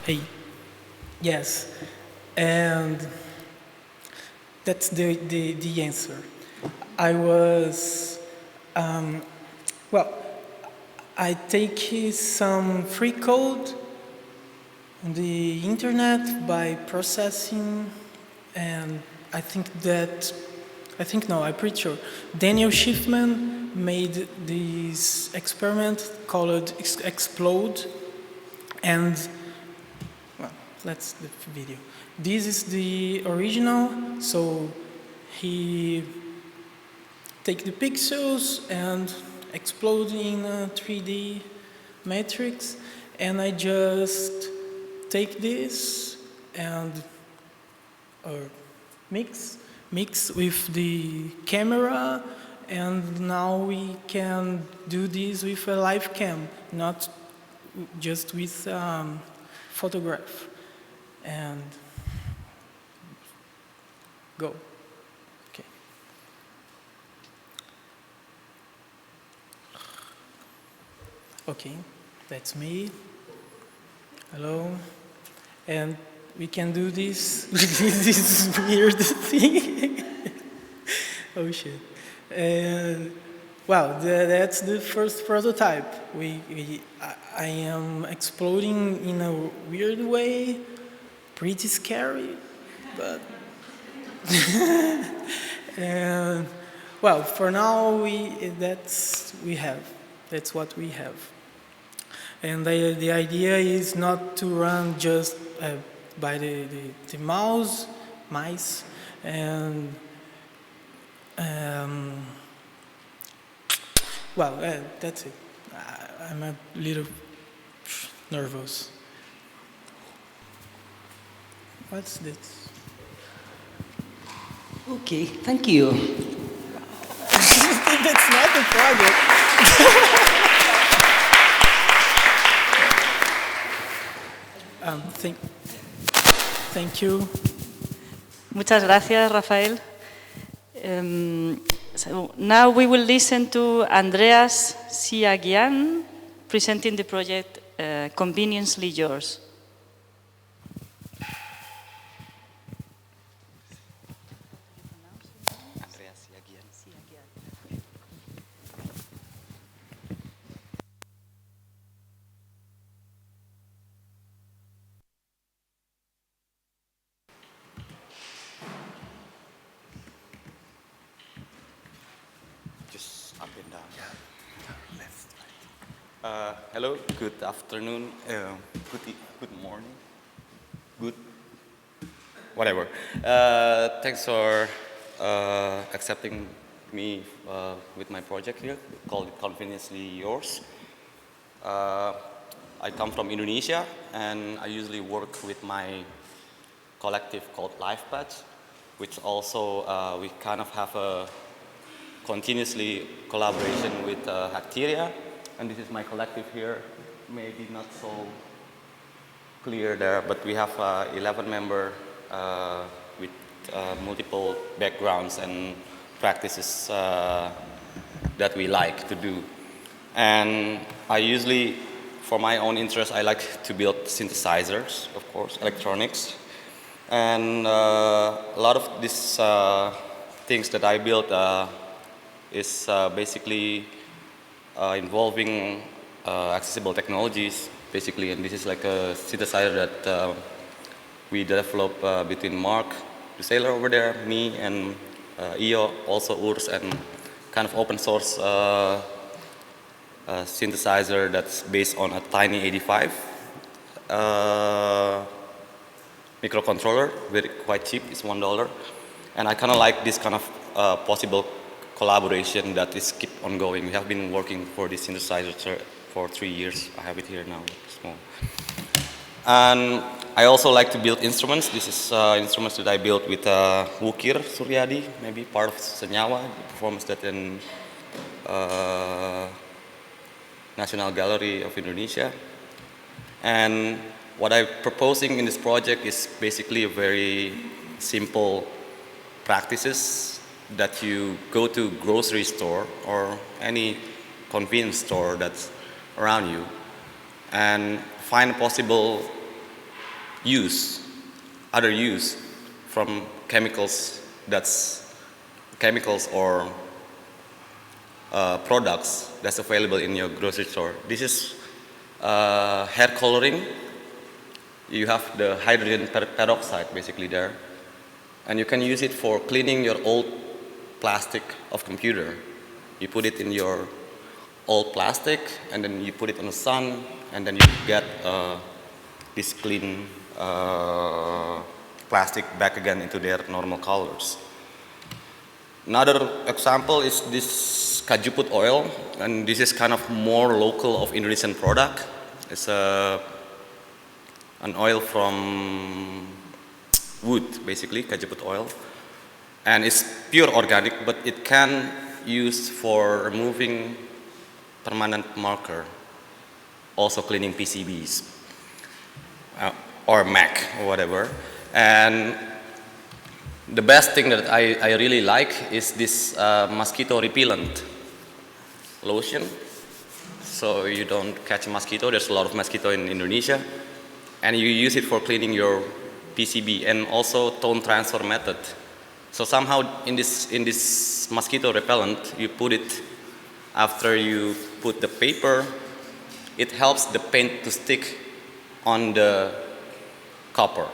Hey, yes, and that's the answer. I was, well, I take some free code on the internet by processing, and I'm pretty sure Daniel Schiffman made this experiment called Explode, and well, that's the video. This is the original, so he take the pixels and explode in a 3D matrix, and I just take this and mix with the camera, and now we can do this with a live cam, not just with photograph. And go. Okay. Okay, that's me. Hello. And we can do this this weird thing. Oh shit. And wow, that's the first prototype. I am exploding in a weird way, pretty scary, but and well, for now that's what we have. And the idea is not to run just by the mice, and well, that's it. I'm a little nervous. What's this? Okay, thank you. That's not the project. Thank you. Muchas gracias, Rafael. So now we will listen to Andreas Siagian presenting the project Conveniently Yours. Hello, good afternoon, good morning, good, whatever. Thanks for accepting me with my project here, called Conveniently Yours. I come from Indonesia, and I usually work with my collective called LifePath, which also we kind of have a continuously collaboration with Hacteria. And this is my collective here, maybe not so clear there, but we have 11 members with multiple backgrounds and practices that we like to do. And I usually, for my own interest, I like to build synthesizers, of course, electronics. And a lot of these things that I built is basically involving accessible technologies, basically, and this is like a synthesizer that we developed between Mark, the sailor over there, me, and Iyo, also Urs, and kind of open source synthesizer that's based on a Tiny 85 microcontroller, quite cheap, it's $1. And I kind of like this kind of possible collaboration that is keep on going. We have been working for this synthesizer for 3 years. I have it here now, small. And I also like to build instruments. This is instruments that I built with Wukir Suryadi, maybe part of Senyawa, the performance that in National Gallery of Indonesia. And what I'm proposing in this project is basically a very simple practices that you go to grocery store or any convenience store that's around you and find a possible other use from chemicals or products that's available in your grocery store. This is hair coloring. You have the hydrogen peroxide basically there. And you can use it for cleaning your old plastic of computer. You put it in your old plastic, and then you put it on the sun, and then you get this clean plastic back again into their normal colors. Another example is this kajuput oil, and this is kind of more local of Indonesian product. It's an oil from wood, basically, kajuput oil. And it's pure organic, but it can use for removing permanent marker, also cleaning PCBs, or Mac, or whatever. And the best thing that I really like is this mosquito repellent lotion. So you don't catch a mosquito. There's a lot of mosquito in Indonesia. And you use it for cleaning your PCB, and also tone transfer method. So somehow in this mosquito repellent, you put it after you put the paper, it helps the paint to stick on the copper.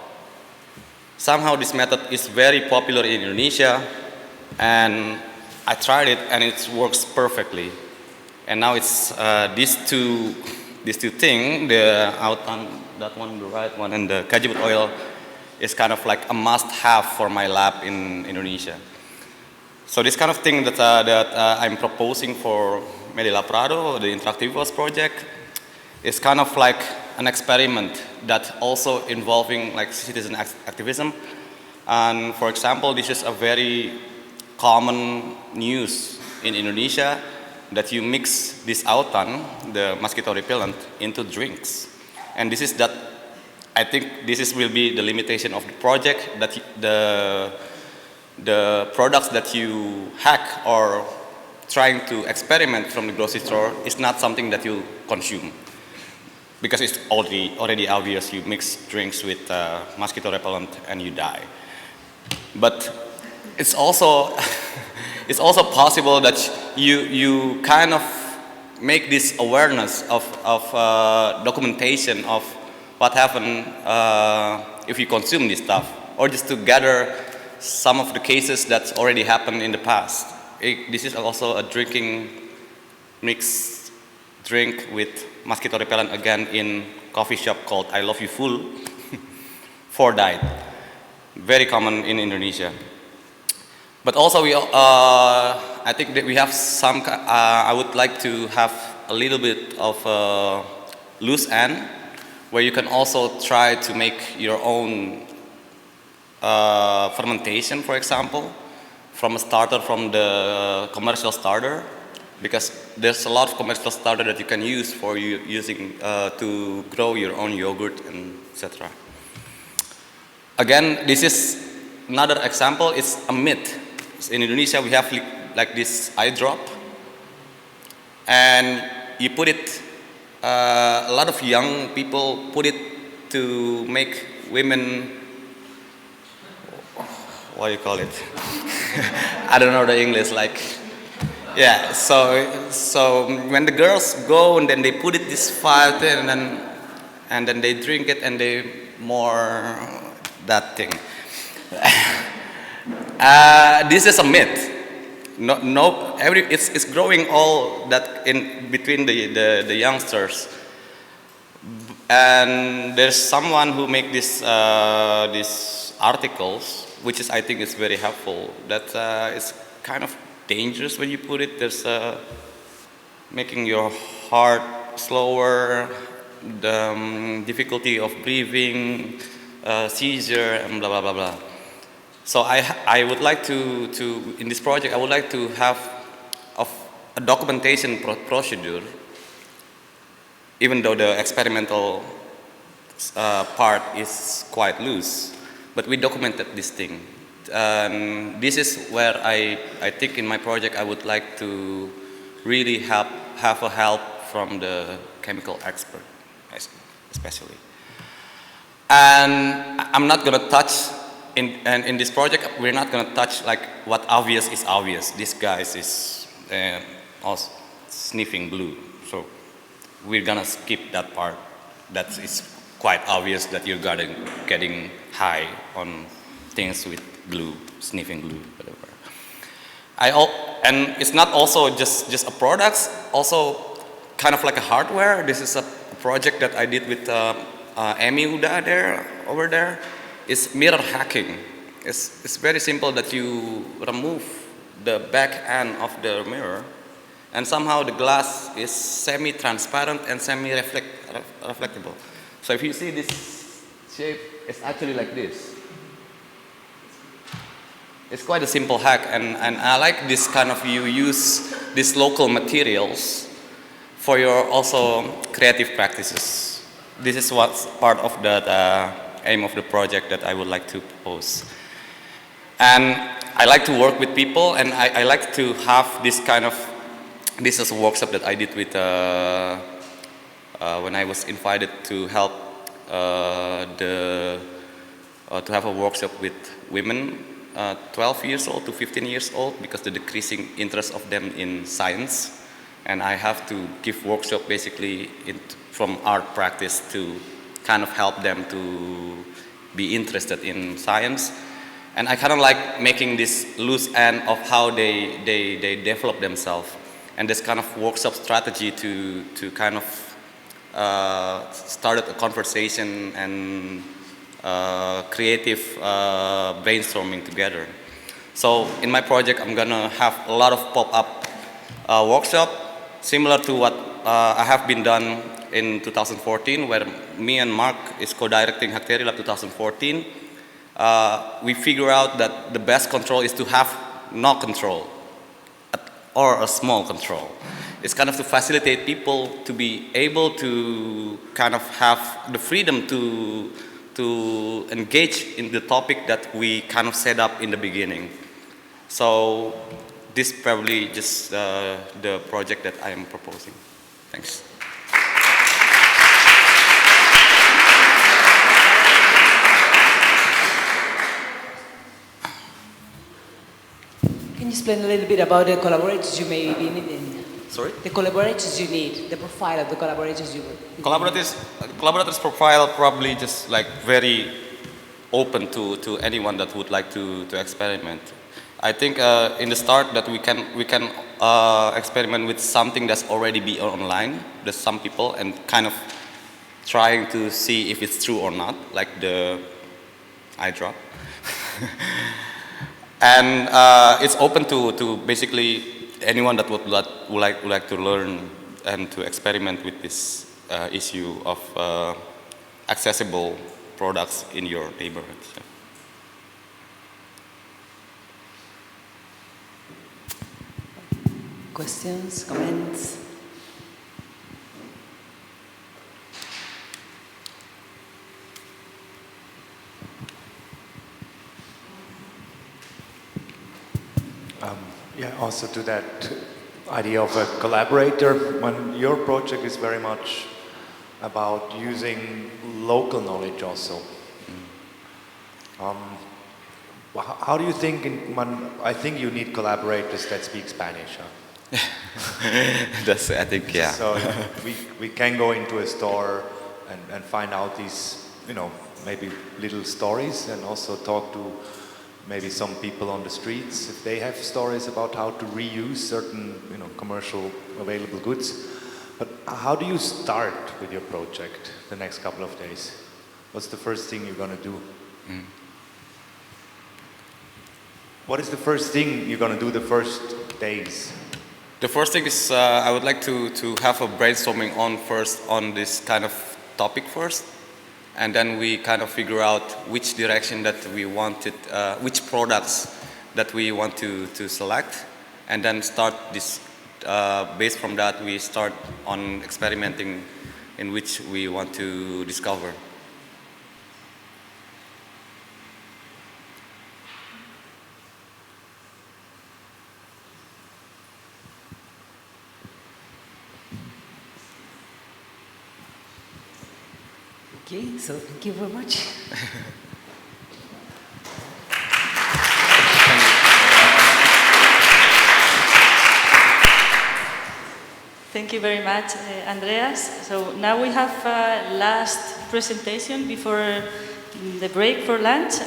Somehow this method is very popular in Indonesia, and I tried it and it works perfectly. And now it's these two things, the that one, the right one, and the kajuput oil is kind of like a must-have for my lab in Indonesia. So this kind of thing that I'm proposing for Medela Prado, the Interactivos project, is kind of like an experiment that also involving like citizen activism. And for example, this is a very common news in Indonesia that you mix this autan, the mosquito repellent, into drinks. And this is that, I think this will be the limitation of the project, that the products that you hack or trying to experiment from the grocery store is not something that you consume. Because it's already obvious, you mix drinks with mosquito repellent and you die. But it's also it's also possible that you kind of make this awareness of documentation of what happened if you consume this stuff, or just to gather some of the cases that's already happened in the past. This is also a mixed drink with mosquito repellent again in coffee shop called I Love You Full for diet. Very common in Indonesia. But also I think that we have some, I would like to have a little bit of a loose end where you can also try to make your own fermentation, for example, from a starter, from the commercial starter, because there's a lot of commercial starter that you can use for using to grow your own yogurt and etc. Again, this is another example. It's a myth. In Indonesia, we have like this eye drop, and you put it. A lot of young people put it to make women. What do you call it? I don't know the English. Like, yeah. So when the girls go and then they put it this fire thing, and then they drink it and they more that thing. This is a myth. It's growing all that in between the youngsters, and there's someone who make these articles, which is I think is very helpful. That it's kind of dangerous when you put it. There's making your heart slower, the difficulty of breathing, seizure, and blah blah blah blah. So I would like to in this project I would like to have a documentation procedure, even though the experimental part is quite loose, but we documented this thing. This is where I think in my project I would like to really have a help from the chemical expert, especially. And I'm not gonna touch. In this project, we're not going to touch like what obvious is obvious. This guy is also sniffing glue. So we're gonna skip that part. That is quite obvious that you're getting high on things with glue, sniffing glue, whatever. And it's not also just a product, also kind of like a hardware. This is a project that I did with Amy Uda over there. It's mirror hacking. It's very simple that you remove the back end of the mirror, and somehow the glass is semi-transparent and semi-reflectable. So if you see this shape, it's actually like this. It's quite a simple hack, and I like this kind of, you use these local materials for your also creative practices. This is what's part of the aim of the project that I would like to propose. And I like to work with people, and I like to have this kind of, this is a workshop that I did with, when I was invited to help to have a workshop with women 12 years old to 15 years old, because the decreasing interest of them in science. And I have to give workshop basically from art practice to kind of help them to be interested in science. And I kind of like making this loose end of how they develop themselves. And this kind of workshop strategy to kind of start a conversation and creative brainstorming together. So in my project, I'm gonna have a lot of pop-up workshop, similar to what I have been done in 2014, where me and Mark is co-directing Hacktheory Lab 2014. We figure out that the best control is to have no control, or a small control. It's kind of to facilitate people to be able to kind of have the freedom to engage in the topic that we kind of set up in the beginning. So this is probably just the project that I am proposing. Thanks. Can you explain a little bit about the collaborators you may be needing? Sorry? The collaborators you need, the profile of the collaborators you need. Collaborators profile probably just like very open to anyone that would like to experiment. I think in the start that we can experiment with something that's already be online. There's some people and kind of trying to see if it's true or not, like the eye drop. And it's open to basically anyone that would like to learn and to experiment with this issue of accessible products in your neighborhood. So. Questions, comments? Yeah, also to that idea of a collaborator, when your project is very much about using local knowledge also. How do you think, I think you need collaborators that speak Spanish, huh? That's, I think, yeah. So we can go into a store and find out these, maybe little stories, and also talk to maybe some people on the streets if they have stories about how to reuse certain, commercial available goods. But how do you start with your project the next couple of days? What's the first thing you're going to do? What is the first thing you're going to do the first days? The first thing is I would like to have a brainstorming on this kind of topic first. And then we kind of figure out which direction that we wanted, which products that we want to select. And then start this, based from that, we start on experimenting in which we want to discover. Okay, so thank you very much. Thank you very much, Andreas. So now we have last presentation before the break for lunch.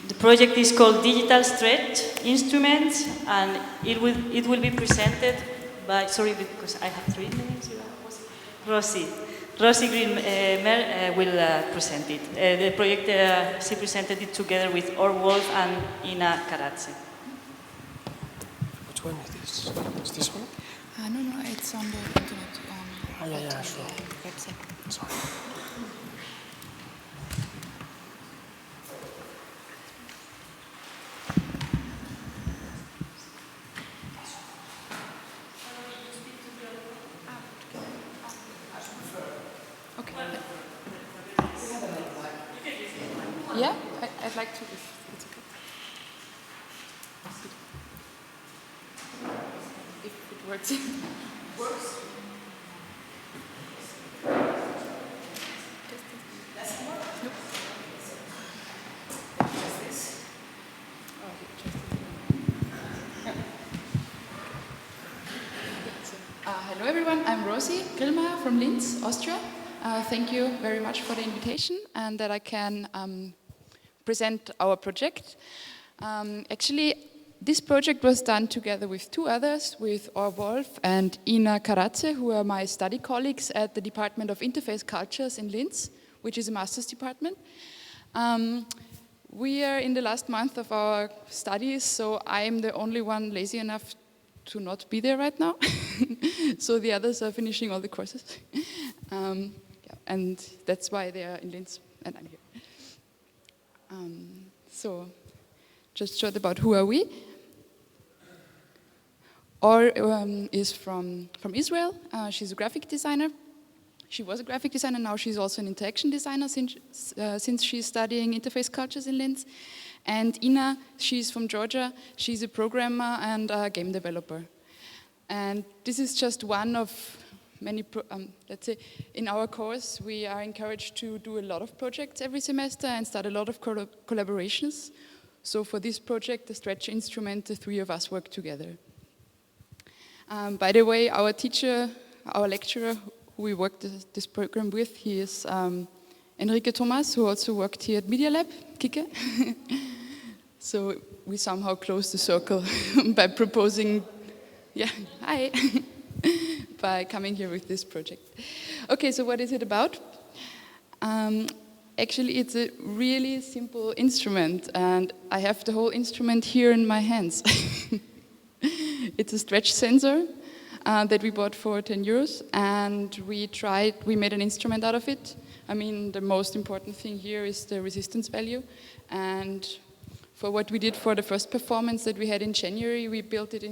The project is called Digital Stretch Instruments, and it will be presented by, sorry, because I have 3 names. Rosie Green-Mer will present it. The project, she presented it together with Or Wolf and Ina Karatse. Which one is this? Is this one? No, it's on the internet. Yeah, sure. Website. Sorry. Okay. Yeah, I'd like to, if it's okay. If it works. Works? Nope. Hello everyone, I'm Rosie Grillmeier from Linz, Austria. Thank you very much for the invitation and that I can present our project. Actually, this project was done together with 2 others, with Or Wolf and Ina Karatse, who are my study colleagues at the Department of Interface Cultures in Linz, which is a master's department. We are in the last month of our studies, so I'm the only one lazy enough to not be there right now. So the others are finishing all the courses. And that's why they are in Linz and I'm here. So just short about who are we. Or is from Israel. She's a graphic designer. She was a graphic designer, now she's also an interaction designer since she's studying interface cultures in Linz. And Ina, she's from Georgia. She's a programmer and a game developer. And this is just one of many, let's say, in our course, we are encouraged to do a lot of projects every semester and start a lot of collaborations. So for this project, the Stretch Instrument, the 3 of us work together. By the way, our teacher, our lecturer, who we worked this program with, he is Enrique Thomas, who also worked here at Media Lab, Kike. So we somehow closed the circle by proposing, hi, by coming here with this project. Okay, so what is it about? Actually, it's a really simple instrument, and I have the whole instrument here in my hands. It's a stretch sensor that we bought for 10 euros, and we made an instrument out of it. I mean, the most important thing here is the resistance value, and for what we did for the first performance that we had in January, we built it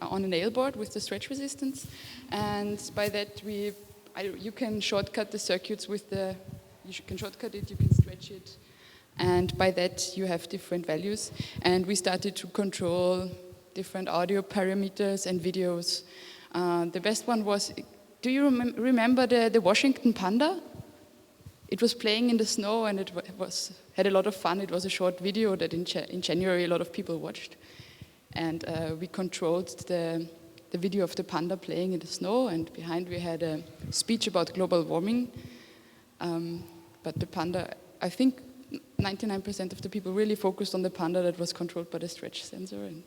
on a nail board with the stretch resistance, and by that you can shortcut the circuits you can shortcut it, you can stretch it, and by that you have different values. And we started to control different audio parameters and videos. The best one was, do you remember the Washington Panda? It was playing in the snow and it had a lot of fun. It was a short video that in January a lot of people watched. And we controlled the video of the panda playing in the snow, and behind we had a speech about global warming. But the panda, I think 99% of the people really focused on the panda that was controlled by the stretch sensor, and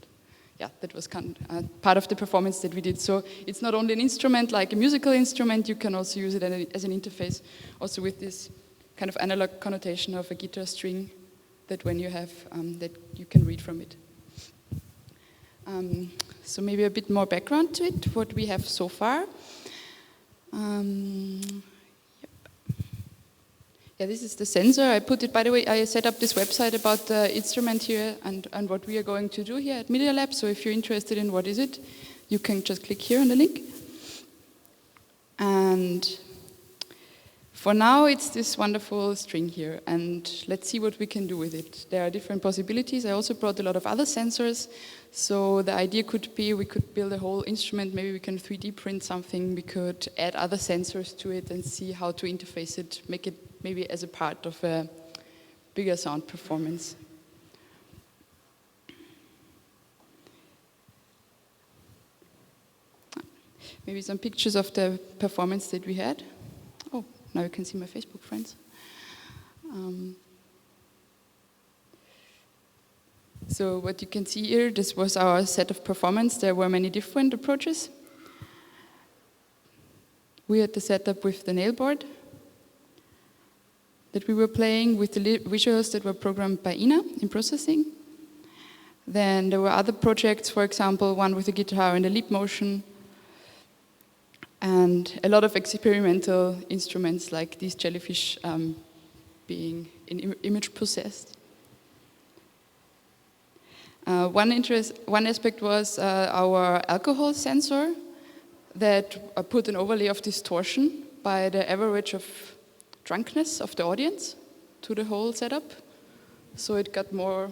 yeah, that was part of the performance that we did. So it's not only an instrument like a musical instrument, you can also use it as an interface, also with this kind of analog connotation of a guitar string that when you have, that you can read from it. So maybe a bit more background to it, what we have so far. Yeah, this is the sensor. I put it, by the way, I set up this website about the instrument here and what we are going to do here at Media Lab. So if you're interested in what is it, you can just click here on the link. And for now, it's this wonderful string here. And let's see what we can do with it. There are different possibilities. I also brought a lot of other sensors. So the idea could be we could build a whole instrument. Maybe we can 3D print something. We could add other sensors to it and see how to interface it, make it maybe as a part of a bigger sound performance. maybe some pictures of the performance that we had. Oh, now you can see my Facebook friends. So what you can see here, this was our set of performance. There were many different approaches. We had the setup with the nail board that we were playing with the visuals that were programmed by Ina in processing. Then there were other projects, for example, one with a guitar and a leap motion, and a lot of experimental instruments like these jellyfish being image possessed. One aspect was our alcohol sensor that put an overlay of distortion by the average of drunkenness of the audience to the whole setup. So it got more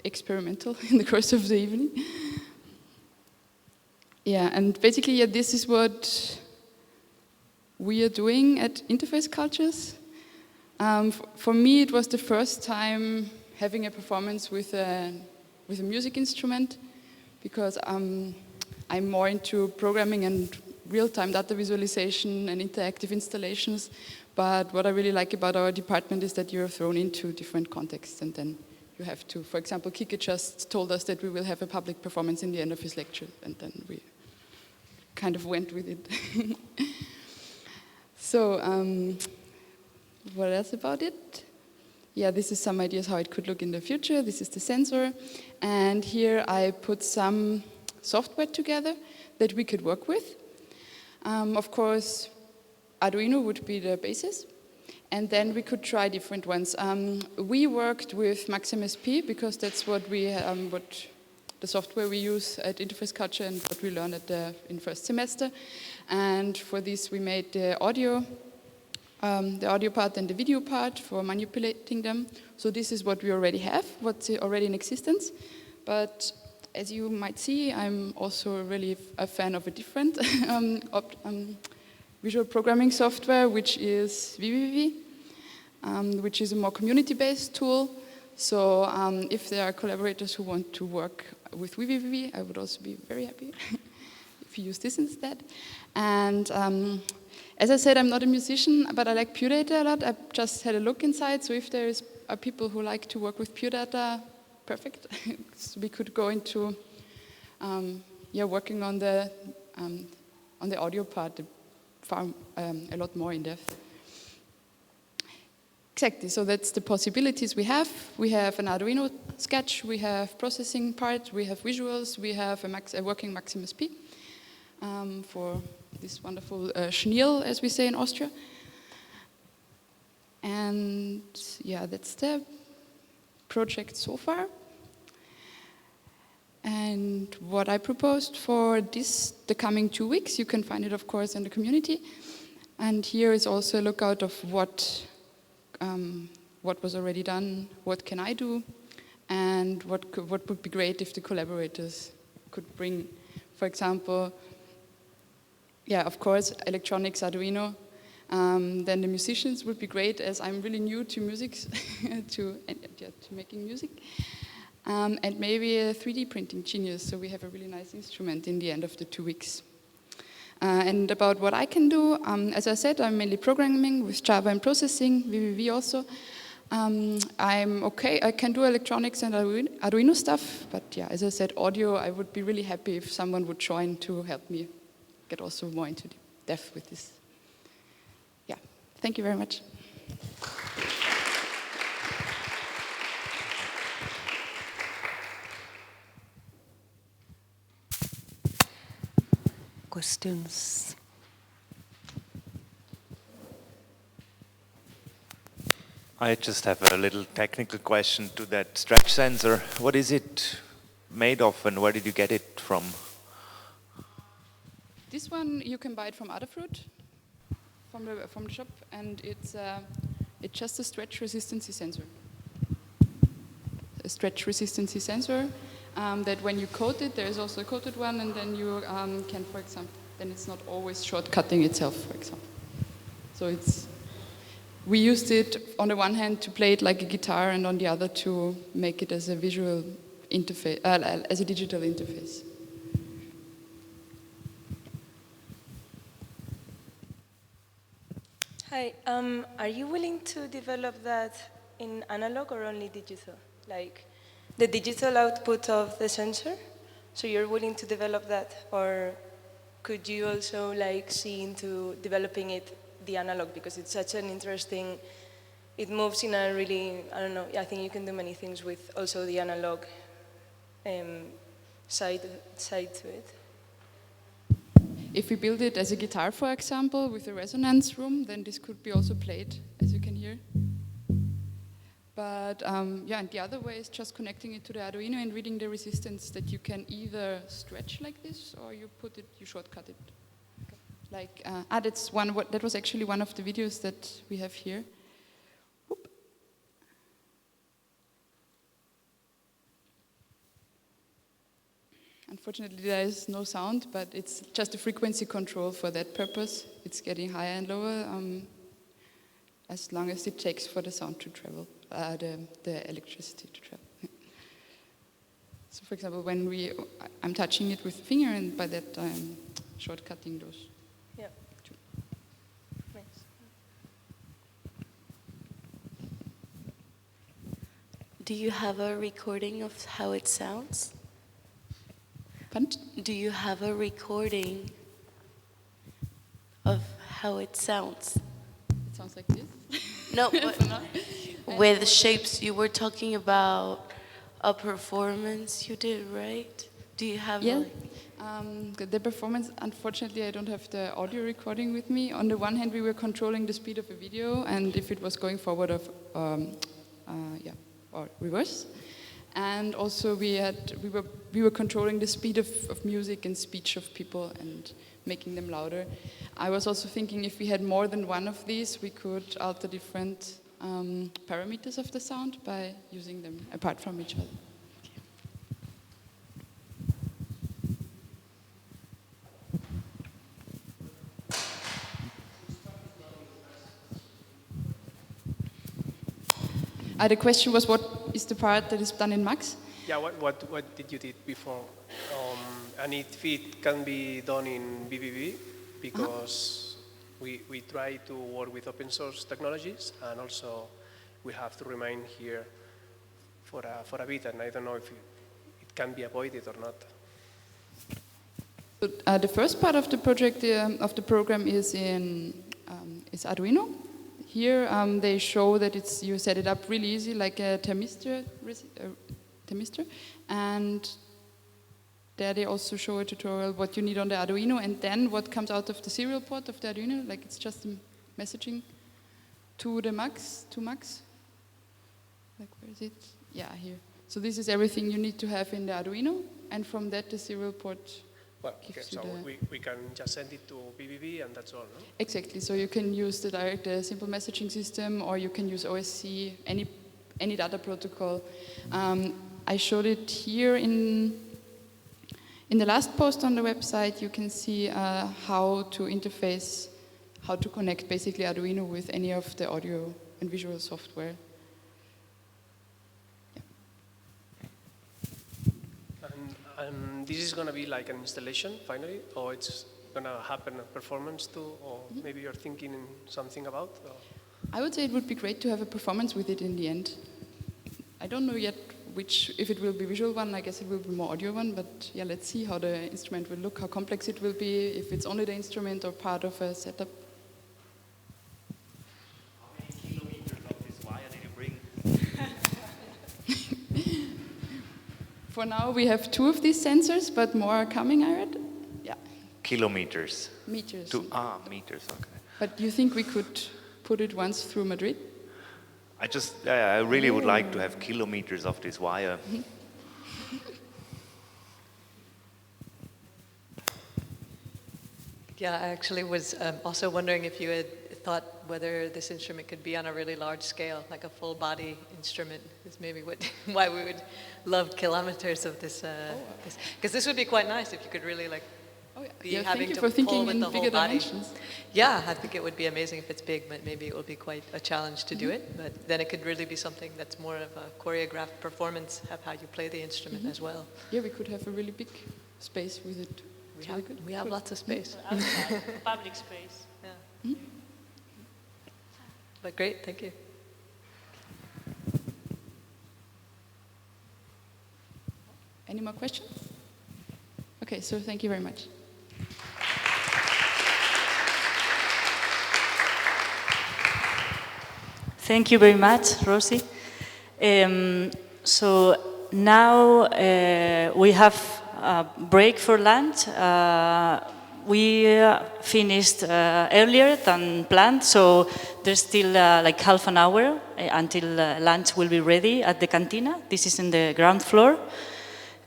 experimental in the course of the evening. Yeah, and basically, yeah, this is what we are doing at Interface Cultures. For me, it was the first time having a performance with a music instrument, because I'm more into programming and real-time data visualization and interactive installations. But what I really like about our department is that you're thrown into different contexts, and then you have to, for example, Kike just told us that we will have a public performance in the end of his lecture, and then we kind of went with it. So, what else about it? Yeah, this is some ideas how it could look in the future. This is the sensor. And here I put some software together that we could work with. Of course, Arduino would be the basis. And then we could try different ones. We worked with MaxMSP because that's what what the software we use at Interface Culture and what we learned in first semester. And for this we made the audio part and the video part for manipulating them. So this is what we already have, what's already in existence. But as you might see, I'm also really a fan of a different visual programming software, which is VVV, which is a more community-based tool. So if there are collaborators who want to work with VVV, I would also be very happy if you use this instead. And as I said, I'm not a musician, but I like pure data a lot. I just had a look inside, so if there are people who like to work with pure data, perfect. So we could go into working on the audio part a lot more in depth. Exactly, so that's the possibilities we have. We have an Arduino sketch, we have processing part, we have visuals, we have a working MaxMSP for this wonderful Schneel, as we say in Austria. And yeah, that's the project so far. And what I proposed for the coming 2 weeks, you can find it, of course, in the community. And here is also a lookout of what was already done, what can I do, and what would be great if the collaborators could bring, for example, yeah, of course, electronics, Arduino. Then the musicians would be great, as I'm really new to music, to making music. And maybe a 3D printing genius, so we have a really nice instrument in the end of the 2 weeks. And about what I can do, as I said, I'm mainly programming with Java and processing, VVV also. I'm okay, I can do electronics and Arduino stuff, but yeah, as I said, audio, I would be really happy if someone would join to help me get also more into depth with this. Yeah, thank you very much. Questions? I just have a little technical question to that stretch sensor. What is it made of and where did you get it from? This one you can buy it from Adafruit, from the shop, and it's just a stretch resistance sensor. A stretch resistance sensor that when you coat it, there is also a coated one, and then you can, for example, then it's not always short-cutting itself, for example. So we used it on the one hand to play it like a guitar, and on the other to make it as a visual interface, as a digital interface. Hi, are you willing to develop that in analog or only digital? Like the digital output of the sensor? So you're willing to develop that, or could you also like see into developing it the analog, because it's such an interesting, it moves in a really, I don't know, I think you can do many things with also the analog side to it. If we build it as a guitar, for example, with a resonance room, then this could be also played, as you can hear. But yeah, and the other way is just connecting it to the Arduino and reading the resistance that you can either stretch like this, or you shortcut it. Like, that was actually one of the videos that we have here. Whoop. Unfortunately, there is no sound, but it's just a frequency control for that purpose. It's getting higher and lower as long as it takes for the sound to travel, the electricity to travel. So, for example, when I'm touching it with the finger, and by that I'm shortcutting those. Yeah. Nice. Do you have a recording of how it sounds? Do you have a recording of how it sounds? It sounds like this? No, but with shapes, you were talking about a performance you did, right? Do you have the performance, unfortunately, I don't have the audio recording with me. On the one hand, we were controlling the speed of a video, and if it was going forward or reverse. And also we were controlling the speed of music and speech of people and making them louder. I was also thinking if we had more than one of these, we could alter different parameters of the sound by using them apart from each other. The question was, what is the part that is done in Max? Yeah, what did you did before? And if it can be done in BBB, because we try to work with open source technologies, and also we have to remain here for a bit, and I don't know if it can be avoided or not. The first part of the project, of the program, is is Arduino. Here they show that you set it up really easy, like a thermistor, and there they also show a tutorial what you need on the Arduino, and then what comes out of the serial port of the Arduino, like it's just messaging to the Max, Like, where is it? Yeah, here. So this is everything you need to have in the Arduino, and from that the serial port. Well, okay, so we can just send it to BBB and that's all, no? Exactly. So you can use the simple messaging system, or you can use OSC, any data protocol. I showed it here in the last post on the website. You can see how to interface, how to connect basically Arduino with any of the audio and visual software. This is going to be like an installation finally, or it's going to happen a performance too, or maybe you're thinking something about? Or? I would say it would be great to have a performance with it in the end. I don't know yet if it will be visual one. I guess it will be more audio one, but yeah, let's see how the instrument will look, how complex it will be, if it's only the instrument or part of a setup. How many kilometers of this wire did you bring? For now, we have 2 of these sensors, but more are coming, I read. Yeah. Kilometers. Meters. Meters, okay. But you think we could put it once through Madrid? I really would like to have kilometers of this wire. Yeah, I actually was also wondering if you had thought whether this instrument could be on a really large scale, like a full body instrument, is maybe why we would love kilometers of this. Because this would be quite nice if you could really be having to pull with the whole body. Dimensions. Yeah, I think it would be amazing if it's big, but maybe it will be quite a challenge to do it. But then it could really be something that's more of a choreographed performance of how you play the instrument as well. Yeah, we could have a really big space with it. We have lots of space. Public space. Yeah. But great, thank you. Any more questions? Okay, so thank you very much. Thank you very much, Rosie. So now we have a break for lunch. We finished earlier than planned, so there's still like half an hour until lunch will be ready at the cantina. This is in the ground floor.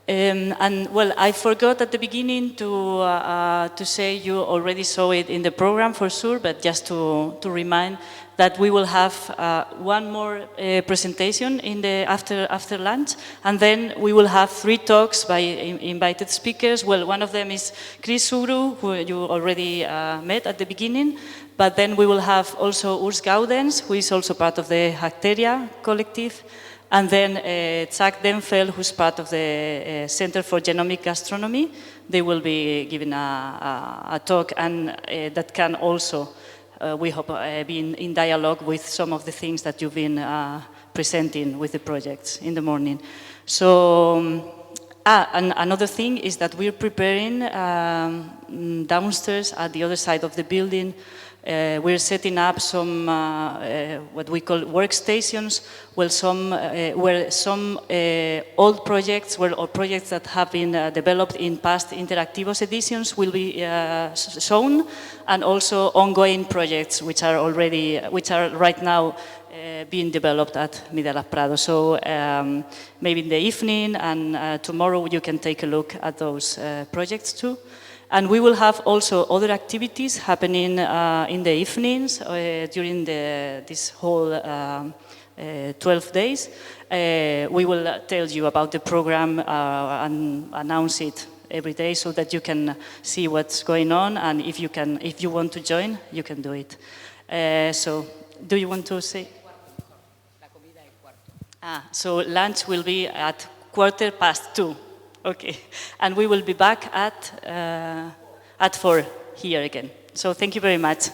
And well, I forgot at the beginning to say, you already saw it in the program for sure, but just to remind that we will have one more presentation in the after lunch, and then we will have 3 talks by invited speakers. Well, one of them is Chris Uru, who you already met at the beginning, but then we will have also Urs Gaudens, who is also part of the Hacteria collective, and then Zach Denfeld, who's part of the Center for Genomic Gastronomy. They will be giving a talk, and that can also, we hope, be in dialogue with some of the things that you've been presenting with the projects in the morning. So, and another thing is that we're preparing downstairs at the other side of the building. We're setting up some what we call workstations, where some old projects or projects that have been developed in past Interactivos editions will be shown, and also ongoing projects which are right now being developed at Midelas Prado. So maybe in the evening and tomorrow you can take a look at those projects too. And we will have also other activities happening in the evenings during this whole 12 days. We will tell you about the program and announce it every day so that you can see what's going on, and if you want to join, you can do it. So, do you want to say? So lunch will be at 2:15. Okay, and we will be back at 4 here again. So thank you very much.